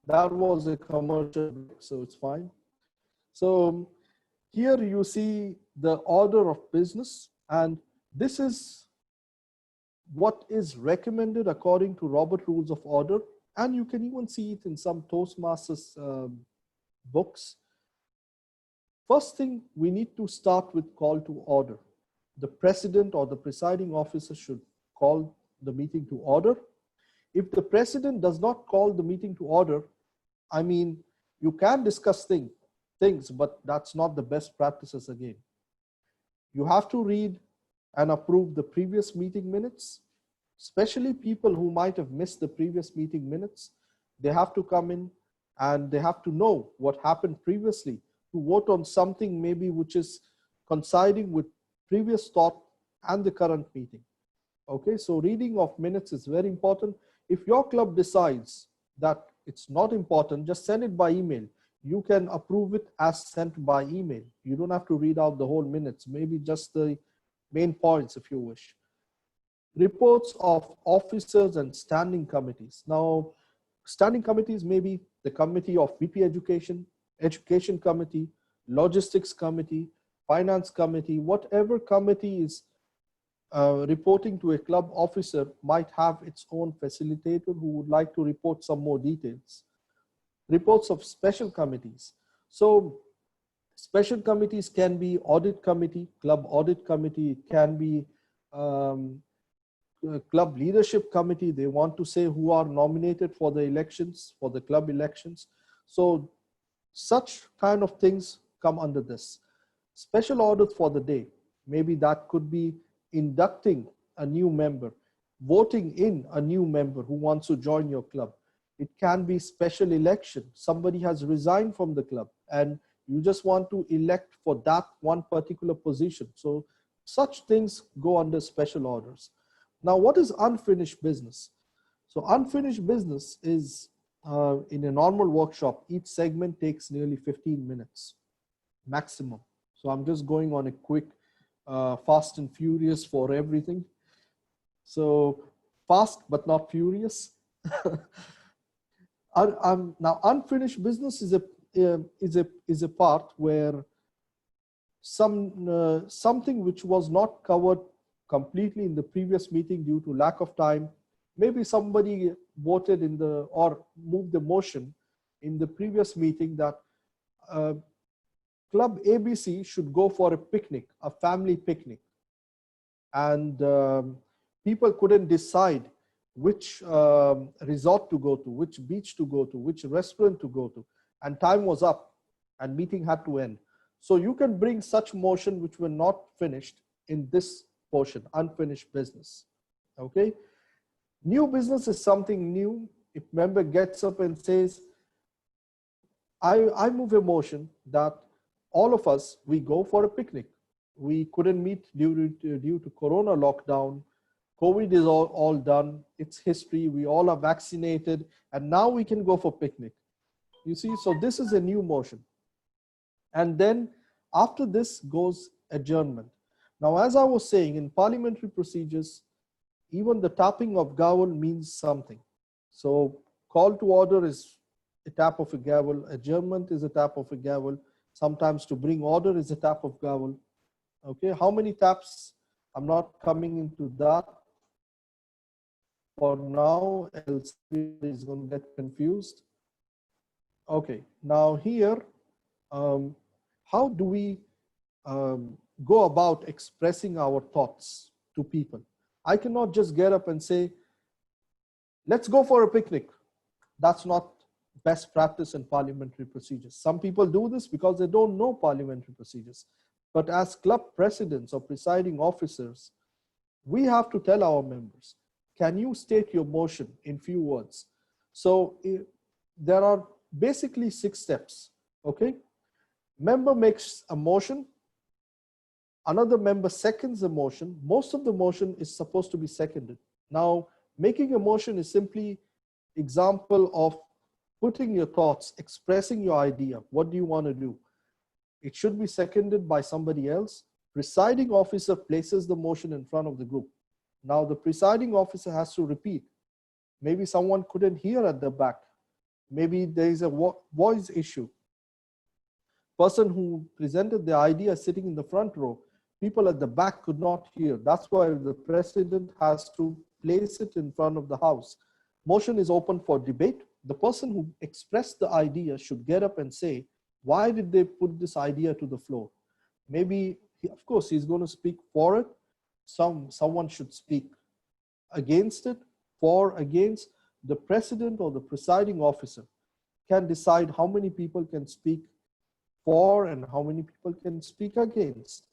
that was a commercial break, so it's fine. So here you see the order of business, and this is what is recommended according to Robert Rules of Order, and you can even see it in some Toastmasters books. First thing, we need to start with call to order. The president or the presiding officer should call the meeting to order. If the president does not call the meeting to order, I mean, you can discuss things, but that's not the best practices again. You have to read and approve the previous meeting minutes, especially people who might have missed the previous meeting minutes. They have to come in and they have to know what happened previously to vote on something maybe which is coinciding with previous thought and the current meeting. Okay, so reading of minutes is very important. If your club decides that it's not important, just send it by email. You can approve it as sent by email. You don't have to read out the whole minutes, maybe just the main points if you wish. Reports of officers and standing committees. Now, standing committees may be the committee of VP Education, Education Committee, Logistics Committee, Finance Committee, whatever committee is reporting to a club officer might have its own facilitator who would like to report some more details. Reports of special committees. So special committees can be audit committee, club audit committee, it can be club leadership committee. They want to say who are nominated for the elections, for the club elections. So such kind of things come under this. Special audit for the day. Maybe that could be inducting a new member, voting in a new member who wants to join your club. It can be special election. Somebody has resigned from the club and you just want to elect for that one particular position. So such things go under special orders. Now, what is unfinished business? So unfinished business is in a normal workshop, each segment takes nearly 15 minutes maximum. So I'm just going on a quick fast and furious for everything. So fast but not furious. Now unfinished business is a part where something which was not covered completely in the previous meeting due to lack of time. Maybe somebody voted or moved the motion in the previous meeting that Club ABC should go for a picnic, a family picnic. And people couldn't decide which resort to go to, which beach to go to, which restaurant to go to. And time was up and meeting had to end. So you can bring such motion which were not finished in this portion, unfinished business. Okay. New business is something new. If member gets up and says, I move a motion that all of us, we go for a picnic. We couldn't meet due to Corona lockdown. COVID is all done. It's history. We all are vaccinated. And now we can go for picnic. You see, so this is a new motion. And then after this goes adjournment. Now, as I was saying, in parliamentary procedures, even the tapping of gavel means something. So call to order is a tap of a gavel. Adjournment is a tap of a gavel. Sometimes to bring order is a tap of gavel. Okay, how many taps? I'm not coming into that for now, else is going to get confused. Okay, now here, how do we go about expressing our thoughts to people? I cannot just get up and say, let's go for a picnic. That's not best practice in parliamentary procedures. Some people do this because they don't know parliamentary procedures. But as club presidents or presiding officers, we have to tell our members, can you state your motion in few words? So there are basically 6 steps. Okay, member makes a motion, another member seconds a motion. Most of the motion is supposed to be seconded. Now, making a motion is simply example of putting your thoughts, expressing your idea. What do you want to do? It should be seconded by somebody else. Presiding officer places the motion in front of the group. Now the presiding officer has to repeat. Maybe someone couldn't hear at the back. Maybe there is a voice issue. Person who presented the idea sitting in the front row, people at the back could not hear. That's why the president has to place it in front of the house. Motion is open for debate. The person who expressed the idea should get up and say, why did they put this idea to the floor? Maybe, of course, he's going to speak for it. Someone should speak against it, for, against. The president or the presiding officer can decide how many people can speak for and how many people can speak against.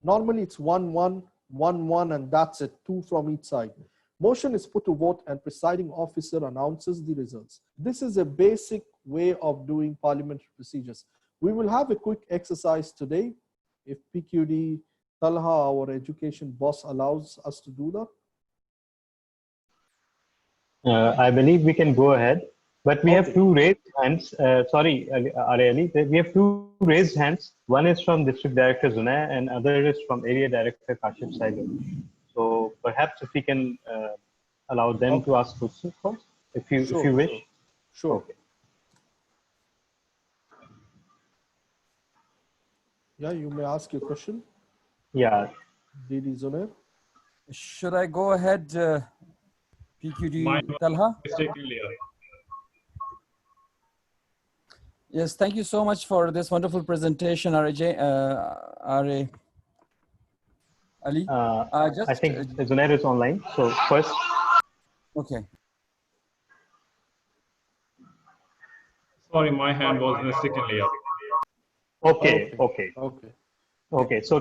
Normally it's 1-1, 1-1, and that's it, 2 from each side. Motion is put to vote and presiding officer announces the results. This is a basic way of doing parliamentary procedures. We will have a quick exercise today, if PQD Talha, our education boss, allows us to do that. I believe we can go ahead, but we have 2 raised hands. Sorry, Ariali, we have 2 raised hands. One is from District Director Zunay and other is from Area Director Kashif Saigal. So perhaps if we can allow them to ask questions first, if you wish. Sure. Okay. Yeah, you may ask your question. Yeah. Didi Zunair. Should I go ahead, PQD Talha? Yes, thank you so much for this wonderful presentation, R.A. Ali. I think Zunair is online. So first. Okay. Sorry, my hand was mistakenly up. Okay. So,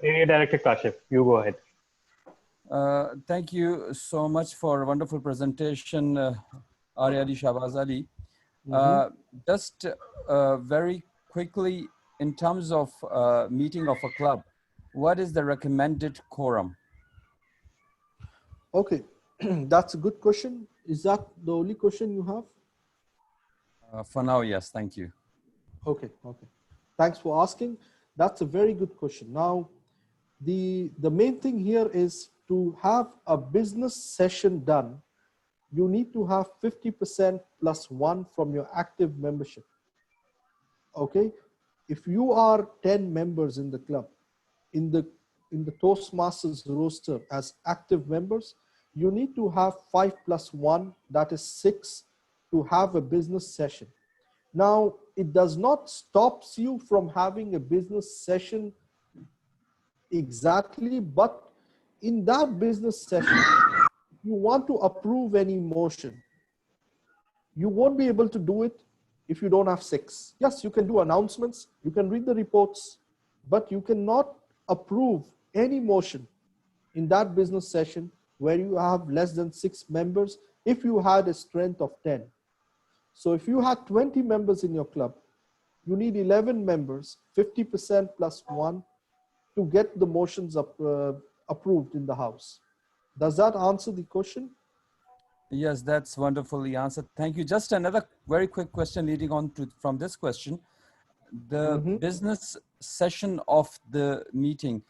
Area Director Kashif, you go ahead. Thank you so much for a wonderful presentation, Ali Shahbaz Ali. Just very quickly, in terms of meeting of a club, what is the recommended quorum? Okay, that's a good question. Is that the only question you have? For now, yes, thank you. Okay. Thanks for asking. That's a very good question. Now, the main thing here is to have a business session done, you need to have 50% plus 1 from your active membership. Okay, if you are 10 members in the club, in the Toastmasters roster as active members, you need to have 5 plus 1, that is 6, to have a business session. Now, it does not stop you from having a business session exactly, but in that business session, if you want to approve any motion, you won't be able to do it if you don't have 6. Yes, you can do announcements, you can read the reports, but you cannot approve any motion in that business session where you have less than 6 members if you had a strength of 10. So if you had 20 members in your club, you need 11 members, 50% plus 1, to get the motions approved in the house. Does that answer the question? Yes, that's wonderfully answered. Thank you. Just another very quick question leading on from this question. The business session of the meeting,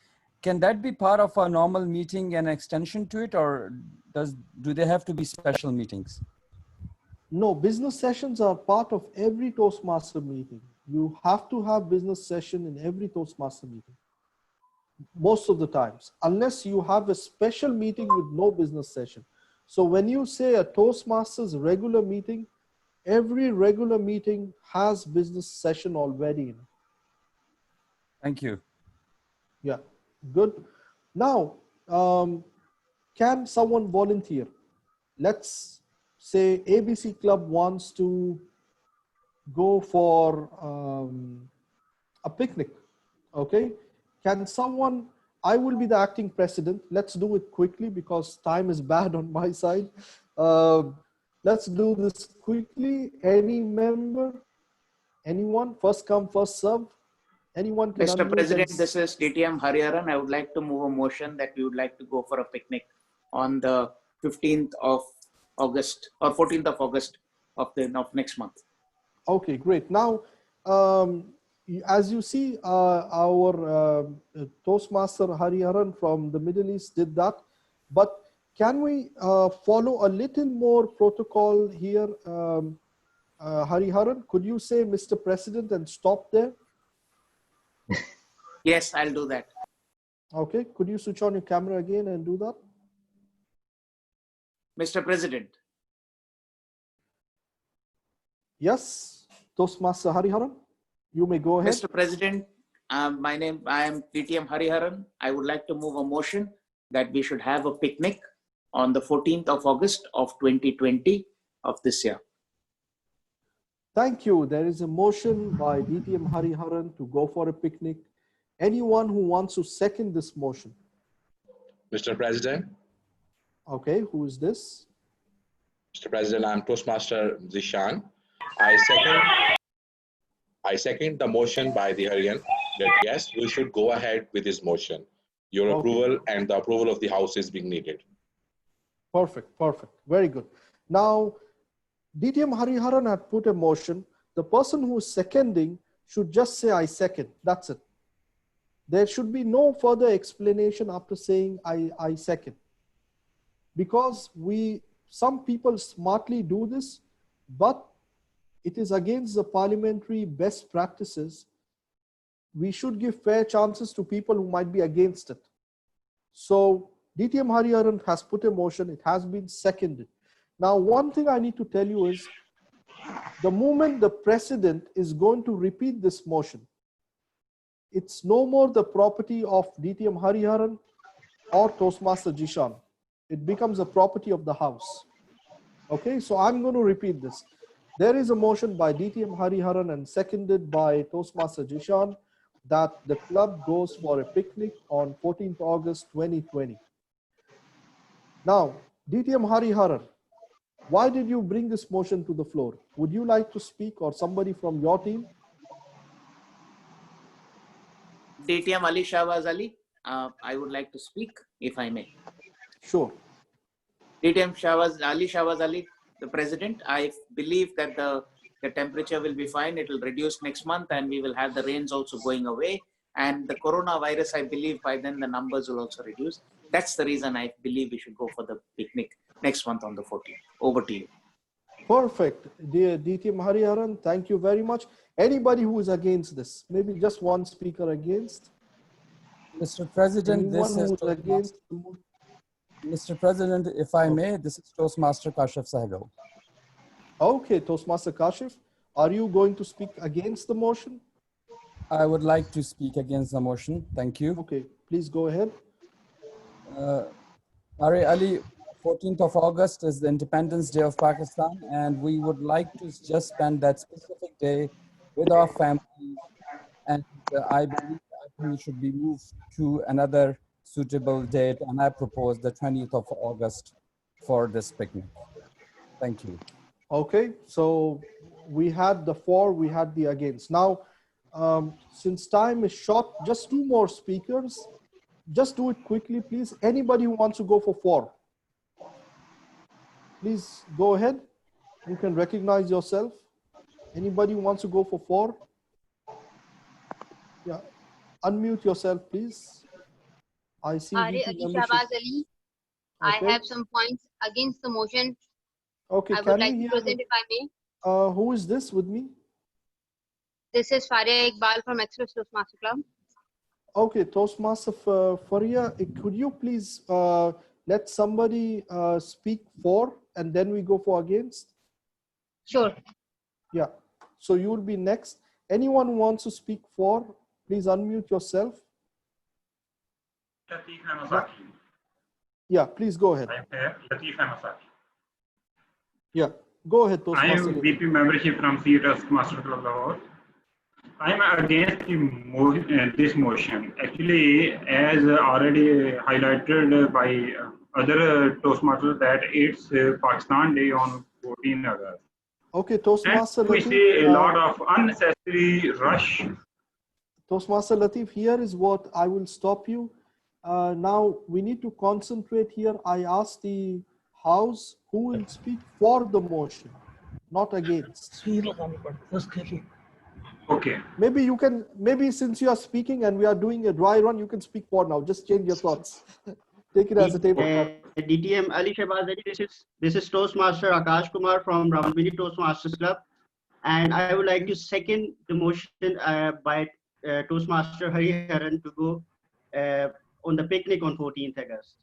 can that be part of a normal meeting and extension to it, or do they have to be special meetings? No, business sessions are part of every Toastmaster meeting. You have to have business session in every Toastmaster meeting. Most of the times, unless you have a special meeting with no business session. So when you say a Toastmasters regular meeting, every regular meeting has business session already in it. Thank you. Yeah, good. Now, can someone volunteer? Let's say ABC Club wants to go for a picnic, okay? Can someone, I will be the acting president. Let's do it quickly because time is bad on my side. Let's do this quickly. Any member? Anyone? First come, first serve. Anyone can Mr. unmute President, and this is DTM Hariharan. I would like to move a motion that we would like to go for a picnic on the 15th of August or 14th of August of next month. Okay, great. Now, as you see, our Toastmaster Hariharan from the Middle East did that. But can we follow a little more protocol here? Hariharan, could you say Mr. President and stop there? Yes, I'll do that. Okay, could you switch on your camera again and do that? Mr. President. Yes, Toastmaster Hariharan, you may go ahead. Mr. President, I am DTM Hariharan. I would like to move a motion that we should have a picnic on the 14th of August of 2020 of this year. Thank you. There is a motion by DTM Hariharan to go for a picnic. Anyone who wants to second this motion? Mr. President. Okay, who is this? Mr. President, I'm Toastmaster Zishan. I second the motion by the Harian that yes, we should go ahead with this motion. Your approval and the approval of the House is being needed. Perfect, perfect. Very good. Now, DTM Hariharan had put a motion. The person who is seconding should just say, I second. That's it. There should be no further explanation after saying, I second. Because some people smartly do this, but it is against the parliamentary best practices. We should give fair chances to people who might be against it. So DTM Hariharan has put a motion. It has been seconded. Now, one thing I need to tell you is the moment the president is going to repeat this motion, it's no more the property of DTM Hariharan or Toastmaster Jishan. It becomes a property of the House. Okay, so I'm going to repeat this. There is a motion by DTM Hariharan and seconded by Toastmaster Jishan that the club goes for a picnic on 14th August 2020. Now, DTM Hariharan, why did you bring this motion to the floor? Would you like to speak or somebody from your team? DTM Ali Shahbaz Ali, I would like to speak if I may. Sure. DTM Ali Shahbaz Ali, the President, I believe that the temperature will be fine. It will reduce next month and we will have the rains also going away. And the coronavirus, I believe by then the numbers will also reduce. That's the reason I believe we should go for the picnic next month on the 14th. Over to you. Perfect. Dear DTM Hariharan, thank you very much. Anybody who is against this? Maybe just one speaker against. Mr. President, Anyone this is who is against. Mr. President, if I may, this is Toastmaster Kashif Sahgal. Okay, Toastmaster Kashif, are you going to speak against the motion? I would like to speak against the motion. Thank you. Okay, please go ahead. Ari Ali, 14th of August is the Independence Day of Pakistan, and we would like to just spend that specific day with our families. And I believe that it should be moved to another suitable date, and I propose the 20th of August for this picnic. Thank you. Okay, so we had the for, we had the against. Now, since time is short, just two more speakers. Just do it quickly, please. Anybody who wants to go for, please go ahead. You can recognize yourself. Anybody who wants to go for? Yeah, unmute yourself, please. I see. Ali Shahbaz Ali. I have some points against the motion. Okay, I would like to present if I may. Who is this with me? This is Faria Iqbal from Express Toastmaster Club. Okay, Toastmaster Faria, could you please let somebody speak for and then we go for against? Sure. Yeah, so you will be next. Anyone who wants to speak for, please unmute yourself. Yeah, please go ahead. Yeah, go ahead, Toastmaster. I am VP membership from COT Master Club Lahore. I am against this motion. Actually, as already highlighted by other Toastmasters, that it's Pakistan Day on 14 August. Okay, And Toastmaster we Latif. see a lot of unnecessary rush. Toastmaster Latif, here is what I will stop you. Now we need to concentrate here. I asked the House who will speak for the motion, not against. Okay. Maybe you can, maybe since you are speaking and we are doing a dry run, you can speak for now. Just change your thoughts. Take it as a table. DTM Ali Shehbaz Ali, this is Toastmaster Akash Kumar from Ravindra Toastmasters Club, and I would like to second the motion by Toastmaster Hari Haran to go on the picnic on 14th August.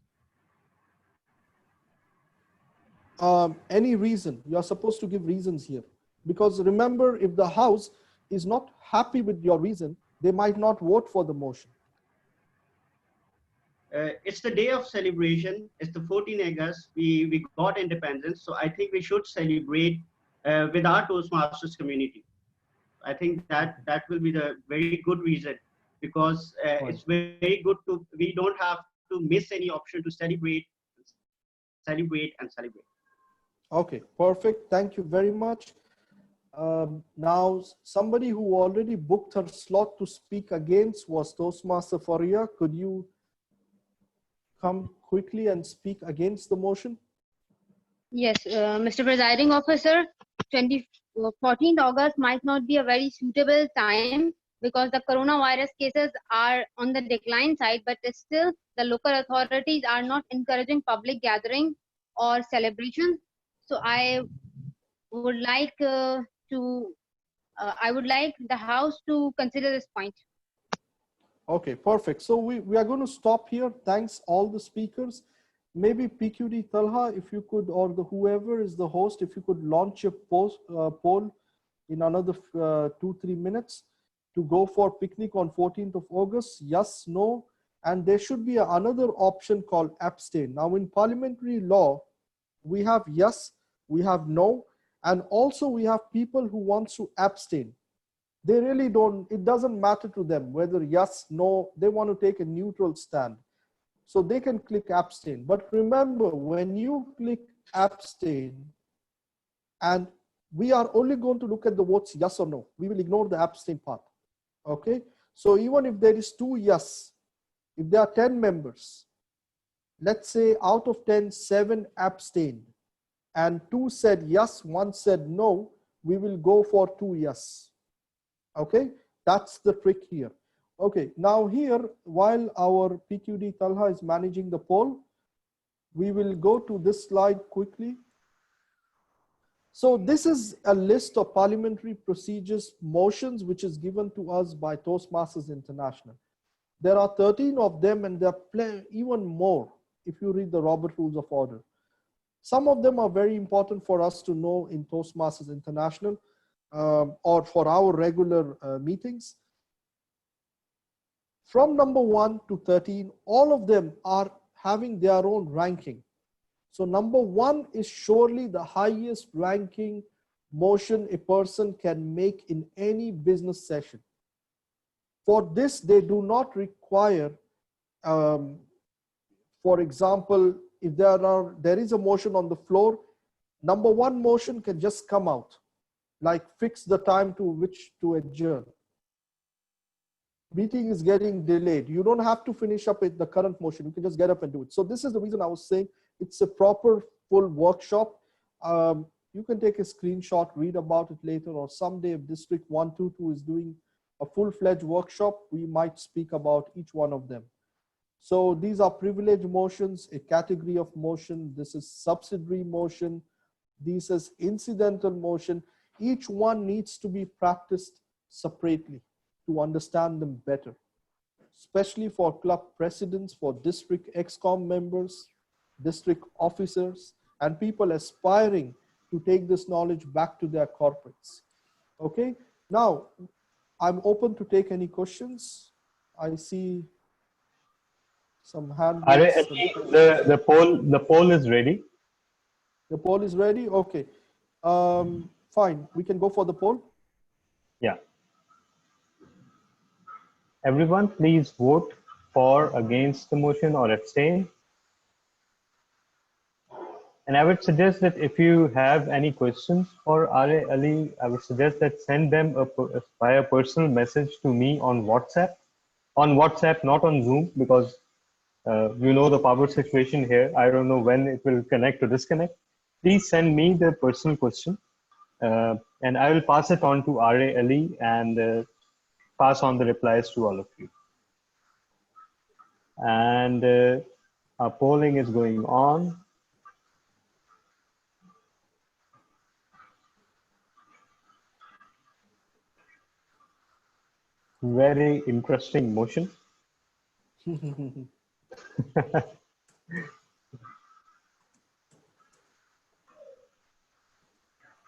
Any reason? You are supposed to give reasons here, because remember, if the House is not happy with your reason, they might not vote for the motion. It's the day of celebration. It's the 14th August. We got independence. So I think we should celebrate with our Toastmasters community. I think that will be the very good reason, because it's very good to, we don't have to miss any option to celebrate and celebrate. Okay, perfect. Thank you very much. Now, somebody who already booked her slot to speak against was Toastmaster Faria. Could you come quickly and speak against the motion? Yes, Mr. Presiding Officer, 14th August might not be a very suitable time because the coronavirus cases are on the decline side, but still the local authorities are not encouraging public gathering or celebrations. So I would like I would like the House to consider this point. Okay, perfect. So we are going to stop here. Thanks all the speakers. Maybe PQD Talha, if you could, or whoever is the host, if you could launch a poll in another 2-3 minutes to go for picnic on 14th of August, yes, no, and there should be another option called abstain. Now in parliamentary law, we have yes, we have no, and also we have people who want to abstain. They really don't, it doesn't matter to them whether yes, no, they want to take a neutral stand. So they can click abstain. But remember, when you click abstain, and we are only going to look at the votes yes or no, we will ignore the abstain part. Okay, so even if there is 2 yes, if there are 10 members, let's say out of 10, 7 abstained, and 2 said yes, 1 said no, we will go for 2 yes. Okay, that's the trick here. Okay, now here, while our PQD Talha is managing the poll, we will go to this slide quickly. So this is a list of parliamentary procedures motions which is given to us by Toastmasters International. There are 13 of them, and there are even more if you read the Robert Rules of Order. Some of them are very important for us to know in Toastmasters International or for our regular meetings. From number 1 to 13, all of them are having their own ranking. So number 1 is surely the highest ranking motion a person can make in any business session. For this, they do not require, for example, if there is a motion on the floor, number 1 motion can just come out, like fix the time to which to adjourn. Meeting is getting delayed. You don't have to finish up with the current motion. You can just get up and do it. So this is the reason I was saying it's a proper full workshop. You can take a screenshot, read about it later, or someday if District 122 is doing a full-fledged workshop, we might speak about each one of them. So these are privilege motions, a category of motion. This is subsidiary motion. This is incidental motion. Each one needs to be practiced separately to understand them better, especially for club presidents, for district ExCom members, district officers, and people aspiring to take this knowledge back to their corporates. Okay, now I'm open to take any questions. I see some hand raised. The poll is ready. The poll is ready? Okay. Fine, we can go for the poll. Yeah. Everyone, please vote for, against the motion, or abstain. And I would suggest that if you have any questions for RA Ali, I would suggest that send them via personal message to me on WhatsApp. On WhatsApp, not on Zoom, because you know the power situation here. I don't know when it will connect or disconnect. Please send me the personal question, and I will pass it on to RA Ali and pass on the replies to all of you. And our polling is going on. Very interesting motion.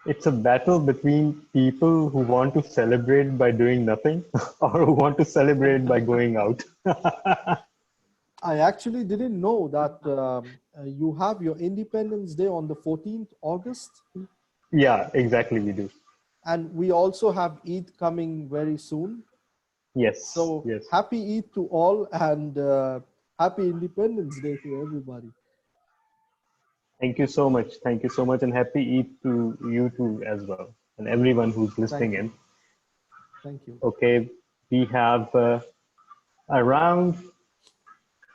It's a battle between people who want to celebrate by doing nothing or who want to celebrate by going out. I actually didn't know that you have your Independence Day on the 14th August. Yeah, exactly, we do. And we also have Eid coming very soon. Yes. So yes. happy Eid to all, and happy Independence Day to everybody. Thank you so much. Thank you so much, and happy Eid to you too as well, and everyone who's listening in. Thank you. Okay, we have around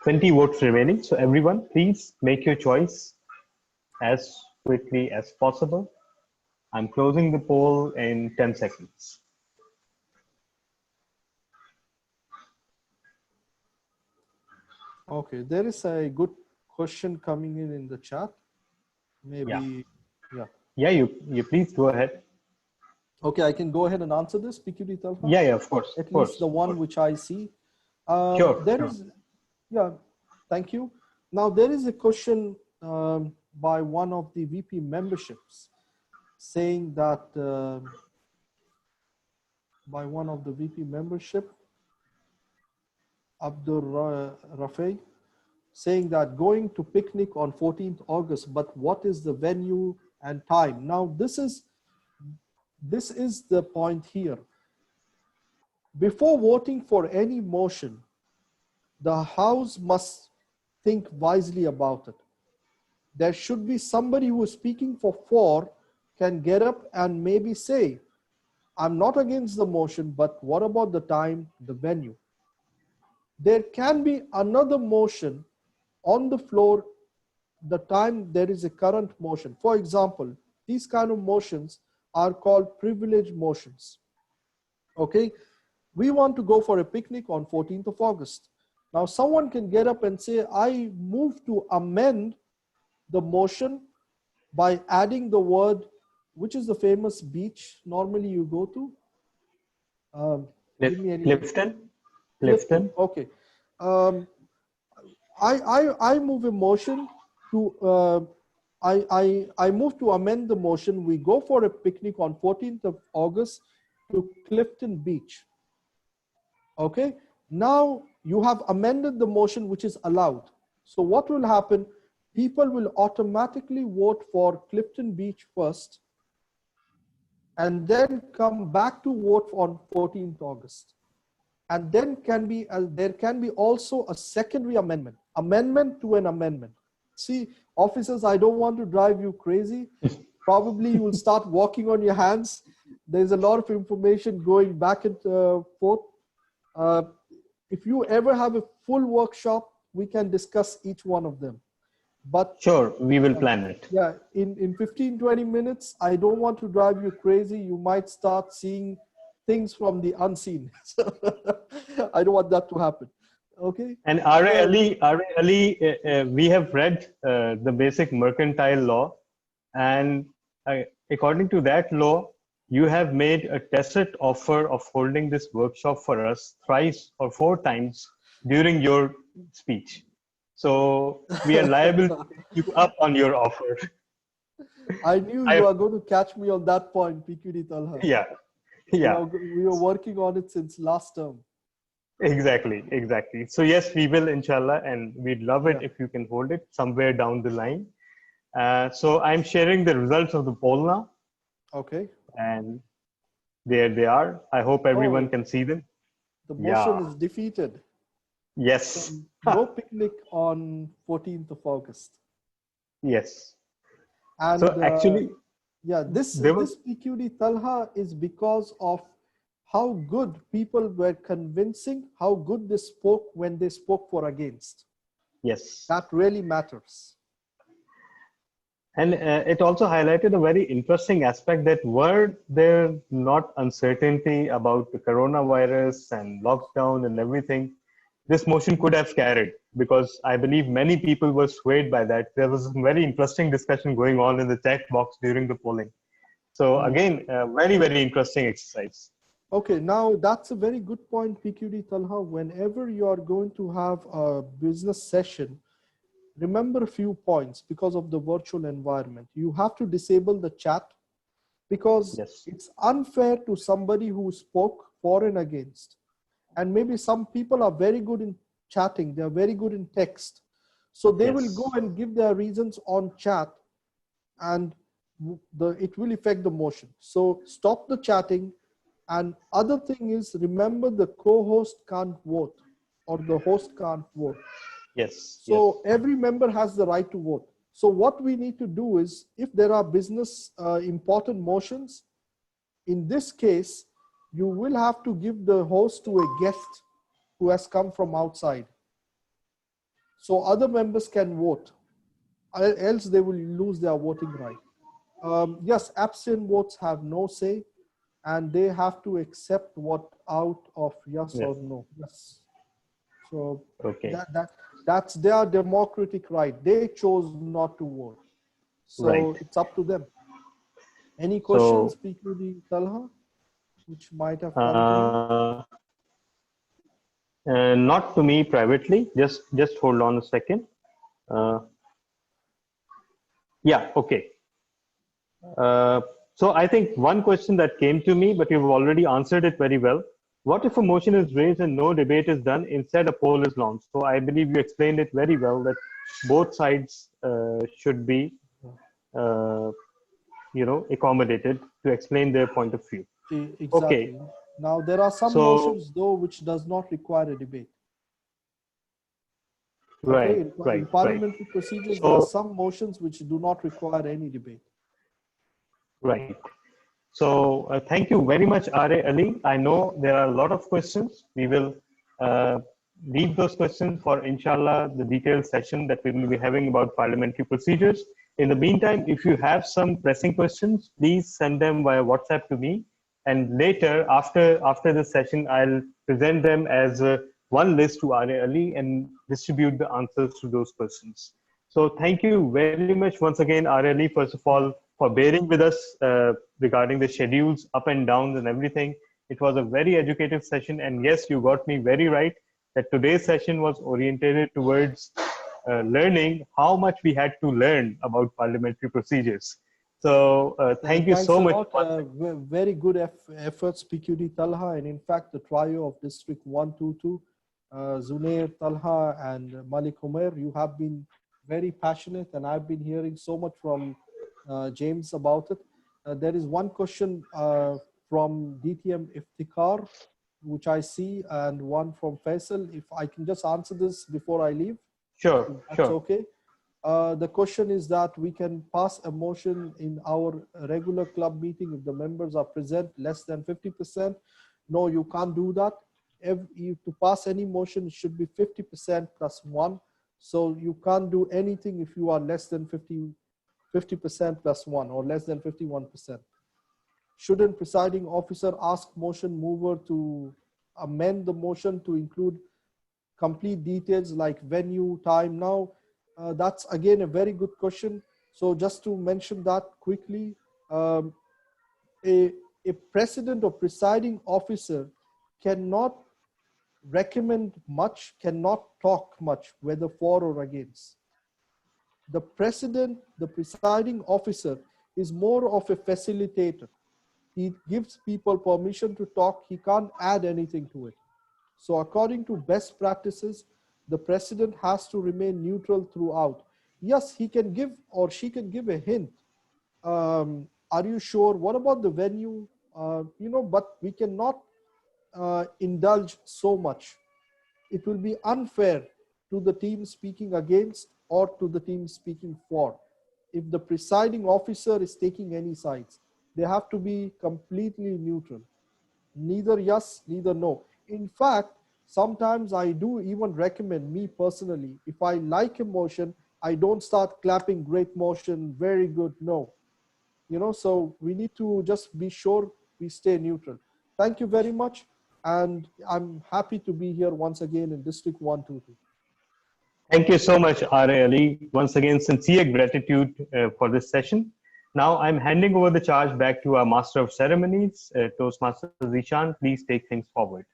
20 votes remaining. So everyone, please make your choice as quickly as possible. I'm closing the poll in 10 seconds. Okay, there is a good question coming in the chat. Maybe, Yeah, you please go ahead. Okay, I can go ahead and answer this, PQD Talha? Yeah, of course. At least the one which I see. Sure. Thank you. Now, there is a question by one of the VP memberships saying that, by one of the VP membership, Abdur Rafi, saying that going to picnic on 14th August, but what is the venue and time? Now, this is the point here. Before voting for any motion, the House must think wisely about it. There should be somebody who is speaking for 4 can get up and maybe say, I'm not against the motion, but what about the time, the venue? There can be another motion on the floor the time there is a current motion. For example, these kind of motions are called privilege motions. Okay, we want to go for a picnic on 14th of August. Now someone can get up and say, I move to amend the motion by adding the word, which is the famous beach normally you go to? Give me any. Clifton. Okay. I move a motion to, I move to amend the motion. We go for a picnic on 14th of August to Clifton Beach. Okay. Now you have amended the motion, which is allowed. So what will happen? People will automatically vote for Clifton Beach first and then come back to vote on 14th August. And then there can be also a secondary amendment to an amendment. See, officers, I don't want to drive you crazy. Probably you will start walking on your hands. There's a lot of information going back and forth. If you ever have a full workshop, we can discuss each one of them. But sure, we will plan it. Yeah, in 15, 20 minutes, I don't want to drive you crazy. You might start seeing things from the unseen. I don't want that to happen. Okay. And RA Ali, we have read the basic mercantile law, and according to that law, you have made a tacit offer of holding this workshop for us thrice or 4 times during your speech. So we are liable to pick you up on your offer. I knew you are going to catch me on that point, PQD Talha. Yeah. We were working on it since last term. Exactly. So yes, we will, inshallah, and we'd love it if you can hold it somewhere down the line. So I'm sharing the results of the poll now. Okay. And there they are. I hope everyone can see them. The motion is defeated. Yes. No picnic on 14th of August. Yes. And So actually, yeah, this there was, this PQD Talha is because of how good people were convincing, how good they spoke when they spoke for against. yes. That really matters. And it also highlighted a very interesting aspect that were there not uncertainty about the coronavirus and lockdown and everything, this motion could have carried, because I believe many people were swayed by that. There was a very interesting discussion going on in the chat box during the polling. So again, very, very interesting exercise. Okay, now that's a very good point, PQD Talha. Whenever you are going to have a business session, remember a few points because of the virtual environment. You have to disable the chat because it's unfair to somebody who spoke for and against. And maybe some people are very good in chatting, they're very good in text. So they will go and give their reasons on chat, and it will affect the motion. So stop the chatting. And other thing is, remember the co-host can't vote or the host can't vote. Yes. So every member has the right to vote. So what we need to do is, if there are business important motions, in this case, you will have to give the host to a guest who has come from outside. So other members can vote, else they will lose their voting right. Yes, absent votes have no say, and they have to accept what out of yes or no. Yes. So that's their democratic right. They chose not to vote. So it's up to them. Any questions, PQD Talha, which might have come to you? Not to me privately. Just hold on a second. Yeah. Okay. So I think one question that came to me, but you've already answered it very well. What if a motion is raised and no debate is done, instead a poll is launched? So I believe you explained it very well, that both sides should be, accommodated to explain their point of view. Exactly. Okay. Now there are some motions though which does not require a debate. Okay. In parliamentary procedures, there are some motions which do not require any debate. Right. So thank you very much, R.A. Ali. I know there are a lot of questions. We will leave those questions for, inshallah, the detailed session that we will be having about parliamentary procedures. In the meantime, if you have some pressing questions, please send them via WhatsApp to me. And later, after the session, I'll present them as one list to R.A. Ali and distribute the answers to those questions. So thank you very much once again, R.A. Ali, first of all, for bearing with us regarding the schedules, up and downs and everything. It was a very educative session. And yes, you got me very right that today's session was oriented towards learning how much we had to learn about parliamentary procedures. So thank you so much. Very good efforts, PQD Talha. And in fact, the trio of District 122, Zunair, Talha and Malik Umair, you have been very passionate, and I've been hearing so much from James about it. There is one question from DTM Iftikhar, which I see, and one from Faisal. If I can just answer this before I leave. Sure, that's okay. The question is that we can pass a motion in our regular club meeting if the members are present less than 50%. No, you can't do that. To pass any motion, it should be 50% plus one. So you can't do anything if you are less than 50% plus one or less than 51%. Shouldn't presiding officer ask motion mover to amend the motion to include complete details like venue, time? Now, that's again a very good question. So just to mention that quickly, a president or presiding officer cannot recommend much, cannot talk much, whether for or against. The president, the presiding officer, is more of a facilitator. He gives people permission to talk. He can't add anything to it. So according to best practices, the president has to remain neutral throughout. Yes, he can give or she can give a hint. Are you sure? What about the venue? But we cannot indulge so much. It will be unfair to the team speaking against or to the team speaking for. if the presiding officer is taking any sides. They have to be completely neutral. Neither yes, neither no. In fact, sometimes I do even recommend, me personally, if I like a motion, I don't start clapping great motion, very good, no. So we need to just be sure we stay neutral. Thank you very much. And I'm happy to be here once again in District 122. Thank you so much, R.A. Ali. Once again, sincere gratitude for this session. Now I'm handing over the charge back to our Master of Ceremonies, Toastmaster Zishan. Please take things forward.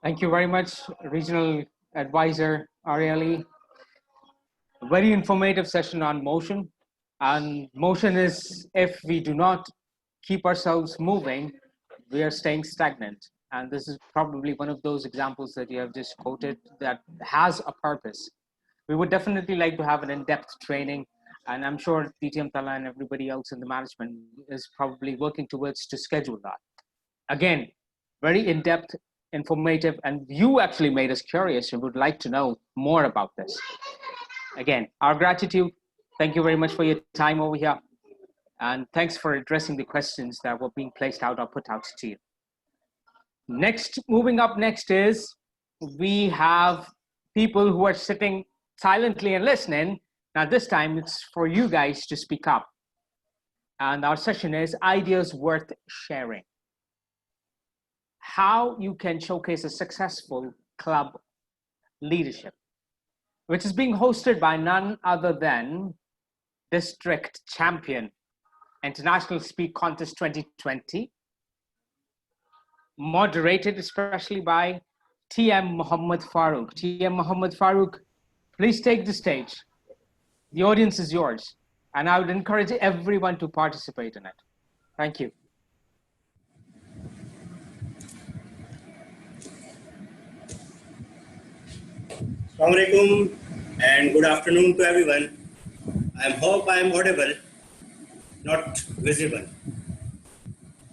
Thank you very much, Regional Advisor Arieli. A very informative session on motion. And motion is, if we do not keep ourselves moving, we are staying stagnant. And this is probably one of those examples that you have just quoted that has a purpose. We would definitely like to have an in-depth training, and I'm sure DTM Tala and everybody else in the management is probably working towards to schedule that. Again, very in-depth, informative, and you actually made us curious and would like to know more about this. Again, our gratitude. Thank you very much for your time over here. And thanks for addressing the questions that were being placed out or put out to you. Next, moving up next is, we have people who are sitting silently and listening. Now this time it's for you guys to speak up. And our session is ideas worth sharing. How you can showcase a successful club leadership, which is being hosted by none other than District Champion International Speak Contest 2020, moderated especially by TM Muhammad Farooq. TM Muhammad Farooq, please take the stage. The audience is yours, and I would encourage everyone to participate in it. Thank you. Assalamu alaikum and good afternoon to everyone. I hope I am audible, not visible,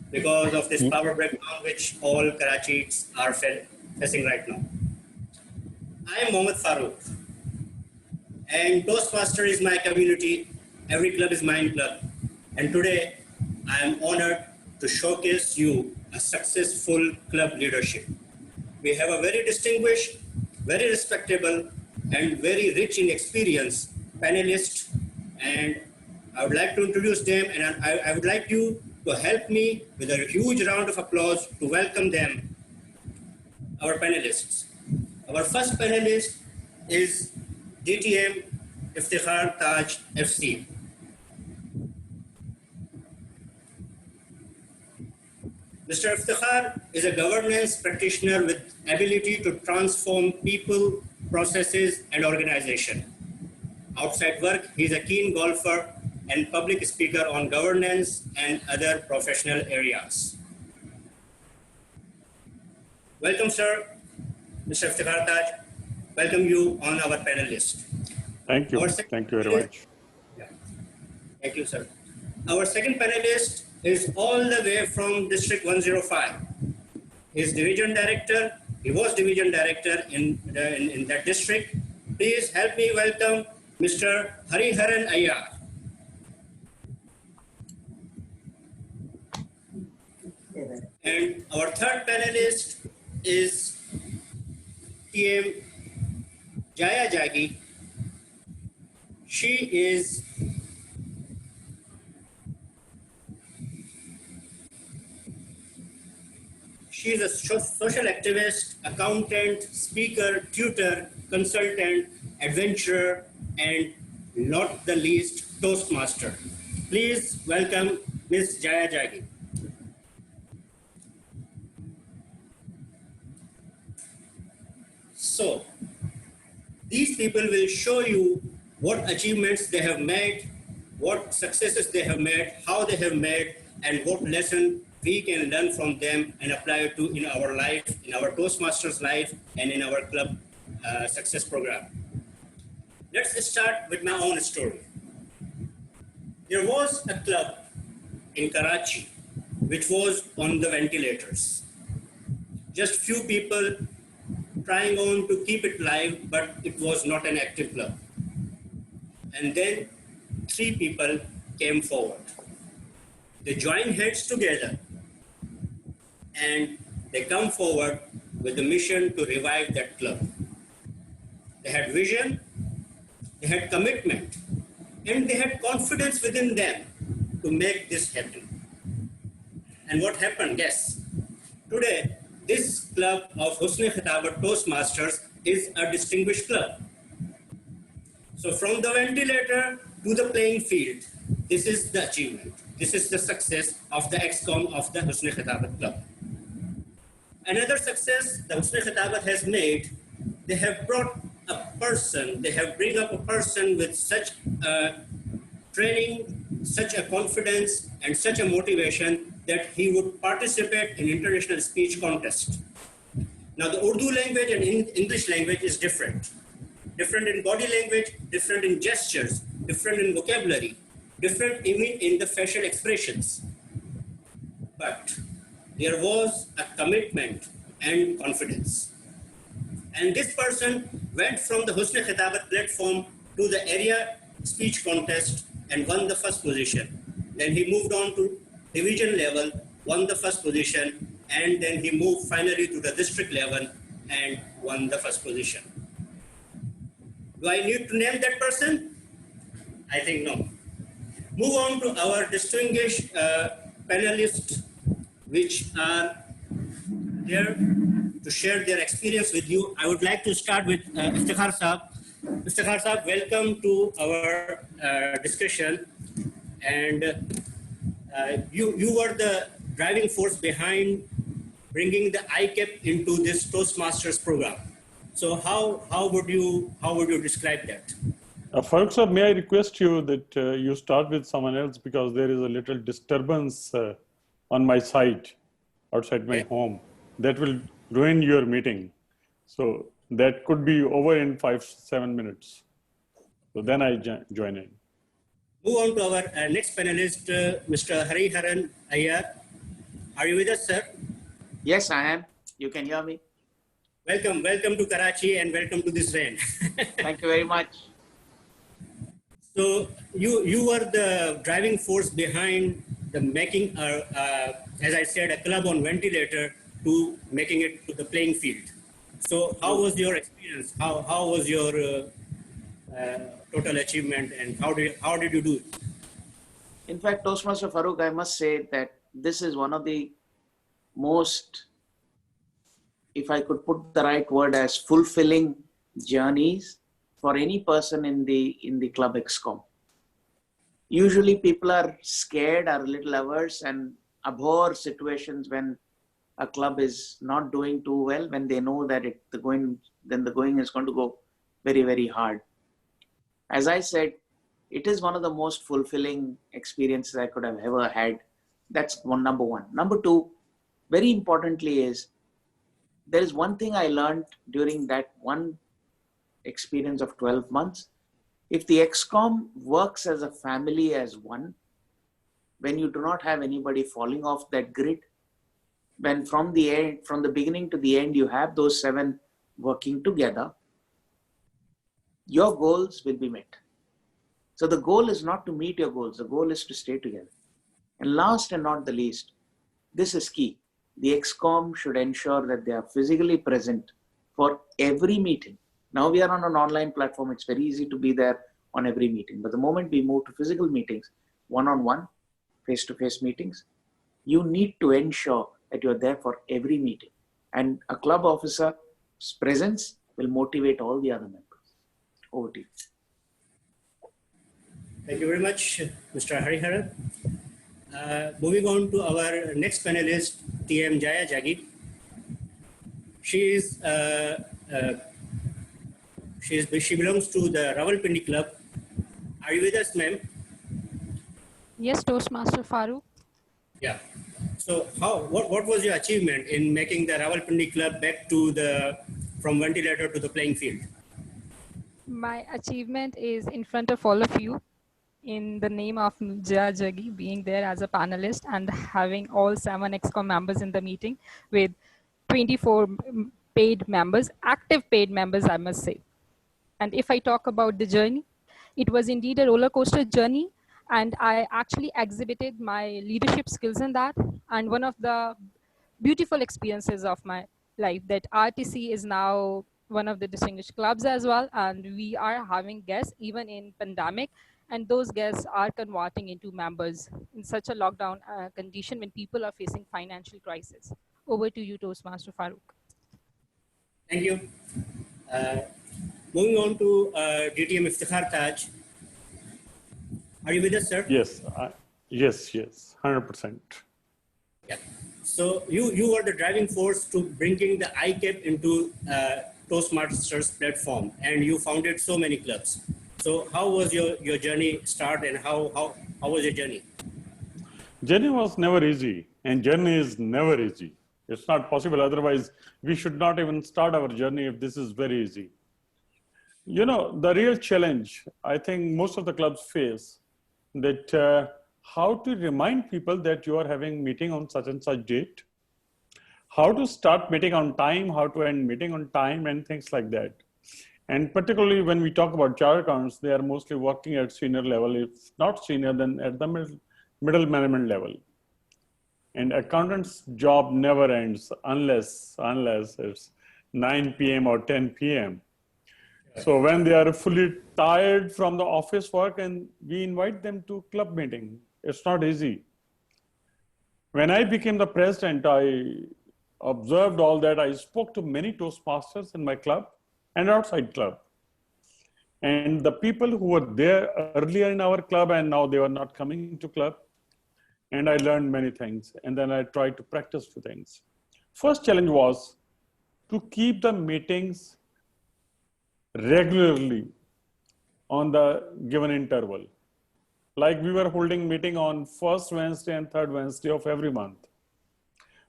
because of this power breakdown which all Karachi's are facing right now. I am Mohammad Farooq, and Toastmaster is my community. Every club is mine club. And today I am honored to showcase you a successful club leadership. We have a very distinguished, very respectable, and very rich in experience panelists, and I would like to introduce them, and I would like you to help me with a huge round of applause to welcome them, our panelists. Our first panelist is DTM Iftikhar Taj FC. Mr. Iftikhar is a governance practitioner with ability to transform people, processes, and organization. Outside work, he is a keen golfer and public speaker on governance and other professional areas. Welcome, sir. Mr. Iftikhar Taj, welcome you on our panel list. Thank you. Thank you very much. Yeah. Thank you, sir. Our second panelist is all the way from District 105. He is Division Director. He was Division Director in that district. Please help me welcome Mr. Hariharan Ayyar. And our third panelist is TM Jaya Jagi. She's a social activist, accountant, speaker, tutor, consultant, adventurer, and not the least, Toastmaster. Please welcome Ms. Jaya Jagi. So, these people will show you what achievements they have made, what successes they have made, how they have made, and what lesson we can learn from them and apply it to in our life, in our Toastmasters life, and in our club success program. Let's start with my own story. There was a club in Karachi which was on the ventilators. Just few people trying on to keep it live, but it was not an active club. And then 3 people came forward. They joined heads together and they come forward with the mission to revive that club. They had vision, they had commitment, and they had confidence within them to make this happen. And what happened? Yes. Today, this club of Husni Khitabat Toastmasters is a distinguished club. So from the ventilator to the playing field, this is the achievement. This is the success of the XCOM of the Husni Khitabat Club. Another success the Husni Khitabat has made, they have brought a person, they have bring up a person with such training, such a confidence, and such a motivation that he would participate in international speech contest. Now the Urdu language and English language is different. Different in body language, different in gestures, different in vocabulary, different even in the facial expressions. But there was a commitment and confidence. And this person went from the Husni Khitabat platform to the area speech contest and won the first position. Then he moved on to division level, won the first position, and then he moved finally to the district level and won the first position. Do I need to name that person? I think no. Move on to our distinguished panelists, which are here to share their experience with you. I would like to start with Iftikhar Saab. Iftikhar Saab, welcome to our discussion. And you were the driving force behind bringing the ICAP into this Toastmasters program. So how would you describe that? Farooq sir, may I request you that you start with someone else, because there is a little disturbance on my site outside my home that will ruin your meeting. So that could be over in 5-7 minutes. So then I join in. Move on to our next panelist, Mr. Hariharan Iyer. Are you with us, sir? Yes, I am. You can hear me. Welcome to Karachi and welcome to this rain. Thank you very much. So you were the driving force behind the making, as I said, a club on ventilator to making it to the playing field. So how was your experience? How was your total achievement, and how did you do it? In fact, Toastmaster Farooq, I must say that this is one of the most, if I could put the right word, as fulfilling journeys for any person in the club XCOM. Usually people are scared, are a little averse, and abhor situations when a club is not doing too well, when they know that the going is going to go very, very hard. As I said, it is one of the most fulfilling experiences I could have ever had. That's number one. Number two, very importantly, is there is one thing I learned during that one experience of 12 months. If the XCOM works as a family, as one, when you do not have anybody falling off that grid, when from the beginning to the end, you have those 7 working together, your goals will be met. So the goal is not to meet your goals. The goal is to stay together. And last and not the least, this is key. The XCOM should ensure that they are physically present for every meeting. Now we are on an online platform. It's very easy to be there on every meeting. But the moment we move to physical meetings, one-on-one, face-to-face meetings, you need to ensure that you're there for every meeting. And a club officer's presence will motivate all the other members. Over to you. Thank you very much, Mr. Hariharan. Moving on to our next panelist, T.M. Jaya Jagi. She belongs to the Rawalpindi Club. Are you with us, ma'am? Yes, Toastmaster Farooq. Yeah. So what was your achievement in making the Rawalpindi Club back to from ventilator to the playing field? My achievement is in front of all of you, in the name of Jaya Jagi, being there as a panelist and having all 7 XCOM members in the meeting with 24 paid members, active paid members, I must say. And if I talk about the journey, It was indeed a roller coaster journey, and I actually exhibited my leadership skills in that. And one of the beautiful experiences of my life that RTC is now one of the distinguished clubs as well, and we are having guests even in pandemic, and those guests are converting into members in such a lockdown condition when people are facing financial crisis. Over to you, Toastmaster Farooq. Thank you. Moving on to DTM Iftikhar Taj. Are you with us, sir? Yes, yes, 100%. Yeah. So you were the driving force to bringing the ICAP into Toastmasters platform, and you founded so many clubs. So how was your journey start, and how was your journey? Journey was never easy, and journey is never easy. It's not possible. Otherwise, we should not even start our journey if this is very easy. You know, the real challenge I think most of the clubs face that how to remind people that you are having meeting on such and such date, how to start meeting on time, how to end meeting on time, and things like that. And particularly when we talk about chartered accountants, they are mostly working at senior level. If not senior, then at the middle management level. And accountant's job never ends unless it's 9 p.m. or 10 p.m. So when they are fully tired from the office work and we invite them to club meeting, it's not easy. When I became the president, I observed all that. I spoke to many Toastmasters in my club and outside club. And the people who were there earlier in our club and now they were not coming to club. And I learned many things. And then I tried to practice few things. First challenge was to keep the meetings regularly on the given interval. Like we were holding meeting on first Wednesday and third Wednesday of every month.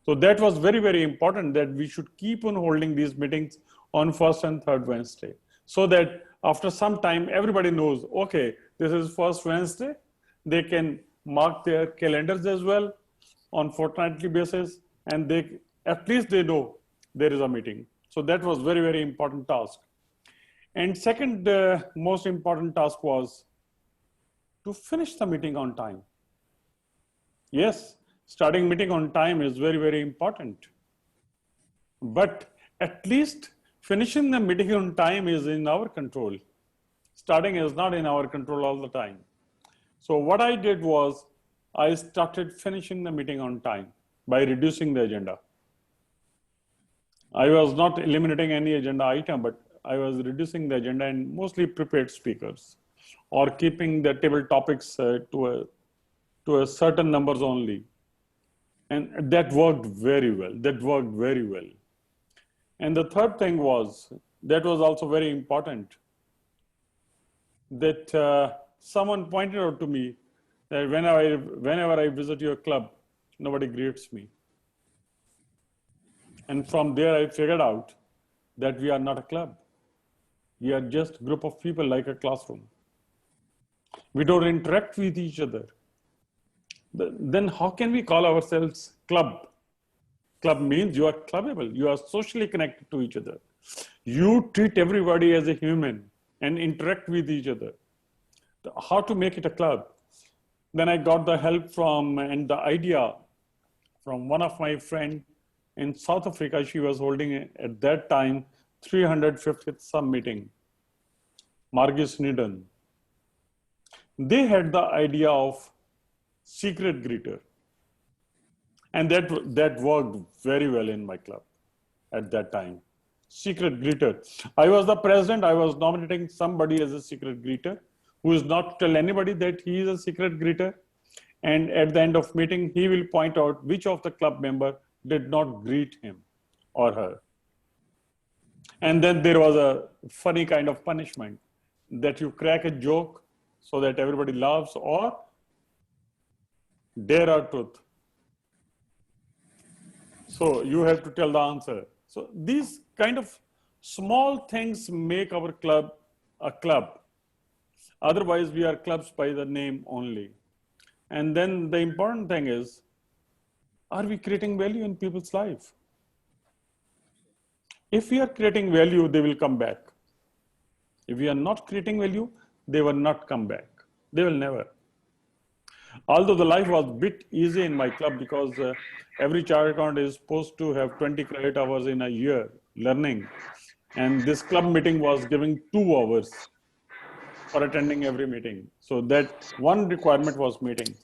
So that was very, very important that we should keep on holding these meetings on first and third Wednesday. So that after some time, everybody knows, okay, this is first Wednesday. They can mark their calendars as well on fortnightly basis. And they at least they know there is a meeting. So that was very, very important task. And second most important task was to finish the meeting on time. Yes, starting meeting on time is very, very important. But at least finishing the meeting on time is in our control. Starting is not in our control all the time. So what I did was I started finishing the meeting on time by reducing the agenda. I was not eliminating any agenda item, but I was reducing the agenda and mostly prepared speakers or keeping the table topics to a certain numbers only. And that worked very well. And the third thing was, that was also very important, that someone pointed out to me that whenever I visit your club, nobody greets me. And from there, I figured out that we are not a club. We are just a group of people like a classroom. We don't interact with each other. Then how can we call ourselves club? Club means you are clubbable. You are socially connected to each other. You treat everybody as a human and interact with each other. How to make it a club? Then I got the help from and the idea from one of my friends in South Africa. She was holding at that time 350th sub meeting, Margis Nidon. They had the idea of secret greeter. And that worked very well in my club at that time. Secret greeter. I was the president. I was nominating somebody as a secret greeter who is not tell anybody that he is a secret greeter. And at the end of meeting, he will point out which of the club member did not greet him or her. And then there was a funny kind of punishment that you crack a joke so that everybody laughs or dare or truth. So you have to tell the answer. So these kind of small things make our club a club. Otherwise, we are clubs by the name only. And then the important thing is, are we creating value in people's life? If we are creating value, they will come back. If we are not creating value, they will not come back. They will never. Although the life was a bit easy in my club because every chartered accountant is supposed to have 20 credit hours in a year learning. And this club meeting was giving 2 hours for attending every meeting. So that one requirement was meeting.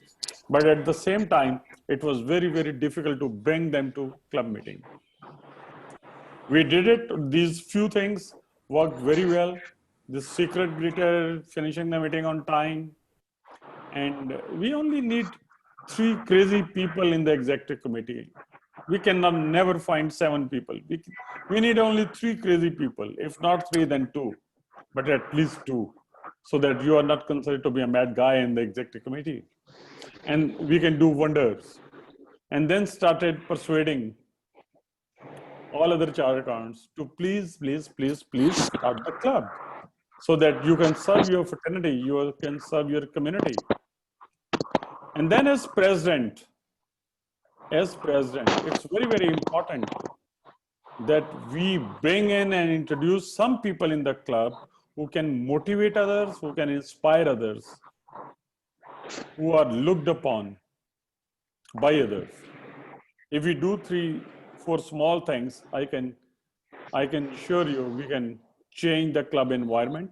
But at the same time, it was very, very difficult to bring them to club meeting. We did it. These few things worked very well. The secret greeter, finishing the meeting on time. And we only need 3 crazy people in the executive committee. We cannot never find 7 people. We need only 3 crazy people. If not 3, then 2, but at least 2, so that you are not considered to be a mad guy in the executive committee. And we can do wonders. And then started persuading all other chartered accountants to please start the club, so that you can serve your fraternity, you can serve your community. And then as president, it's very, very important that we bring in and introduce some people in the club who can motivate others, who can inspire others, who are looked upon by others. If we do 3, 4 small things, I can assure you we can change the club environment.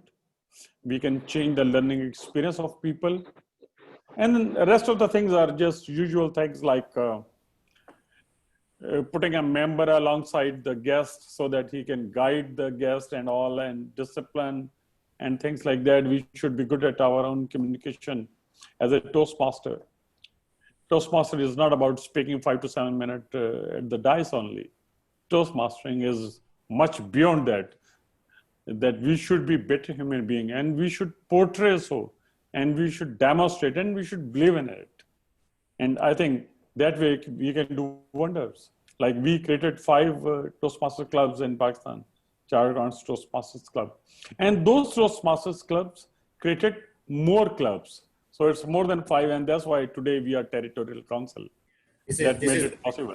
We can change the learning experience of people. And then the rest of the things are just usual things like putting a member alongside the guest so that he can guide the guest and all, and discipline and things like that. We should be good at our own communication as a Toastmaster. Toastmaster is not about speaking 5 to 7 minutes at the dice only. Toastmastering is much beyond that, that we should be better human being, and we should portray so, and we should demonstrate, and we should believe in it. And I think that way we can do wonders. Like we created 5 Toastmaster clubs in Pakistan, Chartered Accountants Toastmasters Club. And those Toastmasters clubs created more clubs. So it's more than 5, and that's why today we are territorial council. That made it possible.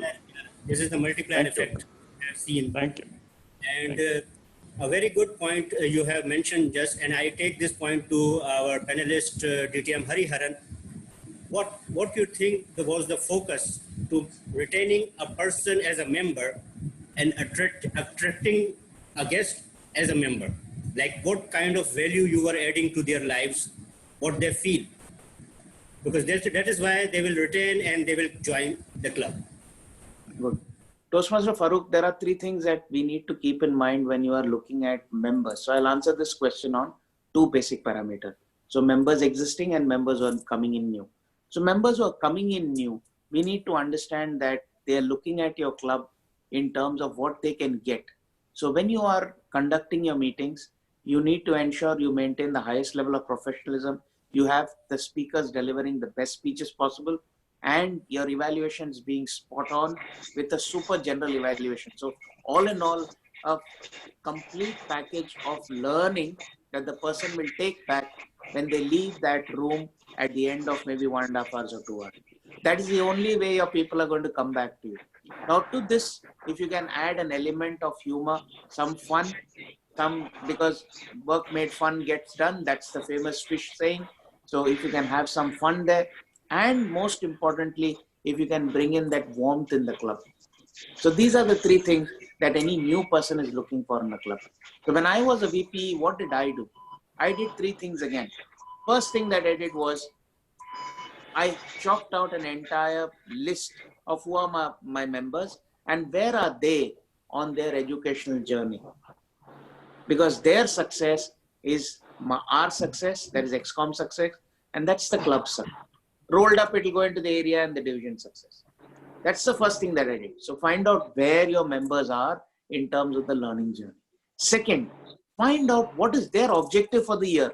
This is the multiplier effect I've seen. Thank you. And a very good point you have mentioned just, and I take this point to our panelist, DTM Hariharan. What you think was the focus to retaining a person as a member and attracting a guest as a member? Like what kind of value you are adding to their lives, what they feel? Because that is why they will retain and they will join the club. Good. Toastmaster Farooq, there are 3 things that we need to keep in mind when you are looking at members. So I'll answer this question on 2 basic parameters. So members existing and members who are coming in new. So members who are coming in new, we need to understand that they are looking at your club in terms of what they can get. So when you are conducting your meetings, you need to ensure you maintain the highest level of professionalism. You have the speakers delivering the best speeches possible, and your evaluations being spot on with a super general evaluation. So all in all, a complete package of learning that the person will take back when they leave that room at the end of maybe 1.5 hours or 2 hours. That is the only way your people are going to come back to you. Now to this, if you can add an element of humor, some fun, because work made fun gets done. That's the famous fish saying. So if you can have some fun there, and most importantly, if you can bring in that warmth in the club. So these are the 3 things that any new person is looking for in the club. So when I was a VP, what did I do? I did 3 things again. First thing that I did was I chalked out an entire list of who are my members and where are they on their educational journey. Because their success is our success, that is ExCom success, and that's the club success. Rolled up, it will go into the area and the division success. That's the first thing that I did. So find out where your members are in terms of the learning journey. Second, find out what is their objective for the year.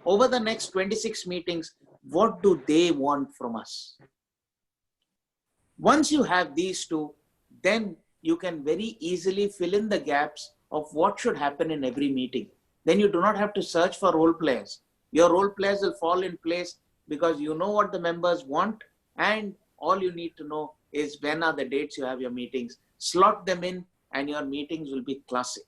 Over the next 26 meetings, what do they want from us? Once you have these 2, then you can very easily fill in the gaps of what should happen in every meeting. Then you do not have to search for role players. Your role players will fall in place because you know what the members want, and all you need to know is when are the dates you have your meetings. Slot them in and your meetings will be classic.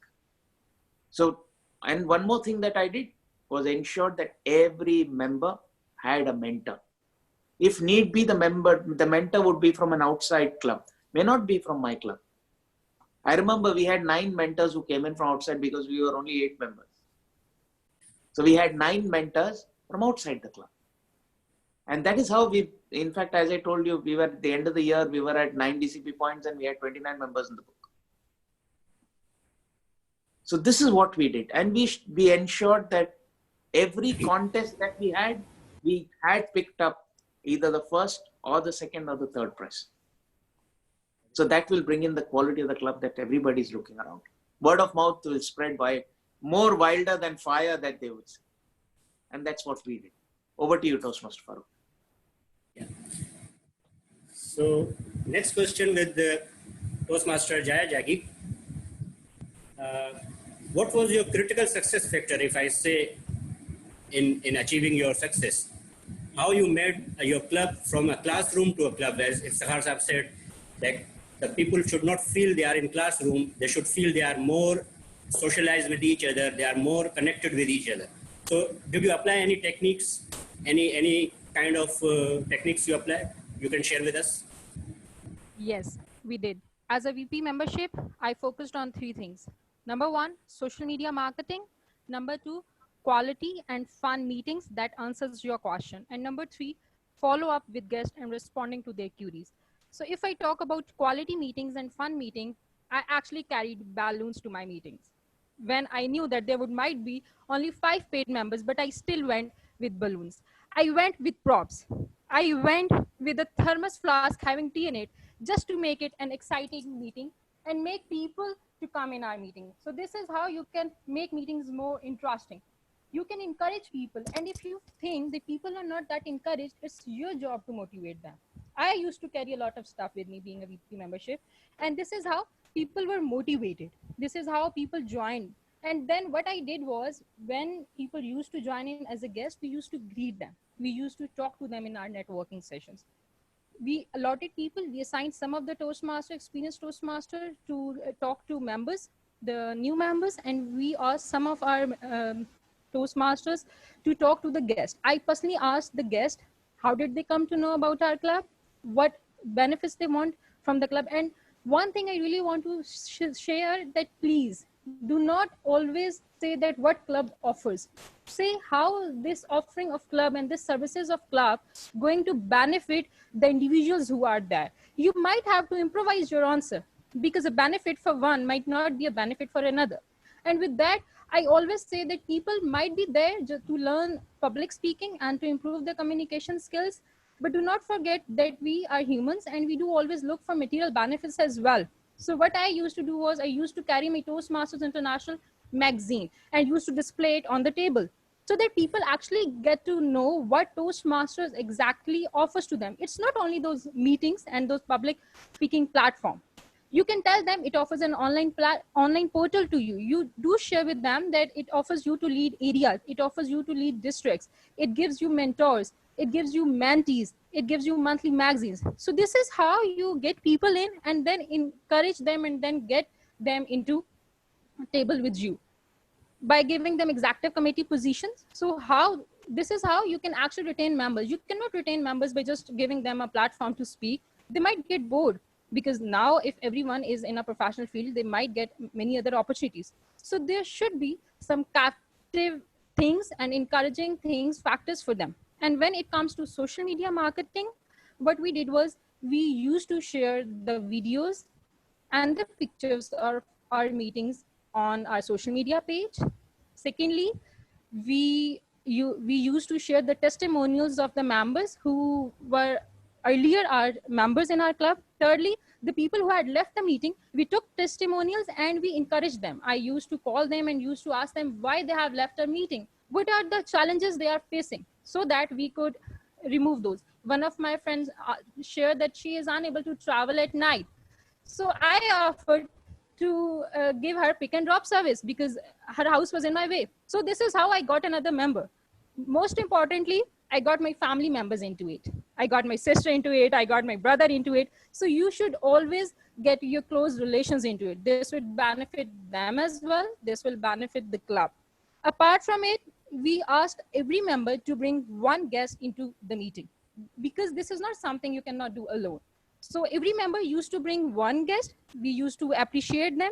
So, and one more thing that I did, was ensure that every member had a mentor. If need be, the mentor would be from an outside club, may not be from my club. I remember we had 9 mentors who came in from outside because we were only 8 members. So we had 9 mentors from outside the club. And that is how we, in fact, as I told you, we were at the end of the year, we were at 9 DCP points and we had 29 members in the book. So this is what we did. And we ensured that every contest that we had picked up either the first or the second or the third prize. So that will bring in the quality of the club that everybody is looking around. Word of mouth will spread by more wilder than fire, that they would say. And that's what we did. Over to you, Toastmaster Farooq. Yeah. So next question with the Toastmaster Jaya Jaggi. What was your critical success factor, if I say, in achieving your success? How you made your club from a classroom to a club, as Sahar Sahab said, that the people should not feel they are in classroom, they should feel they are more socialized with each other, they are more connected with each other. So did you apply any techniques, any kind of techniques you applied, you can share with us? Yes, we did. As a VP membership, I focused on 3 things. Number 1, social media marketing. Number 2, quality and fun meetings that answers your question. And number 3, follow up with guests and responding to their queries. So if I talk about quality meetings and fun meeting, I actually carried balloons to my meetings. When I knew that there might be only 5 paid members, but I still went with balloons. I went with props. I went with a thermos flask having tea in it, just to make it an exciting meeting and make people to come in our meeting. So this is how you can make meetings more interesting. You can encourage people, and if you think that people are not that encouraged, it's your job to motivate them. I used to carry a lot of stuff with me being a VP membership, and this is how people were motivated. This is how people joined. And then what I did was, when people used to join in as a guest, we used to greet them. We used to talk to them in our networking sessions. We allotted people, we assigned some of the Toastmaster, experienced Toastmaster to talk to members, the new members, and we asked some of our Toastmasters to talk to the guest. I personally asked the guest, how did they come to know about our club? What benefits they want from the club? And one thing I really want to share, that please do not always say that what club offers. Say how this offering of club and this services of club going to benefit the individuals who are there. You might have to improvise your answer, because a benefit for one might not be a benefit for another. And with that, I always say that people might be there to learn public speaking and to improve their communication skills. But do not forget that we are humans and we do always look for material benefits as well. So what I used to do was, I used to carry my Toastmasters International magazine and used to display it on the table, so that people actually get to know what Toastmasters exactly offers to them. It's not only those meetings and those public speaking platform. You can tell them it offers an online portal to you. You do share with them that it offers you to lead areas. It offers you to lead districts. It gives you mentors. It gives you mentees. It gives you monthly magazines. So this is how you get people in and then encourage them and then get them into a table with you by giving them executive committee positions. So this is how you can actually retain members. You cannot retain members by just giving them a platform to speak. They might get bored, because now if everyone is in a professional field, they might get many other opportunities. So there should be some captive things and encouraging things, factors for them. And when it comes to social media marketing, what we did was, we used to share the videos and the pictures of our meetings on our social media page. Secondly, we used to share the testimonials of the members who were earlier our members in our club. Thirdly, the people who had left the meeting, we took testimonials and we encouraged them. I used to call them and used to ask them why they have left a meeting, what are the challenges they are facing, so that we could remove those. One of my friends shared that she is unable to travel at night. So I offered to give her pick and drop service because her house was in my way. So this is how I got another member. Most importantly, I got my family members into it. I got my sister into it. I got my brother into it. So you should always get your close relations into it. This would benefit them as well. This will benefit the club. Apart from it, we asked every member to bring one guest into the meeting, because this is not something you cannot do alone. So every member used to bring one guest. We used to appreciate them,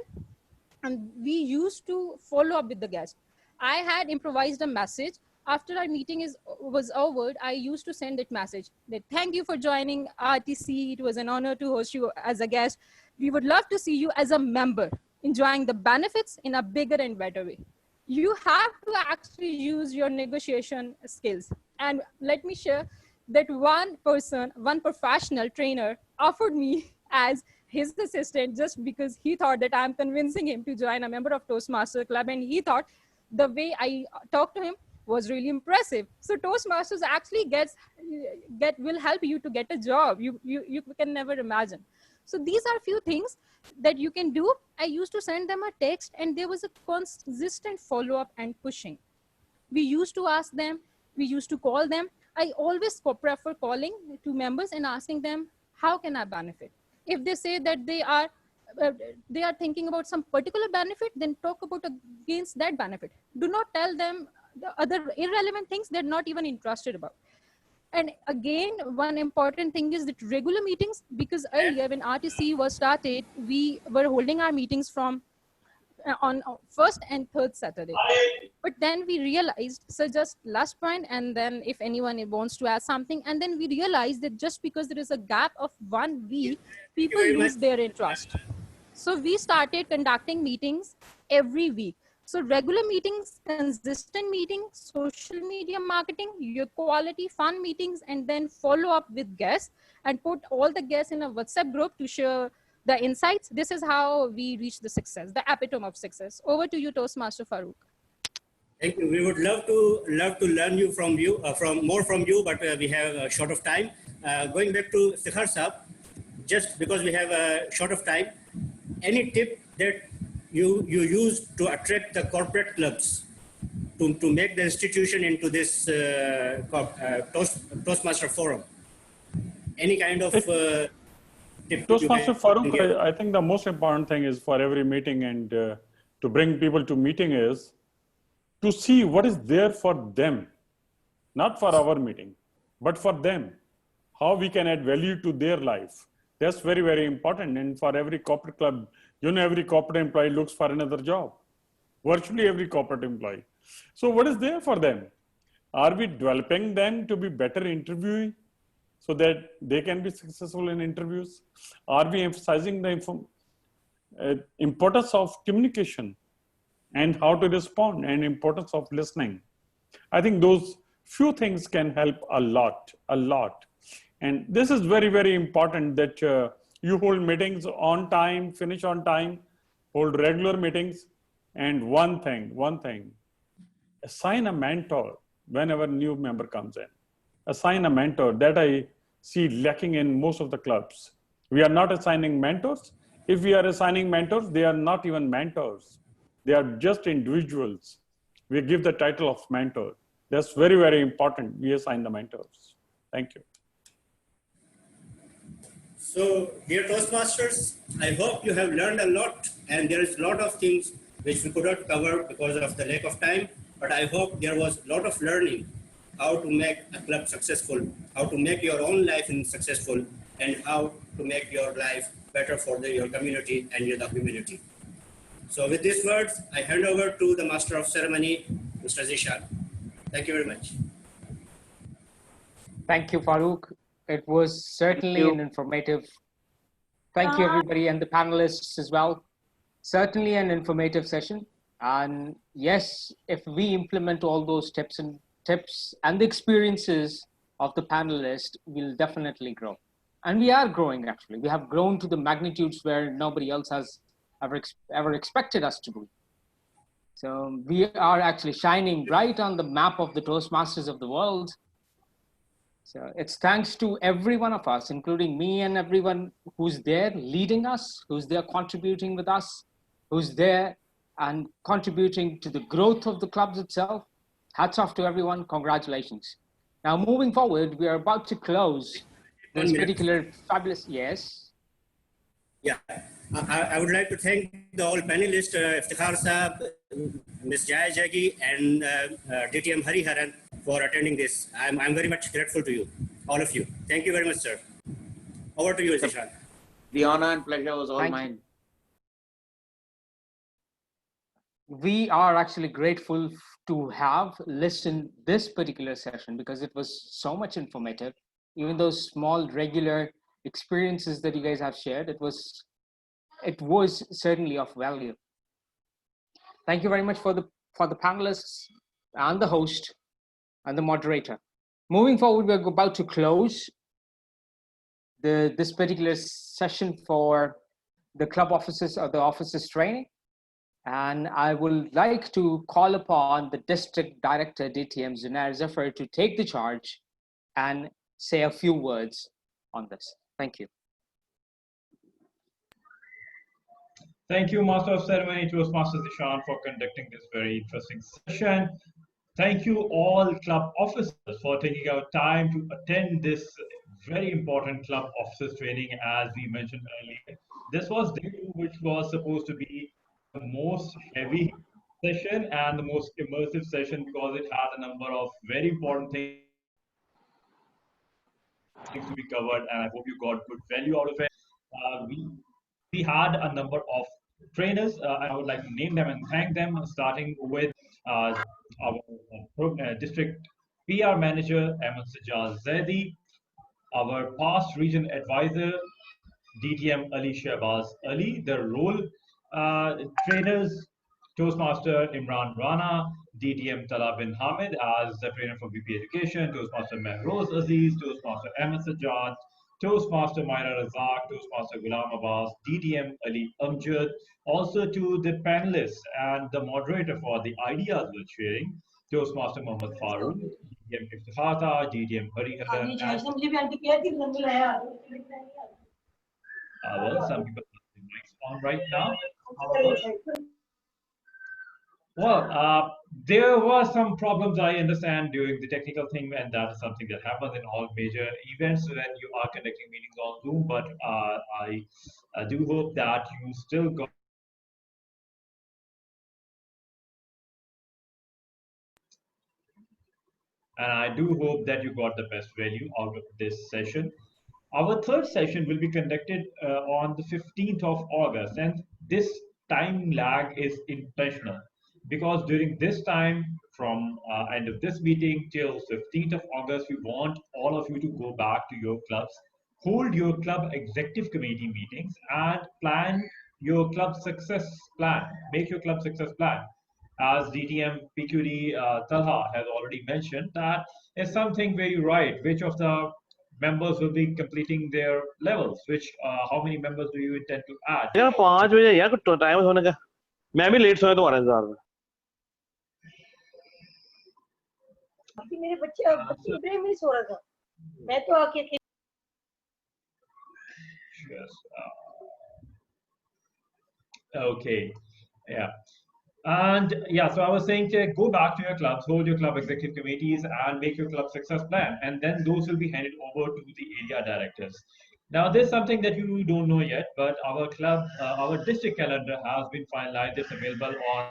and we used to follow up with the guest. I had improvised a message after our meeting was over. I used to send that message that thank you for joining RTC. It was an honor to host you as a guest. We would love to see you as a member, enjoying the benefits in a bigger and better way. You have to actually use your negotiation skills. And let me share that one person, one professional trainer offered me as his assistant just because he thought that I'm convincing him to join a member of Toastmaster Club, and he thought the way I talked to him was really impressive. So Toastmasters actually will help you to get a job you can never imagine. So these are few things that you can do. I used to send them a text, and there was a consistent follow-up and pushing. We used to ask them, we used to call them. I always prefer calling to members and asking them, how can I benefit? If they say that they are thinking about some particular benefit, then talk about against that benefit. Do not tell them the other irrelevant things they're not even interested about. And again, one important thing is that regular meetings, because earlier when RTC was started, we were holding our meetings from on first and third Saturday. But then we realized, so just last point, and then if anyone wants to add something, and then we realized that just because there is a gap of 1 week, people lose their interest. So we started conducting meetings every week. So regular meetings, consistent meetings, social media marketing, your quality fun meetings, and then follow up with guests and put all the guests in a WhatsApp group to share the insights. This is how we reach the success, the epitome of success. Over to you, Toastmaster Farooq. Thank you. We would love to learn from more from you, but we have a short of time. Going back to Sikhar Saab, just because we have a short of time, any tip that you use to attract the corporate clubs to make the institution into this Toastmaster forum? Any kind of tip? Toastmaster Farooq, I think the most important thing is for every meeting and to bring people to meeting is to see what is there for them, not for our meeting, but for them, how we can add value to their life. That's very, very important. And for every corporate club, every corporate employee looks for another job, virtually every corporate employee. So what is there for them? Are we developing them to be better interviewee so that they can be successful in interviews? Are we emphasizing the importance of communication and how to respond and importance of listening? I think those few things can help a lot. And this is very, very important that you hold meetings on time, finish on time, hold regular meetings. And one thing, assign a mentor whenever new member comes in. Assign a mentor. That I see lacking in most of the clubs. We are not assigning mentors. If we are assigning mentors, they are not even mentors. They are just individuals. We give the title of mentor. That's very, very important. We assign the mentors. Thank you. So, dear Toastmasters, I hope you have learned a lot, and there is a lot of things which we could not cover because of the lack of time, but I hope there was a lot of learning how to make a club successful, how to make your own life successful, and how to make your life better for your community and the community. So with these words, I hand over to the Master of Ceremony, Mr. Zishan. Thank you very much. Thank you, Farooq. It was certainly an informative. Thank you, everybody, and the panelists as well. Certainly an informative session. And yes, if we implement all those tips and the experiences of the panelists, we'll definitely grow. And we are growing, actually. We have grown to the magnitudes where nobody else has ever expected us to be. So we are actually shining bright on the map of the Toastmasters of the world. So it's thanks to every one of us, including me and everyone who's there leading us, who's there contributing with us, who's there and contributing to the growth of the clubs itself. Hats off to everyone. Congratulations. Now, moving forward, we are about to close this particular fabulous, yes. Yeah. I would like to thank the all panelists, Iftikhar Saab, Ms. Jaya Jaggi, and DTM Hariharan for attending this. I'm very much grateful to you, all of you. Thank you very much, sir. Over to you, Zishan. The honor and pleasure was all Thank mine. We are actually grateful to have listened this particular session because it was so much informative. Even those small regular experiences that you guys have shared, it was certainly of value. Thank you very much for the panelists and the host and the moderator. Moving forward, we're about to close this particular session for the club offices or the offices training. And I would like to call upon the District Director, DTM Zunair Zafar, to take the charge and say a few words on this. Thank you. Thank you, Master of Ceremony, Toastmaster Zishan, for conducting this very interesting session. Thank you all club officers for taking out time to attend this very important club officers training. As we mentioned earlier, this was day 2, which was supposed to be the most heavy session and the most immersive session because it had a number of very important things to be covered, and I hope you got good value out of it. We had a number of trainers, and I would like to name them and thank them, starting with our district PR manager, Ahmed Sajjad Zaidi, our past region advisor, DTM Ali Shahbaz Ali, the role trainers, Toastmaster Imran Rana, DTM Tala bin Hamid as the trainer for BP Education, Toastmaster Mehroz Aziz, Toastmaster Ahmed Sajjad, Toastmaster Myra Razak, Toastmaster Ghulam Abbas, DTM Ali Amjad, also to the panelists and the moderator for the ideas we're sharing, Toastmaster Mohammad Farooq, DTM Iftikhata, DTM Hariharan, well, some people have the mics on right now. Well, there were some problems I understand during the technical thing, and that is something that happens in all major events when you are conducting meetings on Zoom. But I do hope that you still got and I do hope that you got the best value out of this session. Our third session will be conducted on the 15th of August, and this time lag is intentional because during this time, from end of this meeting till 15th of August, we want all of you to go back to your clubs, hold your club executive committee meetings, and plan your club success plan. Make your club success plan. As DTM PQD Talha has already mentioned, that is something where you write which of the members will be completing their levels, which how many members do you intend to add? यार 5 बजे यार कुछ time सोने का मैं भी late सोया तुम्हारे इंतजार में मेरे बच्चे बच्चे में सो रहा था मैं तो आके थे Yes. Okay. Yeah. And yeah, so I was saying to go back to your clubs, hold your club executive committees, and make your club success plan. And then those will be handed over to the area directors. Now, there's something that you don't know yet, but our club, our district calendar has been finalized. It's available on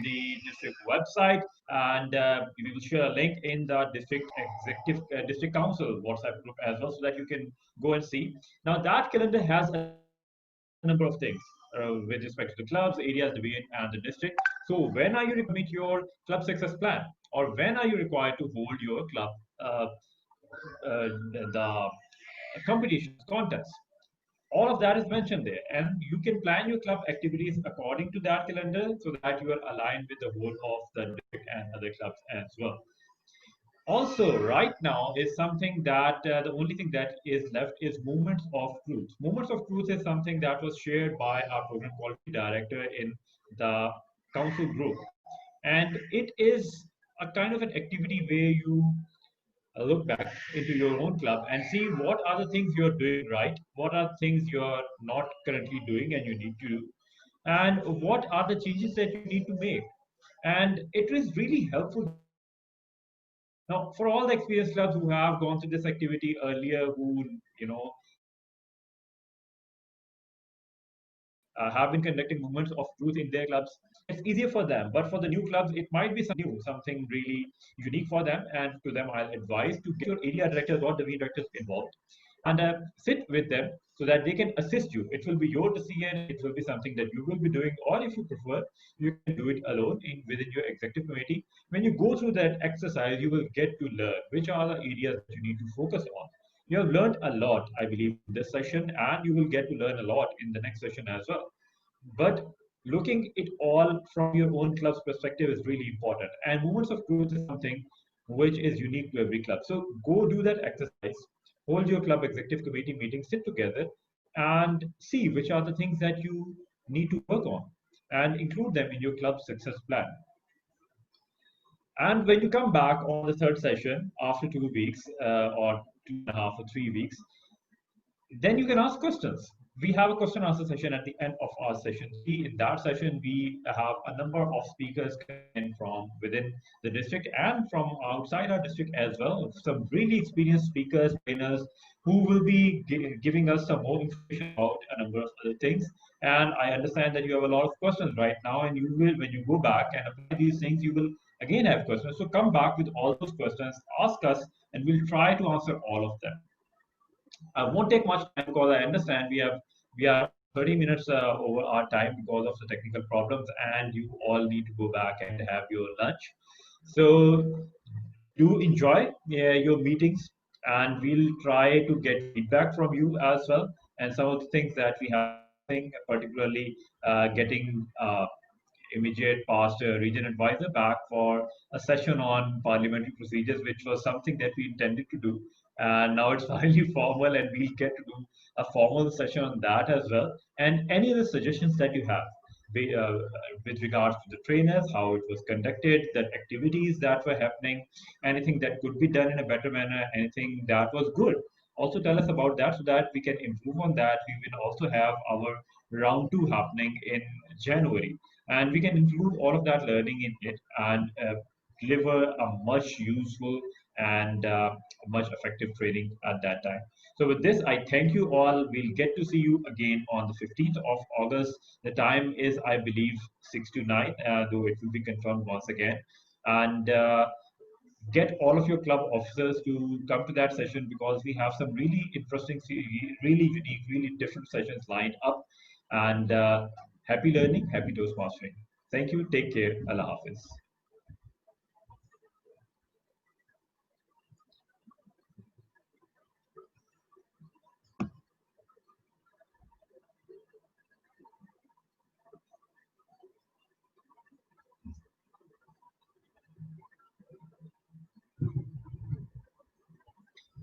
the district website, and we will share a link in the district executive district council WhatsApp group as well, so that you can go and see. Now, that calendar has a number of things with respect to the clubs, areas, division, and the district. So when are you required to meet your club success plan, or when are you required to hold your club the competitions, contests? All of that is mentioned there, and you can plan your club activities according to that calendar so that you are aligned with the whole of the district and other clubs as well. Also, right now is something that the only thing that is left is Moments of Truth. Moments of Truth is something that was shared by our program quality director in the council group. And it is a kind of an activity where you look back into your own club and see what are the things you're doing right, what are things you're not currently doing and you need to do, and what are the changes that you need to make. And it is really helpful. Now, for all the experienced clubs who have gone through this activity earlier, who have been conducting moments of truth in their clubs, it's easier for them. But for the new clubs, it might be something new, something really unique for them. And to them, I'll advise to get your area directors or division directors involved and sit with them so that they can assist you. It will be your decision. It will be something that you will be doing, or if you prefer, you can do it alone within your executive committee. When you go through that exercise, you will get to learn which are the areas that you need to focus on. You have learned a lot, I believe, in this session, and you will get to learn a lot in the next session as well. But looking it all from your own club's perspective is really important. And moments of truth is something which is unique to every club. So go do that exercise, hold your club executive committee meeting, sit together and see which are the things that you need to work on and include them in your club success plan. And when you come back on the third session after 2 weeks or 2.5 or 3 weeks, then you can ask questions. We have a question answer session at the end of our session. In that session, we have a number of speakers coming in from within the district and from outside our district as well. Some really experienced speakers, trainers, who will be giving us some more information about a number of other things. And I understand that you have a lot of questions right now, and you will, when you go back and apply these things, you will again have questions. So come back with all those questions, ask us, and we'll try to answer all of them. I won't take much time because I understand we are 30 minutes over our time because of the technical problems, and you all need to go back and have your lunch. So do enjoy your meetings, and we'll try to get feedback from you as well. And some of the things that we have been discussing, particularly getting immediate past region advisor back for a session on parliamentary procedures, which was something that we intended to do. And now it's finally formal, and we'll get to do a formal session on that as well. And any other suggestions that you have with regards to the trainers, how it was conducted, the activities that were happening, anything that could be done in a better manner, anything that was good. Also tell us about that so that we can improve on that. We will also have our round 2 happening in January, and we can include all of that learning in it and deliver a much useful and much effective training at that time. So with this, I thank you all. We'll get to see you again on the 15th of August. The time is, I believe, 6 to 9, though it will be confirmed once again. And get all of your club officers to come to that session because we have some really interesting, really unique, really different sessions lined up. And happy learning, happy Toastmastering. Thank you. Take care. Allah Hafiz.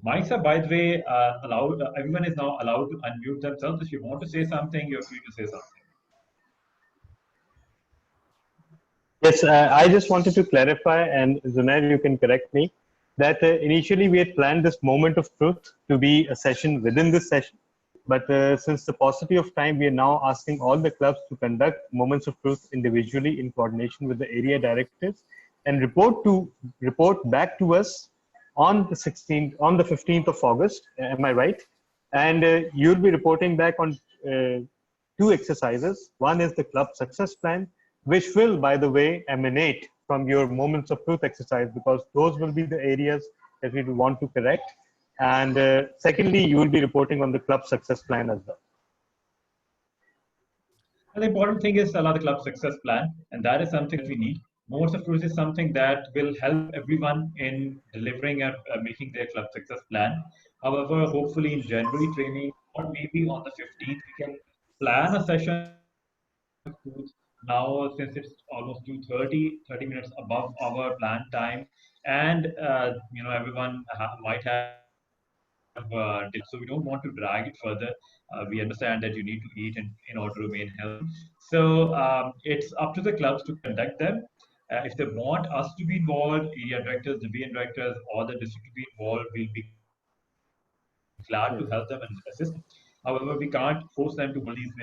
Mics are, by the way, allowed. Everyone is now allowed to unmute themselves. If you want to say something, you're free to say something. Yes, I just wanted to clarify, and Zunair, you can correct me, that initially we had planned this moment of truth to be a session within this session. But since the paucity of time, we are now asking all the clubs to conduct moments of truth individually in coordination with the area directors and report back to us on the 15th of August. Am I right? And you'll be reporting back on 2 exercises. One is the club success plan, which will, by the way, emanate from your moments of truth exercise, because those will be the areas that we will want to correct. And secondly, you will be reporting on the club success plan as well. And the important thing is the club success plan, and that is something that we need. Moments of truth is something that will help everyone in delivering and making their club success plan. However, hopefully in January training or maybe on the 15th, we can plan a session now, since it's almost 2:30, 30 minutes above our planned time, and everyone might have so we don't want to drag it further. We understand that you need to eat in order to remain healthy. So it's up to the clubs to conduct them. If they want us to be involved, area directors, division directors, or the district to be involved, we'll be glad to help them and assist. However, we can't force them to hold these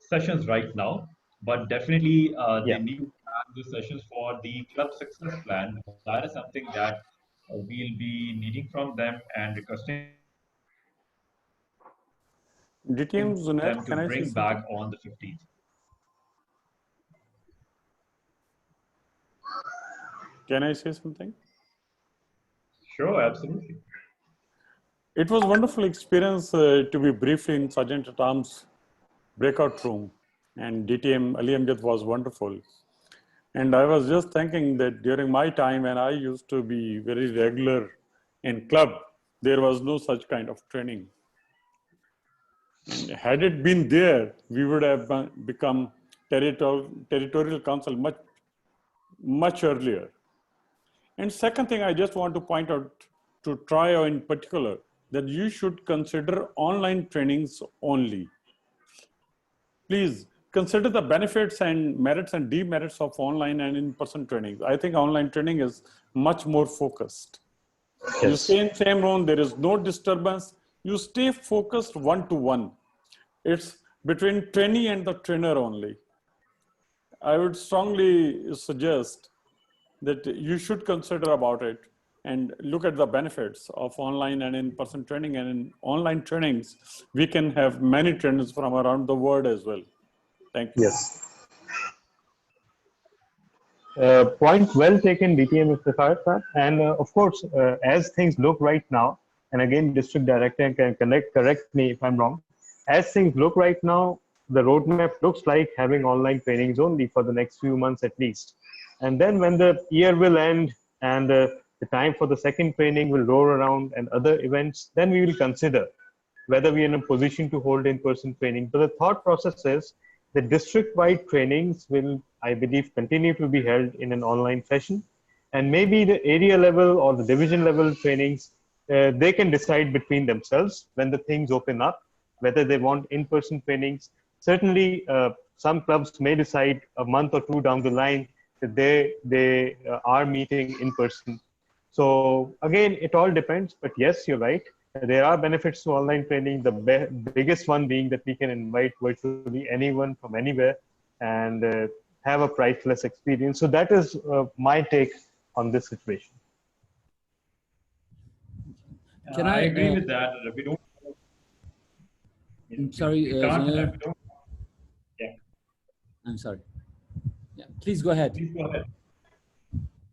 sessions right now, but definitely they need to plan the sessions for the club success plan. That is something that we'll be needing from them and requesting. DTM Zunair, them to can I say bring something? back on the 15th. Can I say something? Sure, absolutely. It was a wonderful experience to be briefed in Sergeant at Arms breakout room, and DTM Ali Amjad was wonderful. And I was just thinking that during my time when I used to be very regular in club, there was no such kind of training. And had it been there, we would have become territorial council much earlier. And second thing, I just want to point out to Troy in particular, that you should consider online trainings only. Please consider the benefits and merits and demerits of online and in-person trainings. I think online training is much more focused. Yes. You stay in same room, there is no disturbance. You stay focused one-to-one. It's between trainee and the trainer only. I would strongly suggest that you should consider about it and look at the benefits of online and in-person training. And in online trainings, we can have many trainers from around the world as well. Thank you. Yes. Point well taken, DTM Iftikhar sir. And of course, as things look right now, and again, District Director can correct me if I'm wrong, as things look right now, the roadmap looks like having online trainings only for the next few months at least. And then when the year will end and the time for the second training will roll around and other events, then we will consider whether we are in a position to hold in-person training. But the thought process is the district-wide trainings will, I believe, continue to be held in an online session. And maybe the area level or the division level trainings, they can decide between themselves when the things open up, whether they want in-person trainings. Certainly, some clubs may decide a month or two down the line that they are meeting in person. So again, it all depends, but yes, you're right. There are benefits to online training. The biggest one being that we can invite virtually anyone from anywhere and have a priceless experience. So that is my take on this situation. Can I agree with that. We don't. I'm sorry, Zunair. Yeah. I'm sorry. Yeah, please go ahead. Please go ahead.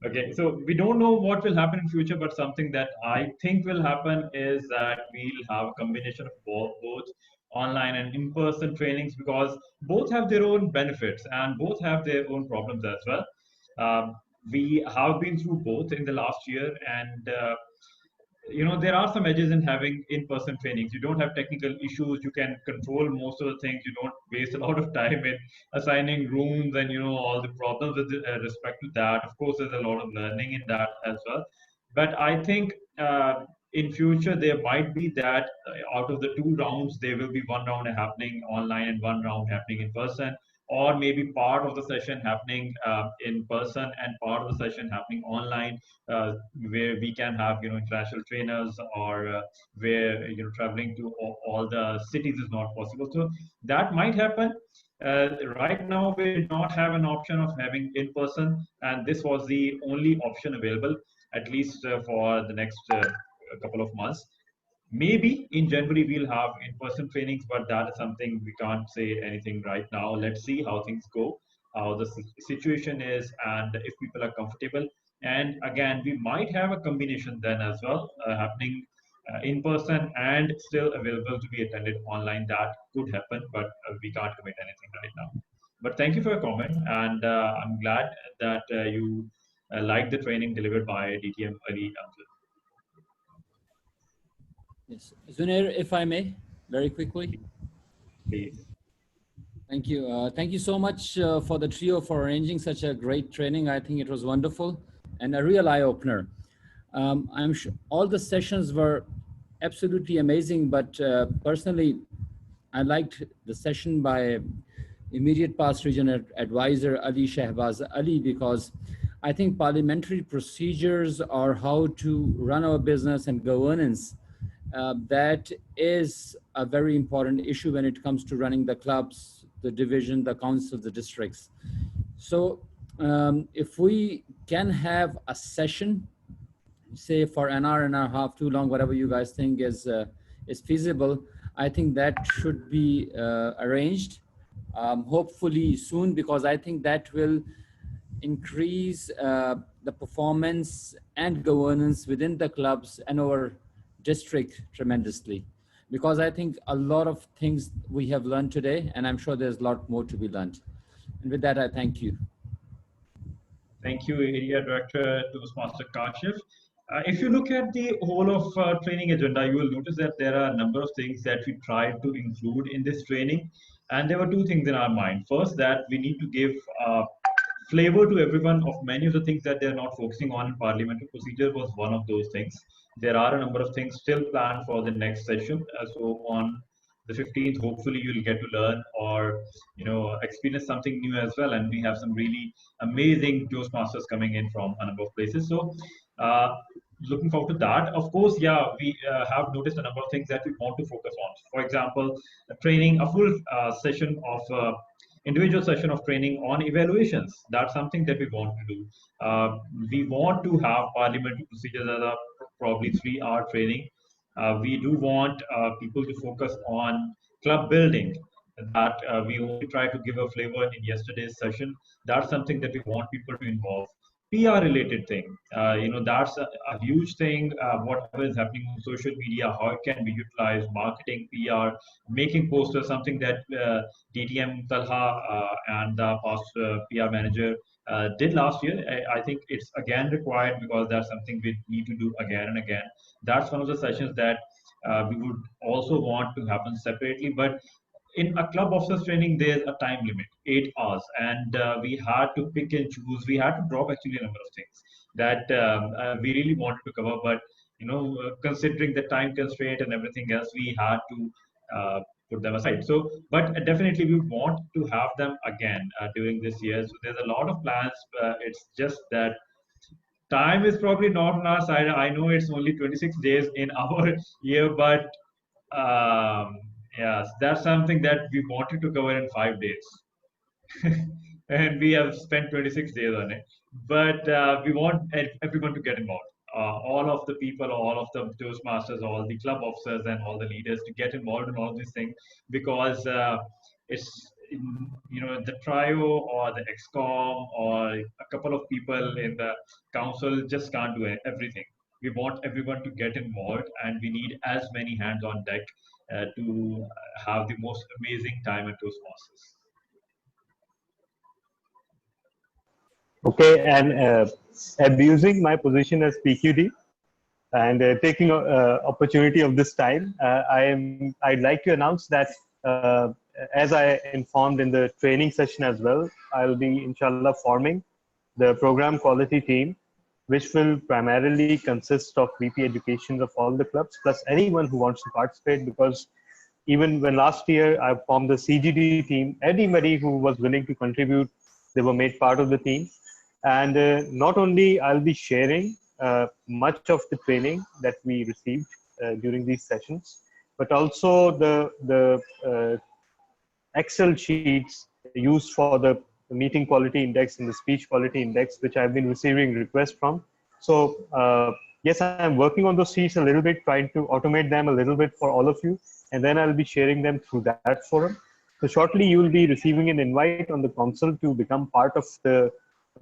Okay, so we don't know what will happen in future, but something that I think will happen is that we'll have a combination of both online and in-person trainings, because both have their own benefits and both have their own problems as well. We have been through both in the last year, and there are some edges in having in-person trainings. You don't have technical issues. You can control most of the things. You don't waste a lot of time in assigning rooms and all the problems with respect to that. Of course, there's a lot of learning in that as well. But I think in future there might be that out of the two rounds, there will be one round happening online and one round happening in person, or maybe part of the session happening in person and part of the session happening online, where we can have international trainers, or where traveling to all the cities is not possible. So that might happen. Right now, we did not have an option of having in person, and this was the only option available, at least for the next couple of months. Maybe in January we'll have in-person trainings, but that is something we can't say anything right now. Let's see how things go, how the situation is, and if people are comfortable. And again, we might have a combination then as well, happening in person and still available to be attended online. That could happen, but we can't commit anything right now. But thank you for your comment, and I'm glad that you liked the training delivered by DTM Ali Amjad. Yes, Zunair, if I may, very quickly. Please. Thank you. Thank you so much for the trio for arranging such a great training. I think it was wonderful and a real eye-opener. I'm sure all the sessions were absolutely amazing, but personally, I liked the session by immediate past regional advisor Ali Shahbaz Ali, because I think parliamentary procedures are how to run our business and governance. That is a very important issue when it comes to running the clubs, the division, the councils, the districts. So if we can have a session, say for an hour and a half, too long, whatever you guys think is feasible, I think that should be arranged, hopefully soon, because I think that will increase the performance and governance within the clubs and our district tremendously. Because I think a lot of things we have learned today, and I'm sure there's a lot more to be learned. And with that, I thank you. Thank you, Area Director Toastmaster Kashif. If you look at the whole of training agenda, you will notice that there are a number of things that we tried to include in this training. And there were two things in our mind. First, that we need to give flavor to everyone of many of the things that they're not focusing on in parliamentary procedure was one of those things. There are a number of things still planned for the next session. So on the 15th, hopefully you'll get to learn or experience something new as well. And we have some really amazing Toastmasters coming in from a number of places. So looking forward to that. Of course, yeah, we have noticed a number of things that we want to focus on. For example, training, a full session of individual session of training on evaluations. That's something that we want to do. We want to have parliamentary procedures that are probably 3-hour training. We do want people to focus on club building that we only try to give a flavor in yesterday's session. That's something that we want people to involve. PR related thing, that's a huge thing. Whatever is happening on social media, how it can be utilized, marketing, PR, making posters, something that DTM Talha and the past PR manager did last year. I think it's again required because that's something we need to do again and again. That's one of the sessions that we would also want to happen separately. But in a club officers training, there's a time limit, 8 hours, and we had to pick and choose. We had to drop actually a number of things that we really wanted to cover, but considering the time constraint and everything else, we had to put them aside. So, but definitely we want to have them again during this year. So there's a lot of plans. It's just that time is probably not on our side. I know it's only 26 days in our year, but yes, that's something that we wanted to cover in 5 days. And we have spent 26 days on it. But we want everyone to get involved. All of the people, all of the Toastmasters, all the club officers, and all the leaders to get involved in all these things because it's the trio or the excom or a couple of people in the council just can't do everything. We want everyone to get involved, and we need as many hands on deck to have the most amazing time at Toastmasters. Okay, and abusing my position as PQD and taking opportunity of this time, I'd like to announce that as I informed in the training session as well, I'll be inshallah forming the program quality team, which will primarily consist of VP educations of all the clubs, plus anyone who wants to participate, because even when last year I formed the CGD team, anybody who was willing to contribute, they were made part of the team. And not only I'll be sharing much of the training that we received during these sessions, but also the Excel sheets used for the meeting quality index and the speech quality index, which I've been receiving requests from. So yes, I'm working on those sheets a little bit, trying to automate them a little bit for all of you, and then I'll be sharing them through that forum. So shortly, you will be receiving an invite on the console to become part of the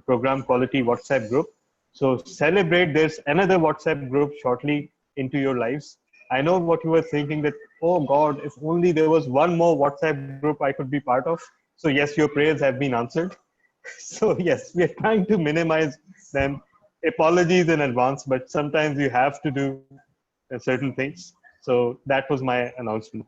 program quality WhatsApp group. So celebrate, there's another WhatsApp group shortly into your lives. I know what you were thinking, that, oh God, if only there was one more WhatsApp group I could be part of. So yes, your prayers have been answered. So yes, we are trying to minimize them. Apologies in advance, but sometimes you have to do certain things. So that was my announcement.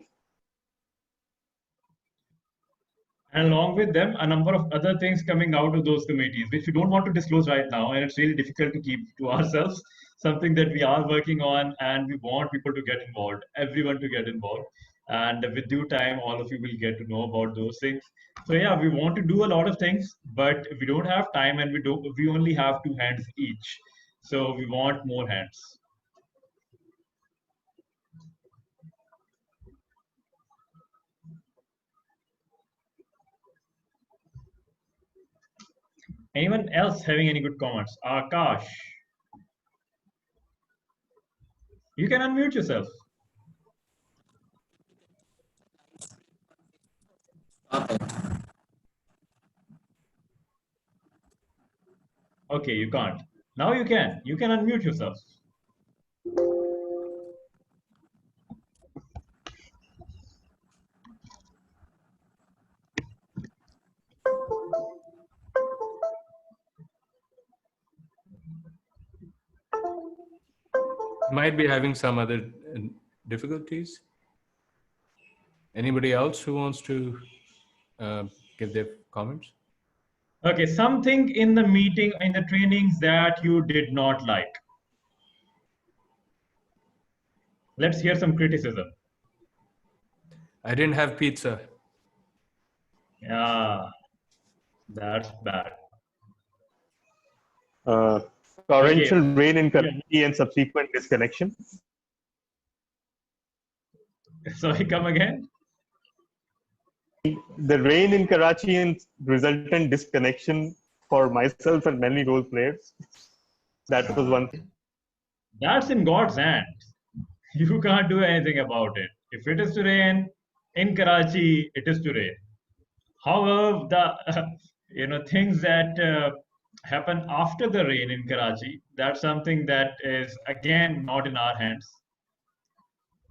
And along with them, a number of other things coming out of those committees, which we don't want to disclose right now, and it's really difficult to keep to ourselves. Something that we are working on, and we want people to get involved, everyone to get involved. And with due time, all of you will get to know about those things. So yeah, we want to do a lot of things, but we don't have time, and we only have 2 hands each. So we want more hands. Anyone else having any good comments? Akash, you can unmute yourself. Okay, you can't. Now you can. You can unmute yourself. Might be having some other difficulties. Anybody else who wants to give their comments? Okay, something in the meeting, in the trainings that you did not like. Let's hear some criticism. I didn't have pizza. Yeah, that's bad. Torrential Okay. rain in Yeah. Karachi and subsequent disconnection. Sorry, come again? The rain in Karachi and resultant disconnection for myself and many role players. That was one thing. That's in God's hands. You can't do anything about it. If it is to rain in Karachi, it is to rain. However, the things that happen after the rain in Karachi, that's something that is again not in our hands.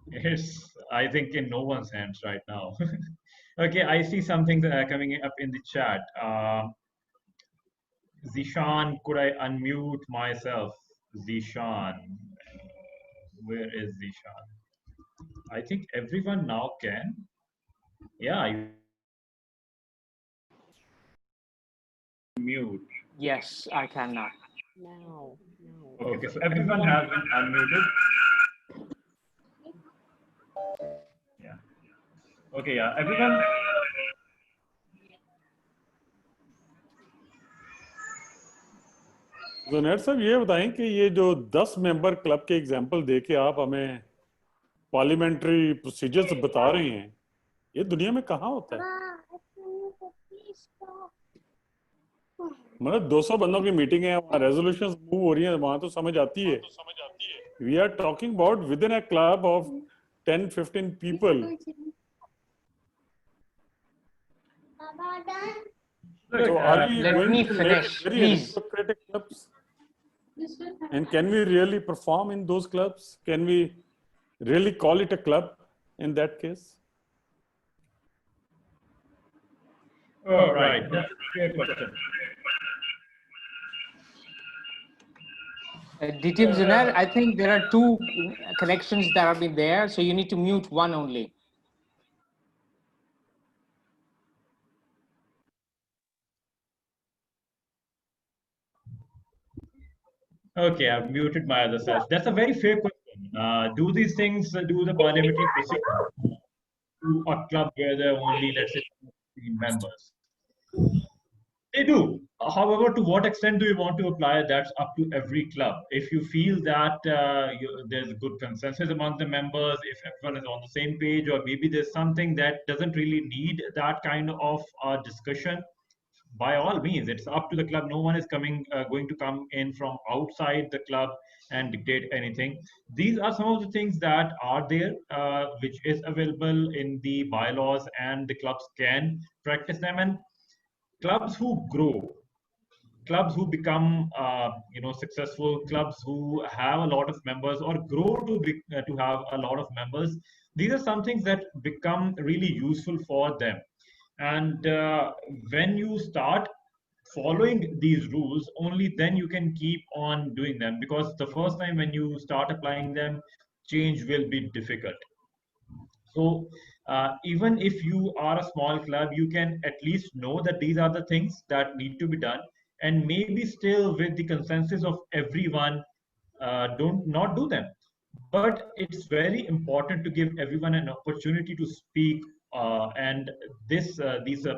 It's, I think, in no one's hands right now. Okay, I see something coming up in the chat. Zishan, could I unmute myself? Zishan, where is Zishan? I think everyone now can. Yeah, you mute. Yes, I can now. Okay, so everyone has been unmuted. Yeah. Okay, yeah, everyone. जुनैर साहब ये बताएं कि ये जो 10 member club के example देके आप हमें पार्लियामेंट्री प्रोसीजर्स बता रहे हैं, ये दुनिया में कहाँ होता है? मतलब 200 बंदों की मीटिंग है, वहाँ रेजोल्यूशंस मूव हो रही हैं, वहाँ तो समझ आती है. We are talking about within a club of 10-15 people. So are we let going me to finish, make very please. aristocratic clubs? And can we really perform in those clubs? Can we really call it a club in that case? Oh, right. That's a fair question. DTM Zunair, I think there are two connections that have been there, so you need to mute one only. Okay, I've muted my other side. That's a very fair question. Do these things, do the parliamentary procedure to a club where there are only, let's say, 15 members? They do. However, to what extent do you want to apply? That's up to every club. If you feel that there's good consensus among the members, if everyone is on the same page, or maybe there's something that doesn't really need that kind of discussion, by all means, it's up to the club. No one is going to come in from outside the club and dictate anything. These are some of the things that are there, which is available in the bylaws, and the clubs can practice them. And clubs who grow, clubs who become successful, clubs who have a lot of members or grow to have a lot of members, these are some things that become really useful for them. And when you start following these rules, only then you can keep on doing them, because the first time when you start applying them, change will be difficult. So even if you are a small club, you can at least know that these are the things that need to be done, and maybe still with the consensus of everyone, don't not do them. But it's very important to give everyone an opportunity to speak, and these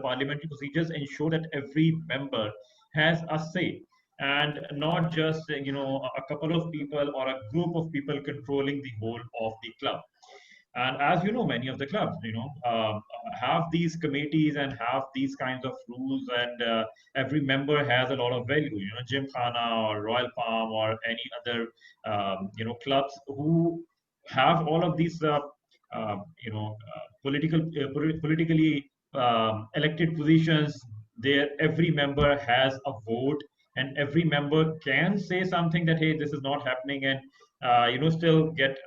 parliamentary procedures ensure that every member has a say, and not just a couple of people or a group of people controlling the whole of the club. And as you know, many of the clubs, have these committees and have these kinds of rules, and every member has a lot of value. Gymkhana or Royal Palm or any other, clubs who have all of these, politically elected positions, there every member has a vote, and every member can say something that, hey, this is not happening, and still get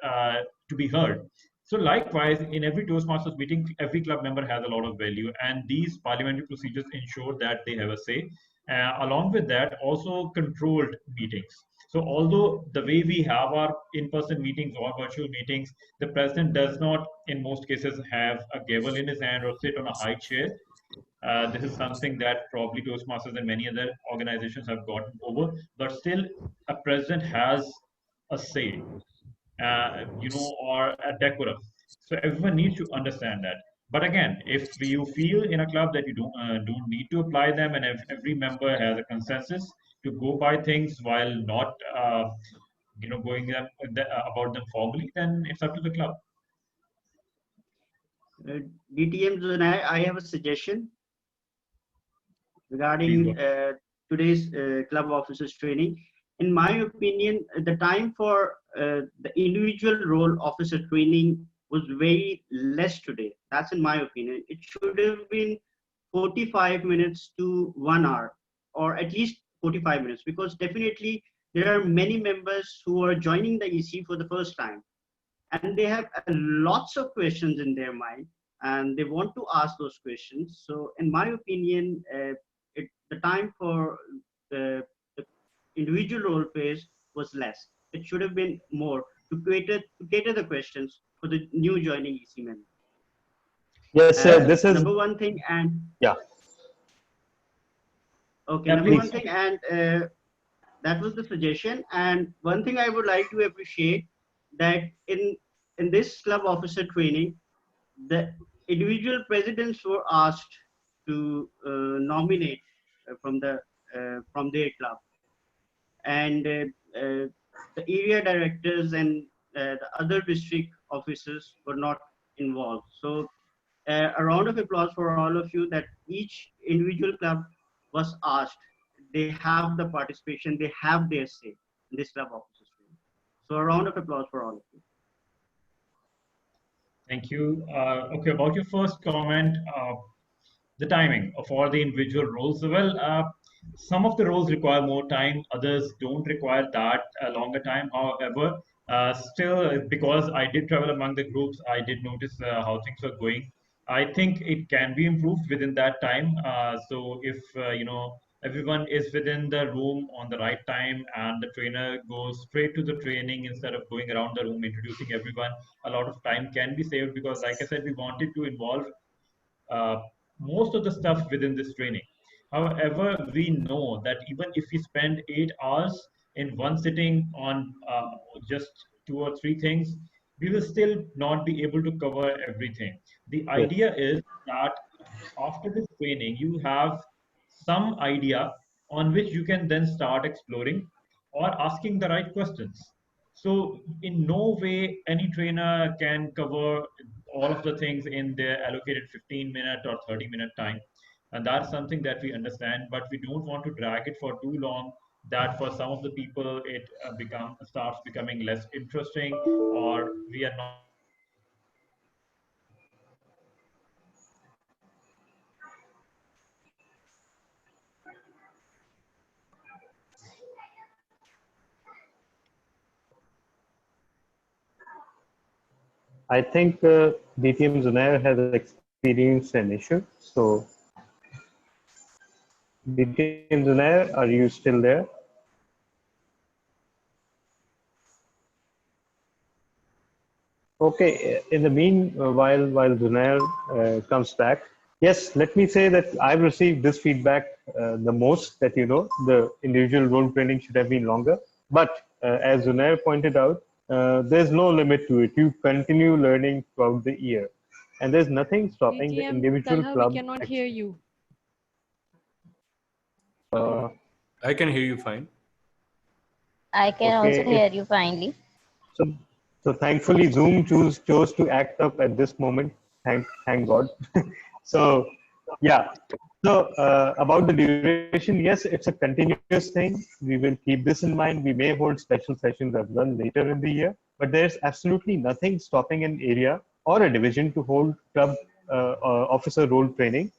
to be heard. So likewise, in every Toastmasters meeting, every club member has a lot of value, and these parliamentary procedures ensure that they have a say. Along with that, also controlled meetings. So although the way we have our in-person meetings or virtual meetings, the president does not, in most cases, have a gavel in his hand or sit on a high chair. This is something that probably Toastmasters and many other organizations have gotten over, but still, a president has a say, or a decorum. So everyone needs to understand that. But again, if you feel in a club that you don't need to apply them, and if every member has a consensus to go by things while not going about them formally, then it's up to the club. DTMs and I have a suggestion regarding today's club officers training. In my opinion, the time for the individual role officer training was very less today. That's in my opinion. It should have been 45 minutes to 1 hour, or at least 45 minutes, because definitely there are many members who are joining the EC for the first time, and they have lots of questions in their mind, and they want to ask those questions. So in my opinion, the time for the individual role plays was less. It should have been more to cater the questions for the new joining EC member. Yes, sir. This is number one thing, and yeah. Okay, Yeah, number please. one thing, and that was the suggestion. And one thing I would like to appreciate that in this club officer training, the individual presidents were asked to nominate from their club, and the area directors and the other district officers were not involved. So a round of applause for all of you, that each individual club was asked. They have the participation, they have their say in this club officers training. So a round of applause for all of you. Thank you. Okay, about your first comment, the timing of all the individual roles. Well, some of the roles require more time, others don't require that longer time. However, still, because I did travel among the groups, I did notice how things were going. I think it can be improved within that time. So if everyone is within the room on the right time, and the trainer goes straight to the training instead of going around the room introducing everyone, a lot of time can be saved, because like I said, we wanted to involve uh, most of the stuff within this training. However, we know that even if we spend 8 hours in one sitting on just 2 or 3 things, we will still not be able to cover everything. The Yes. idea is that after this training, you have some idea on which you can then start exploring or asking the right questions. So in no way any trainer can cover all of the things in their allocated 15-minute or 30-minute time. And that's something that we understand, but we don't want to drag it for too long, that for some of the people it starts becoming less interesting, or we are not I think DTM Zunair has experienced an issue. So, DTM Zunair, are you still there? Okay. In the meanwhile, while Zunair comes back, yes, let me say that I've received this feedback the most. That the individual role training should have been longer. But as Zunair pointed out, there's no limit to it. You continue learning throughout the year, and there's nothing stopping the DTM individual Talha, club. we cannot hear you. I can hear you fine. I can also Okay, hear you finely. so thankfully Zoom chose to act up at this moment. Thank God. So yeah. So about the duration, yes, it's a continuous thing. We will keep this in mind. We may hold special sessions as well later in the year, but there's absolutely nothing stopping an area or a division to hold club officer role training.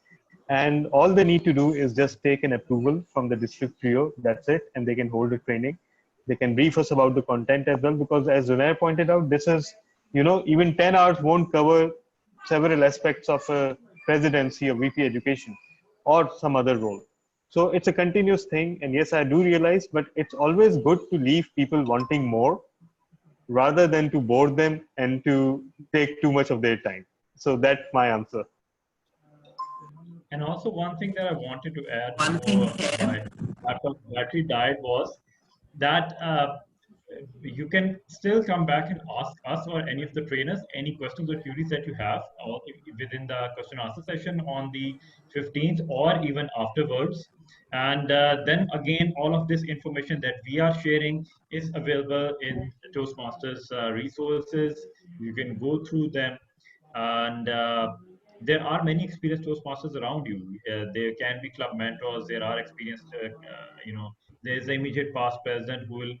And all they need to do is just take an approval from the district trio. That's it. And they can hold a training. They can brief us about the content as well, because as Zunair pointed out, this is, even 10 hours won't cover several aspects of a presidency or VP education or some other role. So it's a continuous thing. And yes, I do realize, but it's always good to leave people wanting more rather than to bore them and to take too much of their time. So that's my answer. And also one thing that I wanted to add before my laptop battery died was that you can still come back and ask us or any of the trainers any questions or queries that you have within the question answer session on the 15th or even afterwards. And then again, all of this information that we are sharing is available in Toastmasters resources. You can go through them, and there are many experienced Toastmasters around you. There can be club mentors. There are experienced, there's the immediate past president who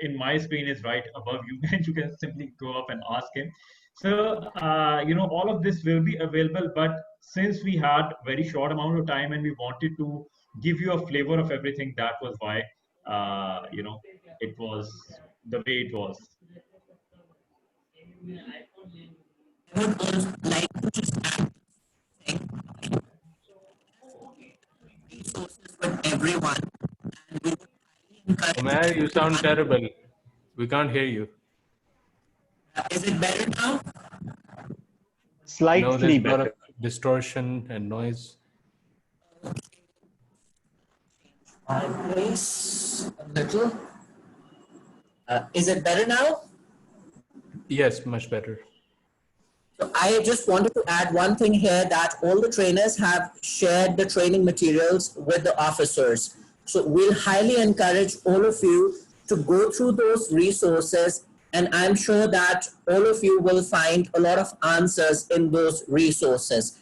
in my screen is right above you, and you can simply go up and ask him. So, all of this will be available, but since we had very short amount of time and we wanted to give you a flavor of everything, that was why, it was the way it was. Everyone. Umair, you sound terrible. We can't hear you. Is it better now? Slightly no, there's a lot better. of distortion and noise. My voice a little. Is it better now? Yes, much better. So I just wanted to add one thing here, that all the trainers have shared the training materials with the officers. So we'll highly encourage all of you to go through those resources, and I'm sure that all of you will find a lot of answers in those resources.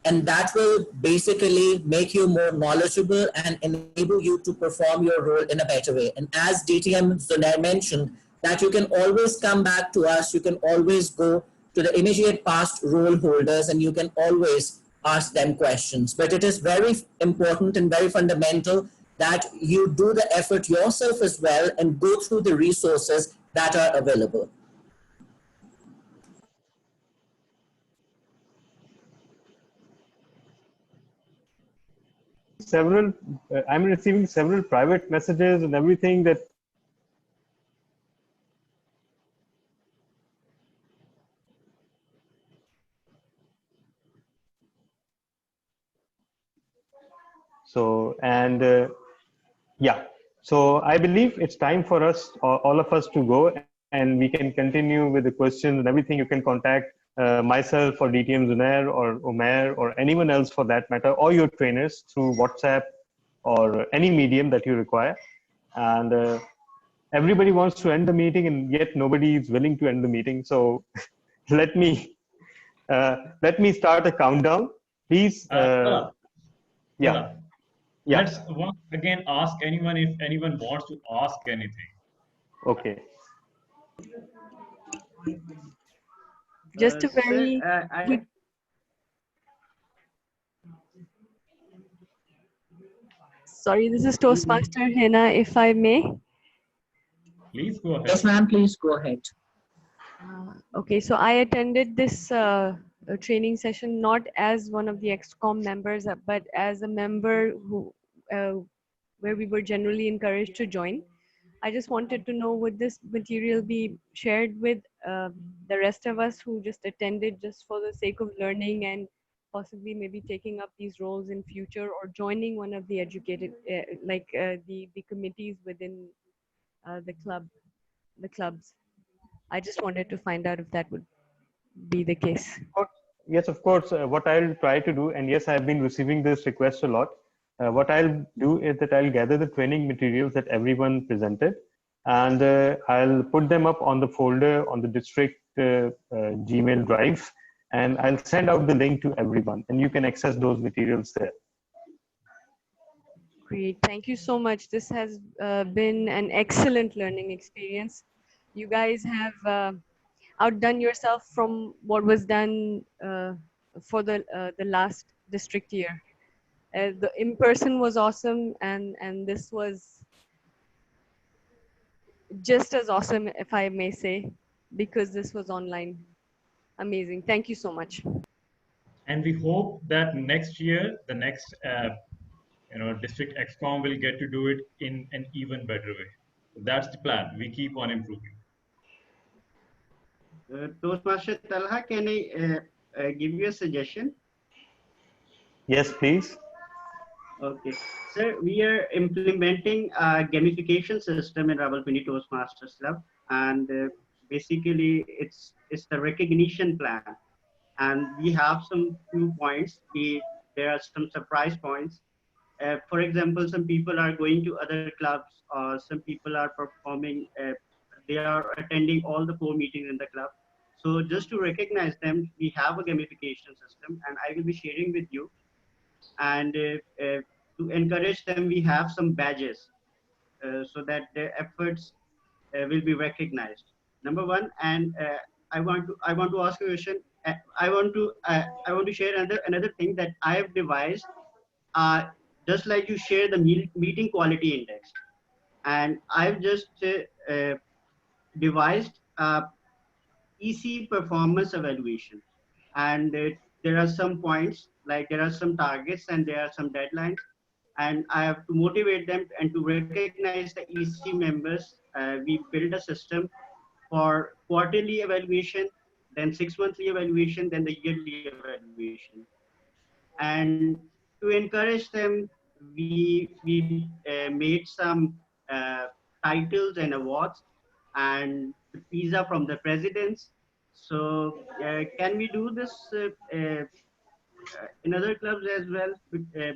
And that will basically make you more knowledgeable and enable you to perform your role in a better way. And as DTM Zunair mentioned, that you can always come back to us, you can always go to the immediate past role holders, and you can always ask them questions. But it is very important and very fundamental that you do the effort yourself as well and go through the resources that are available. I'm receiving several private messages and everything that so I believe it's time for us, all of us, to go, and we can continue with the questions and everything. You can contact myself or DTM Zunair or Umair or anyone else for that matter, or your trainers through WhatsApp or any medium that you require. And everybody wants to end the meeting, and yet nobody is willing to end the meeting. So let me start a countdown, please. Let's once again ask anyone if anyone wants to ask anything. Okay. Just a very quick. Sorry, this is Toastmaster Hena, if I may. Please go ahead. Yes, ma'am, please go ahead. Okay, so I attended this training session not as one of the ExCom members, but as a member who, where we were generally encouraged to join. I just wanted to know, would this material be shared with the rest of us who just attended just for the sake of learning and possibly maybe taking up these roles in future, or joining one of the educated, the committees within the clubs? I just wanted to find out if that would be the case. Yes, of course. What I'll try to do, and yes, I've been receiving this request a lot. What I'll do is that I'll gather the training materials that everyone presented, and I'll put them up on the folder on the district Gmail drive, and I'll send out the link to everyone, and you can access those materials there. Great. Thank you so much. This has been an excellent learning experience. You guys have outdone yourself from what was done for the last district year. The in-person was awesome, and this was just as awesome, if I may say, because this was online. Amazing. Thank you so much. And we hope that next year, the next district XCOM will get to do it in an even better way. That's the plan. We keep on improving. Toastmaster Talha, can I give you a suggestion? Yes, please. Okay. Sir, we are implementing a gamification system in Rawalpindi Toastmasters Club, and basically it's the recognition plan. And we have some few points. There are some surprise points. For example, some people are going to other clubs, or some people are performing, they are attending all the 4 meetings in the club. So just to recognize them, we have a gamification system, and I will be sharing with you. And to encourage them, we have some badges so that their efforts will be recognized. Number one, and I want to ask a question. I want to share another thing that I have devised. Just like you share the meeting quality index, and I've just devised EC performance evaluation, and there are some points, like there are some targets and there are some deadlines, and I have to motivate them and to recognize the EC members. We build a system for quarterly evaluation, then 6 monthly evaluation, then the yearly evaluation. And to encourage them, we made some titles and awards, and the pizza from the presidents. So can we do this in other clubs as well?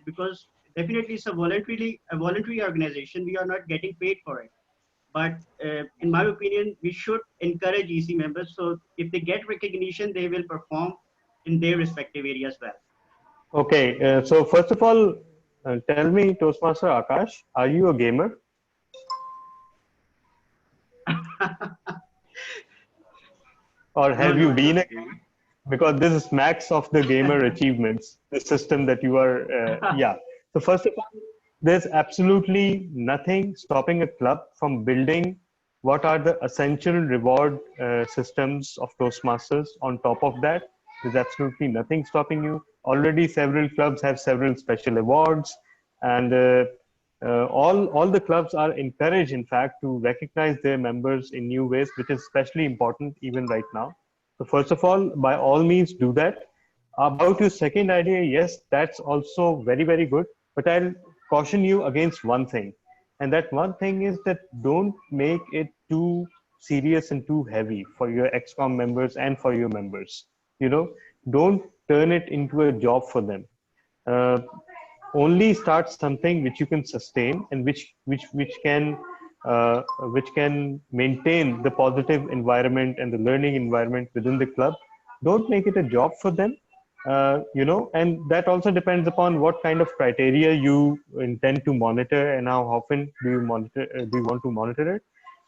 Because definitely it's a voluntary organization. We are not getting paid for it. But in my opinion, we should encourage EC members. So if they get recognition, they will perform in their respective areas well. Okay, so first of all, tell me, Toastmaster Akash, are you a gamer? Or have you been a gamer? Because this is max of the gamer achievements, the system that you are, yeah. So first of all, there's absolutely nothing stopping a club from building what are the essential reward systems of Toastmasters. On top of that, there's absolutely nothing stopping you. Already several clubs have several special awards, and all the clubs are encouraged, in fact, to recognize their members in new ways, which is especially important even right now. So first of all, by all means, do that. About your second idea, yes, that's also very, very good. But I'll caution you against one thing. And that one thing is that don't make it too serious and too heavy for your XCOM members and for your members. You know, don't turn it into a job for them. Only start something which you can sustain and which can maintain the positive environment and the learning environment within the club. Don't make it a job for them. And that also depends upon what kind of criteria you intend to monitor and how often do you want to monitor it.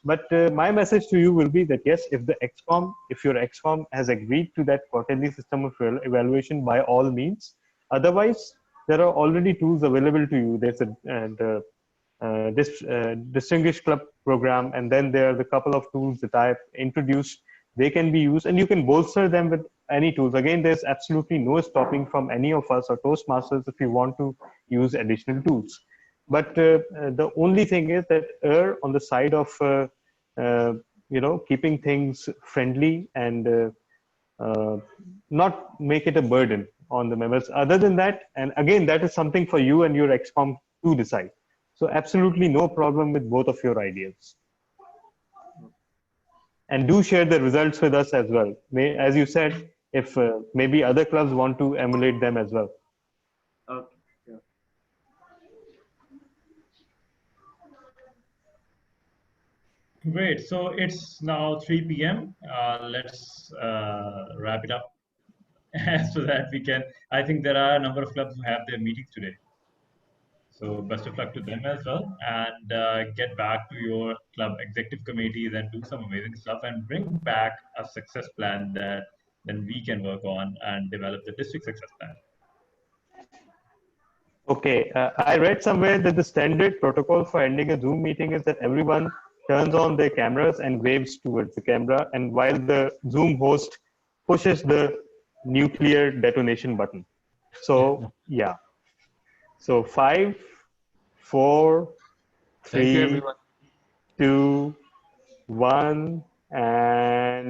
But my message to you will be that yes, if your XCOM has agreed to that quarterly system of evaluation, by all means. Otherwise, there are already tools available to you. There's this distinguished club program, and then there are the couple of tools that I've introduced. They can be used, and you can bolster them with any tools. Again, there's absolutely no stopping from any of us or Toastmasters if you want to use additional tools. But the only thing is that err on the side of keeping things friendly and not make it a burden on the members. Other than that, and again, that is something for you and your XCOM to decide. So absolutely no problem with both of your ideas. And do share the results with us as well. As you said, if maybe other clubs want to emulate them as well. Okay. Yeah. Great. So it's now 3 p.m. Let's wrap it up so that we can. I think there are a number of clubs who have their meetings today. So best of luck to them as well, and get back to your club executive committees and do some amazing stuff and bring back a success plan that then we can work on and develop the district success plan. Okay, I read somewhere that the standard protocol for ending a Zoom meeting is that everyone turns on their cameras and waves towards the camera, and while the Zoom host pushes the nuclear detonation button. So, yeah. So 5, 4, Thank you, 3, everyone. 2, 1, and